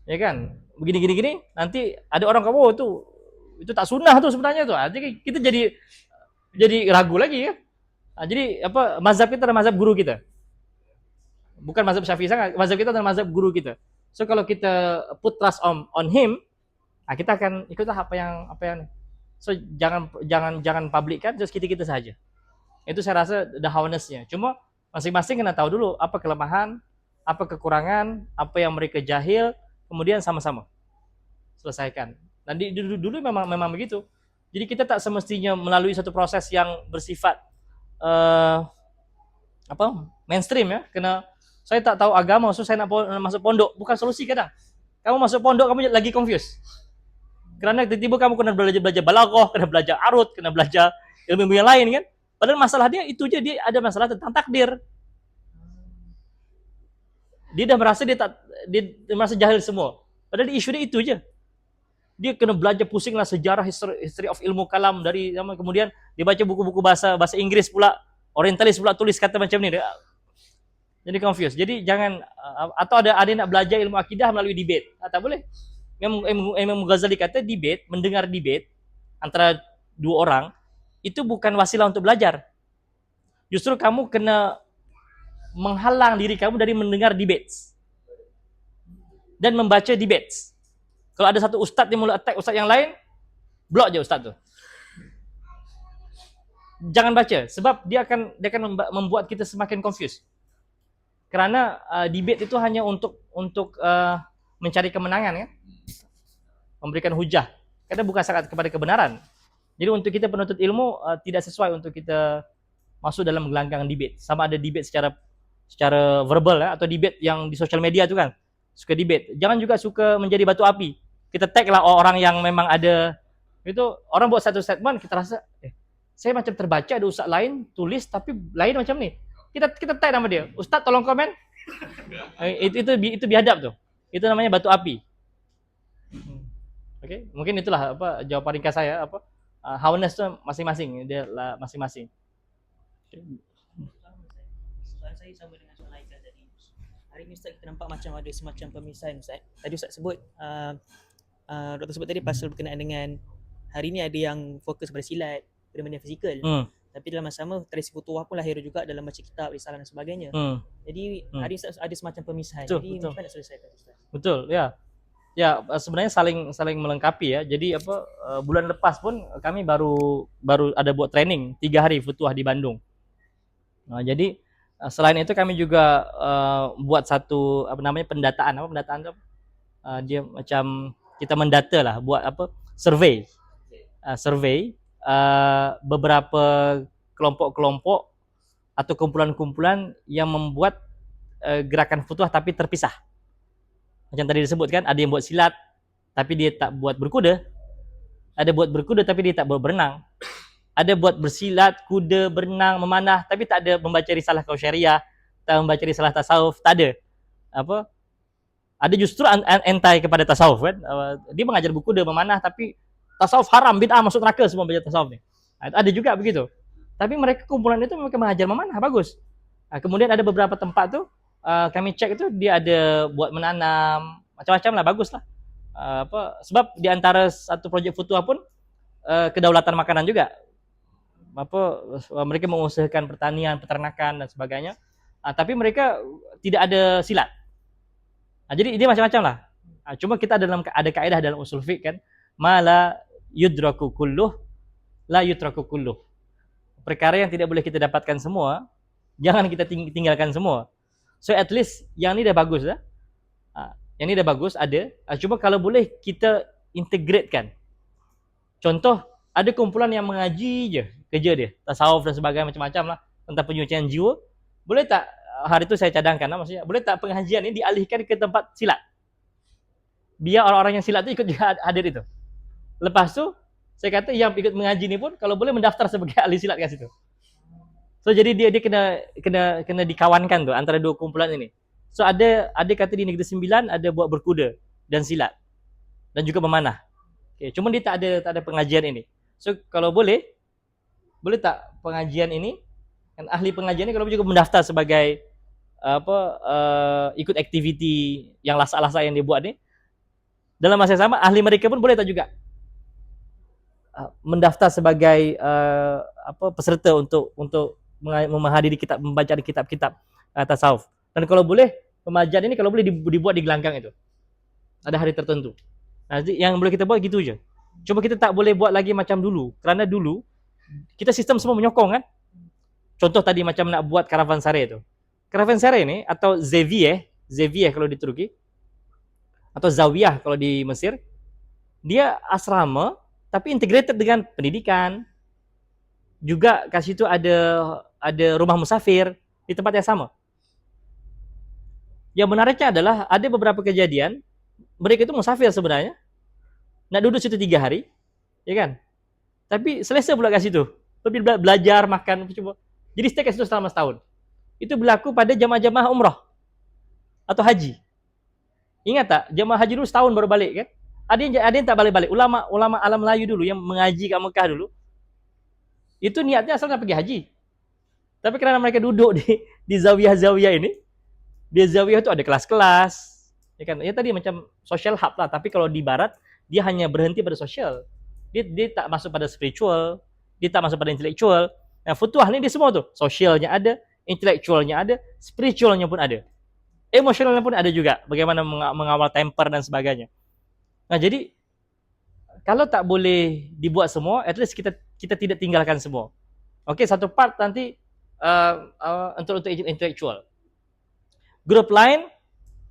ya kan? Begini, nanti ada orang kamu itu tak sunnah tuh sebenarnya tuh. Jadi kita jadi ragu lagi ya. Jadi mazhab kita adalah mazhab guru kita. Bukan mazhab Syafi'i sangat, mazhab kita adalah mazhab guru kita. So kalau kita put trust on him, kita akan ikutlah apa yang so jangan publikkan, just kita saja. Itu saya rasa the hawness-nya. Cuma masing-masing kena tahu dulu apa kelemahan, apa kekurangan, apa yang mereka jahil, kemudian sama-sama selesaikan. Dan dulu memang begitu. Jadi kita tak semestinya melalui satu proses yang bersifat mainstream ya. Kena saya tak tahu agama, so saya nak masuk pondok, bukan solusi kadang. Kamu masuk pondok kamu lagi confused. Kerana tiba-tiba kamu kena belajar balaghah, kena belajar arut, kena belajar ilmu yang lain kan. Padahal masalah dia itu je, dia ada masalah tentang takdir. Dia dah merasa dia merasa jahil semua. Padahal isu dia itu je. Dia kena belajar pusinglah sejarah history of ilmu kalam dari zaman, kemudian dia baca buku-buku bahasa Inggris pula, orientalis pula tulis kata macam ni. Jadi confused. Jadi jangan atau ada nak belajar ilmu akidah melalui debate. Tak boleh. Imam Ghazali kata mendengar debate antara dua orang itu bukan wasilah untuk belajar. Justru kamu kena menghalang diri kamu dari mendengar debates dan membaca debates. Kalau ada satu ustaz yang mula attack ustaz yang lain, Blok je ustaz tu. Jangan baca sebab dia akan membuat kita semakin confused. Kerana debate itu hanya untuk mencari kemenangan kan. Memberikan hujah. Kadang bukan sangat kepada kebenaran. Jadi untuk kita penuntut ilmu tidak sesuai untuk kita masuk dalam gelanggang debate. Sama ada debate secara verbal atau debate yang di social media tu kan. Suka debate. Jangan juga suka menjadi batu api. Kita tag lah orang yang memang ada itu, orang buat satu statement kita rasa saya macam terbaca ada ustaz lain tulis tapi lain macam ni. Kita tag nama dia. Ustaz tolong komen. Itu biadab tu. Itu namanya batu api. Okey, mungkin itulah jawapan ringkas saya hawness tu masing-masing dia lah masing-masing. Soalan saya sama dengan soalan Haikal tadi. Hari ni Ustaz kita nampak macam ada semacam pemisahan Ustaz. Tadi Ustaz sebut Doktor sebut tadi pasal berkenaan dengan hari ni ada yang fokus pada silat, pada benda fizikal. Tapi dalam masa sama tradisi futuah pun lahir juga dalam baca kitab, risalah dan sebagainya. Jadi hari Ustaz ada semacam pemisahan. Betul, Jadi macam mana nak selesaikan Ustaz? Betul, ya. Ya, sebenarnya saling melengkapi ya. Jadi bulan lepas pun kami baru ada buat training 3 hari futuah di Bandung. Jadi selain itu kami juga buat satu pendataan tu dia macam kita mendata lah, buat survey beberapa kelompok-kelompok atau kumpulan-kumpulan yang membuat gerakan futuah tapi terpisah. Macam tadi disebutkan, ada yang buat silat tapi dia tak buat berkuda. Ada buat berkuda tapi dia tak buat berenang. Ada buat bersilat, kuda, berenang, memanah tapi tak ada membaca risalah Qausyairiyah, tak membaca risalah tasawuf, tak ada. Ada justru anti kepada tasawuf kan. Dia mengajar berkuda, memanah tapi tasawuf haram, bid'ah, masuk neraka semua baca tasawuf ni. Ada juga begitu. Tapi mereka kumpulan itu mereka mengajar memanah, bagus. Kemudian ada beberapa tempat tu kami cek itu dia ada buat menanam, macam-macam lah, bagus lah. Sebab di antara satu projek futuah pun kedaulatan makanan juga. Mereka mengusahakan pertanian, peternakan dan sebagainya. Tapi mereka tidak ada silat. Jadi dia macam-macam lah. Cuma kita ada kaedah dalam usul fiqh kan, mala yudraku kulluh la yutraku kulluh. Perkara yang tidak boleh kita dapatkan semua, jangan kita tinggalkan semua. So at least yang ni dah bagus dah. Yang ni dah bagus ada. Cuma kalau boleh kita integratekan. Contoh, ada kumpulan yang mengaji je kerja dia, tasawuf dan sebagainya macam-macam lah tentang penyucian jiwa. Boleh tak hari tu saya cadangkan lah, maksudnya boleh tak pengajian ni dialihkan ke tempat silat? Biar orang-orang yang silat tu ikut juga hadir itu. Lepas tu saya kata yang ikut mengaji ni pun kalau boleh mendaftar sebagai ahli silat kat situ. So jadi dia kena dikawankan tu antara dua kumpulan ini. So ada kata di Negeri Sembilan ada buat berkuda dan silat dan juga memanah. Okay, cuma dia tak ada pengajian ini. So kalau boleh tak pengajian ini kan, ahli pengajian ini kalau juga mendaftar sebagai ikut aktiviti yang lasak-lasak yang dia buat ni. Dalam masa yang sama ahli mereka pun boleh tak juga mendaftar sebagai peserta untuk menghadiri kitab, membaca di kitab-kitab tasawuf. Dan kalau boleh pengajian ini kalau boleh dibuat di gelanggang itu. Ada hari tertentu. Nah, yang boleh kita buat gitu je. Cuma kita tak boleh buat lagi macam dulu. Kerana dulu kita sistem semua menyokong kan. Contoh tadi macam nak buat Karavansary itu. Karavansary ni atau Zaviyah kalau di Turki atau Zawiyah kalau di Mesir, dia asrama tapi integrated dengan pendidikan. Juga kat situ ada rumah musafir di tempat yang sama. Yang menariknya adalah ada beberapa kejadian mereka itu musafir sebenarnya. Nak duduk situ 3 hari, ya kan? Tapi selesa pula kat situ. Pergi belajar, makan, cuba. Jadi stay kat situ selama setahun. Itu berlaku pada jamaah-jamaah umrah atau haji. Ingat tak? Jamaah haji dulu setahun baru balik kan? Ada yang tak balik-balik. Ulama alam Melayu dulu yang mengaji kat Mekah dulu. Itu niatnya asal nak pergi haji. Tapi kerana mereka duduk di zawiyah-zawiyah ini, di zawiyah itu ada kelas-kelas. Ya kan? Ya tadi macam social hub lah, tapi kalau di barat dia hanya berhenti pada sosial. Dia tak masuk pada spiritual, dia tak masuk pada intelektual. Nah, futuah ni dia semua tu. Sosialnya ada, intelektualnya ada, spiritualnya pun ada. Emosionalnya pun ada juga. Bagaimana mengawal temper dan sebagainya. Nah, jadi kalau tak boleh dibuat semua, at least kita tidak tinggalkan semua. Okey, satu part nanti untuk intellectual. Grup lain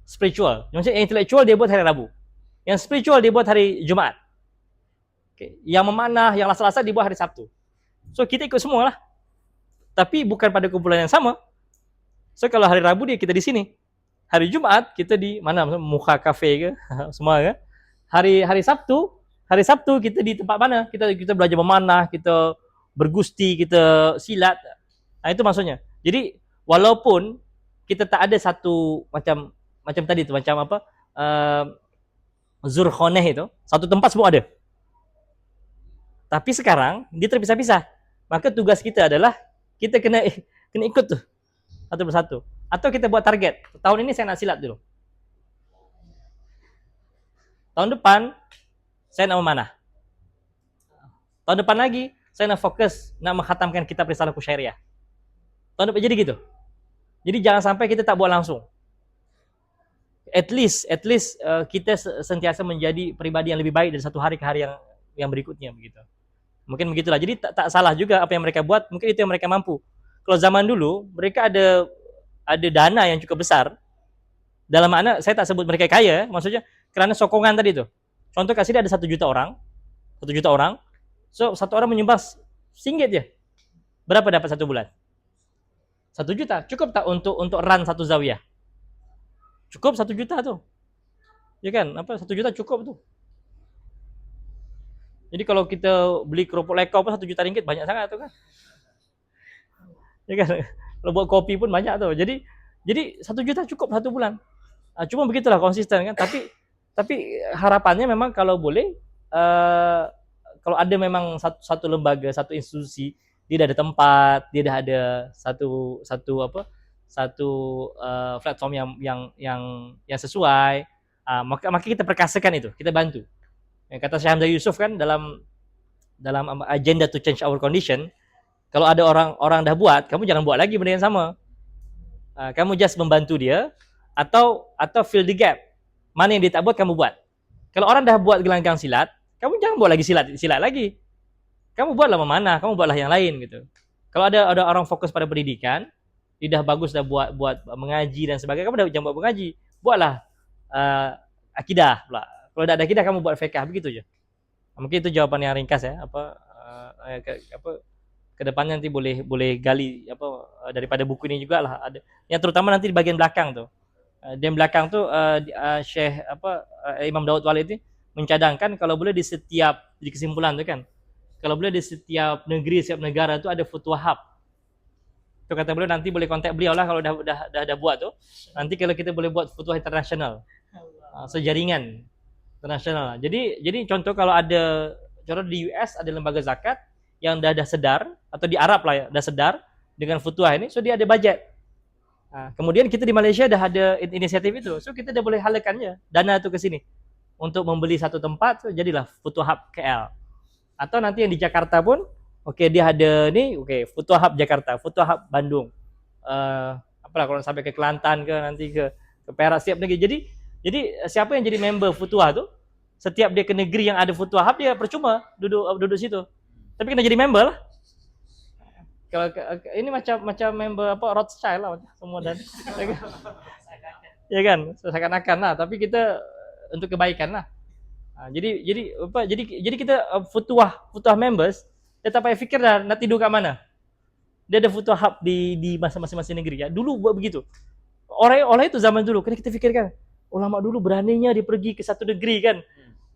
spiritual. Maksudnya intellectual dia buat hari Rabu. Yang spiritual dia buat hari Jumaat. Okay. Yang memanah, yang lasa-lasa dia buat hari Sabtu. So kita ikut semua lah. Tapi bukan pada kumpulan yang sama. So kalau hari Rabu dia kita di sini. Hari Jumaat kita di mana? Muka kafe ke? Semua kan? Hari Sabtu kita di tempat mana? Kita belajar memanah, kita bergusti, kita silat. Nah, itu maksudnya. Jadi walaupun kita tak ada satu macam tadi tu, macam apa? Zurkhoneh itu, satu tempat semua ada. Tapi sekarang dia terpisah-pisah. Maka tugas kita adalah kita kena ikut tuh satu persatu. Atau kita buat target. Tahun ini saya nak silat dulu. Tahun depan saya nak memanah. Tahun depan lagi saya nak fokus nak mengkhatamkan kitab Risalah Kusyairiyah. Tahun depan jadi gitu. Jadi jangan sampai kita tak buat langsung. At least kita sentiasa menjadi pribadi yang lebih baik dari satu hari ke hari yang berikutnya begitu. Mungkin begitulah. Jadi tak salah juga apa yang mereka buat, mungkin itu yang mereka mampu. Kalau zaman dulu mereka ada dana yang cukup besar. Dalam makna saya tak sebut mereka kaya, maksudnya kerana sokongan tadi tu. Contoh kasih dia ada 1 juta orang. 1 juta orang. So satu orang menyumbang RM1 je. Berapa dapat satu bulan? 1 juta. Cukup tak untuk run satu zawiyah? Cukup 1 juta tu. Ya kan? 1 juta cukup tu. Jadi kalau kita beli keropok lekau pun RM1 juta banyak sangat tu kan. Ya kan? Kalau buat kopi pun banyak tu. Jadi 1 juta cukup satu bulan. Cuma begitulah konsisten kan. Tapi harapannya memang kalau boleh kalau ada memang satu lembaga, satu institusi, dia dah ada tempat, dia dah ada satu platform yang sesuai, maka kita perkasakan itu, kita bantu. Yang kata Syekh Hamzah Yusuf kan dalam agenda to change our condition, kalau ada orang dah buat, kamu jangan buat lagi benda yang sama. Kamu just membantu dia atau fill the gap. Mana yang dia tak buat kamu buat. Kalau orang dah buat gelanggang silat, kamu jangan buat lagi silat lagi. Kamu buatlah memanah, kamu buatlah yang lain gitu. Kalau ada orang fokus pada pendidikan, dia dah bagus dah buat mengaji dan sebagainya, kamu dah jangan buat mengaji. Buatlah akidah pula. Kalau tak ada akidah kamu buat fiqh, begitu je. Mungkin itu jawapan yang ringkas ya. Ke depannya nanti boleh gali daripada buku ini juga lah ada. Yang terutama nanti di bagian belakang tu. Di belakang tu Syekh Imam Daud Walid ini mencadangkan kalau boleh di kesimpulan tu kan. Kalau boleh di setiap negeri, setiap negara tu ada Futuh Hub. Tu kata beliau nanti boleh kontak beliau lah kalau dah buat tu. Nanti kalau kita boleh buat futuh internasional. Sejaringan internasional. Jadi contoh kalau ada contoh di US ada lembaga zakat yang dah sedar atau di Arab lah ya, dah sedar dengan futuah ini, so dia ada bajet. Kemudian kita di Malaysia dah ada inisiatif itu. So kita dah boleh halakannya dana tu ke sini untuk membeli satu tempat, so jadilah Futuh Hub KL. Atau nanti yang di Jakarta pun dia ada ni, Futuh Hub Jakarta, Futuh Hub Bandung. Apalah kalau sampai ke Kelantan ke nanti ke Perak, setiap negeri. Jadi siapa yang jadi member Futuah tu, setiap dia ke negeri yang ada Futuh Hub, dia percuma duduk situ. Tapi kena jadi member lah. Kalau ini macam member Rothschild lah semua dan ya kan, seakan-akan lah, tapi kita untuk kebaikan lah. Jadi kita Futuah members, dia tak payah fikir dah nak tidur kat mana. Dia ada Futuh Hub di masing-masing negeri ya. Dulu buat begitu. Orang itu zaman dulu kena kita fikirkan. Ulama dulu beraninya dia pergi ke satu negeri kan.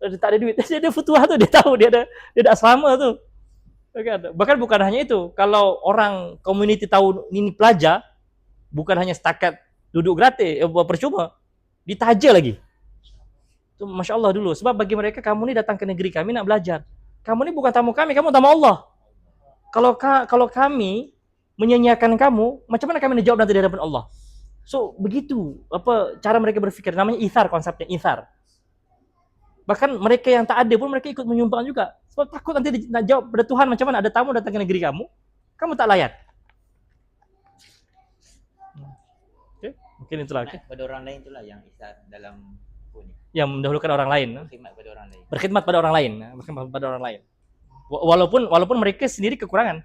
Dia tak ada duit. Dia ada Futuah tu, dia tahu dia ada asrama tu. Bahkan bukan hanya itu. Kalau orang community tahu ini pelajar, bukan hanya setakat duduk gratis, percuma, ditaja lagi. Itu Masya Allah dulu. Sebab bagi mereka, kamu ni datang ke negeri kami nak belajar. Kamu ni bukan tamu kami, kamu tamu Allah. Kalau kami menyanyiakan kamu, macam mana kami nak jawab nanti di hadapan Allah? So begitu cara mereka berfikir. Namanya ithar, konsepnya ithar. Bahkan mereka yang tak ada pun mereka ikut menyumbang juga. Sebab takut nanti nak jawab pada Tuhan macam mana ada tamu datang ke negeri kamu tak layak. Mungkin itulah. Pada orang lain itulah yang ithar dalam apa ni? yang mendahulukan orang lain, Khidmat pada orang lain. berkhidmat pada orang lain, berkhidmat pada orang lain. Walaupun mereka sendiri kekurangan.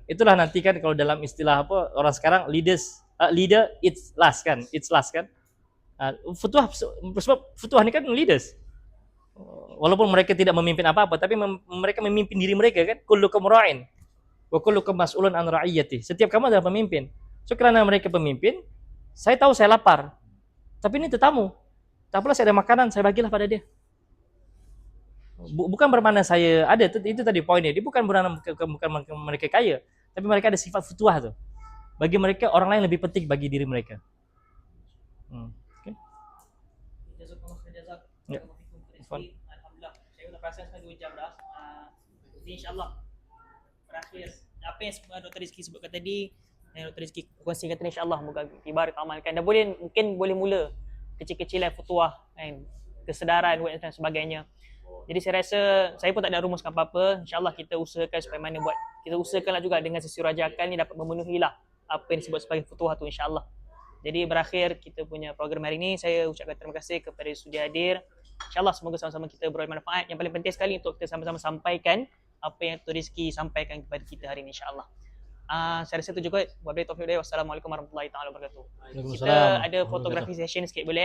Itulah nanti kan kalau dalam istilah apa orang sekarang leader it's last kan. Futuhah sebab futuhah ni kan leaders. Walaupun mereka tidak memimpin apa-apa tapi mereka memimpin diri mereka kan. Kullukum ra'in wa kullukum mas'ulun an ra'iyati. Setiap kamu adalah pemimpin. So kerana mereka pemimpin, saya tahu saya lapar. Tapi ini tetamu. Tak apalah saya ada makanan, saya bagilah pada dia. Bukan bermakna saya ada, itu tadi poinnya. Dia bukan mereka kaya, tapi mereka ada sifat futuhah tu. Bagi mereka orang lain lebih penting bagi diri mereka. Okay. Jazakumullah khair jazak. Ya. Alhamdulillah. Saya dah perasan sampai 2 jam dah. Jadi insya-Allah berakhir apa yang Dr. Rizki sebutkan tadi, yang Dr. Rizki kongsikan tadi insya-Allah moga tibar kita amalkan. Dan mungkin boleh mula kecil-kecilan futuhah kan, kesedaran dan sebagainya. Jadi saya rasa saya pun tak ada rumuskan apa-apa. InsyaAllah kita usahakan supaya mana buat. Kita usahakanlah juga dengan sesi rajakan ni dapat memenuhilah apa yang disebut sebagai futuhah tu insyaAllah. Jadi berakhir kita punya program hari ini. Saya ucapkan terima kasih kepada sudi hadir. InsyaAllah semoga sama-sama kita beroleh manfaat. Yang paling penting sekali untuk kita sama-sama sampaikan apa yang Dr. Rizki sampaikan kepada kita hari ini insyaAllah. Saya rasa itu juga. Wabillahi taufiq. Wassalamualaikum warahmatullahi taala wabarakatuh. Kita ada fotografi session sikit boleh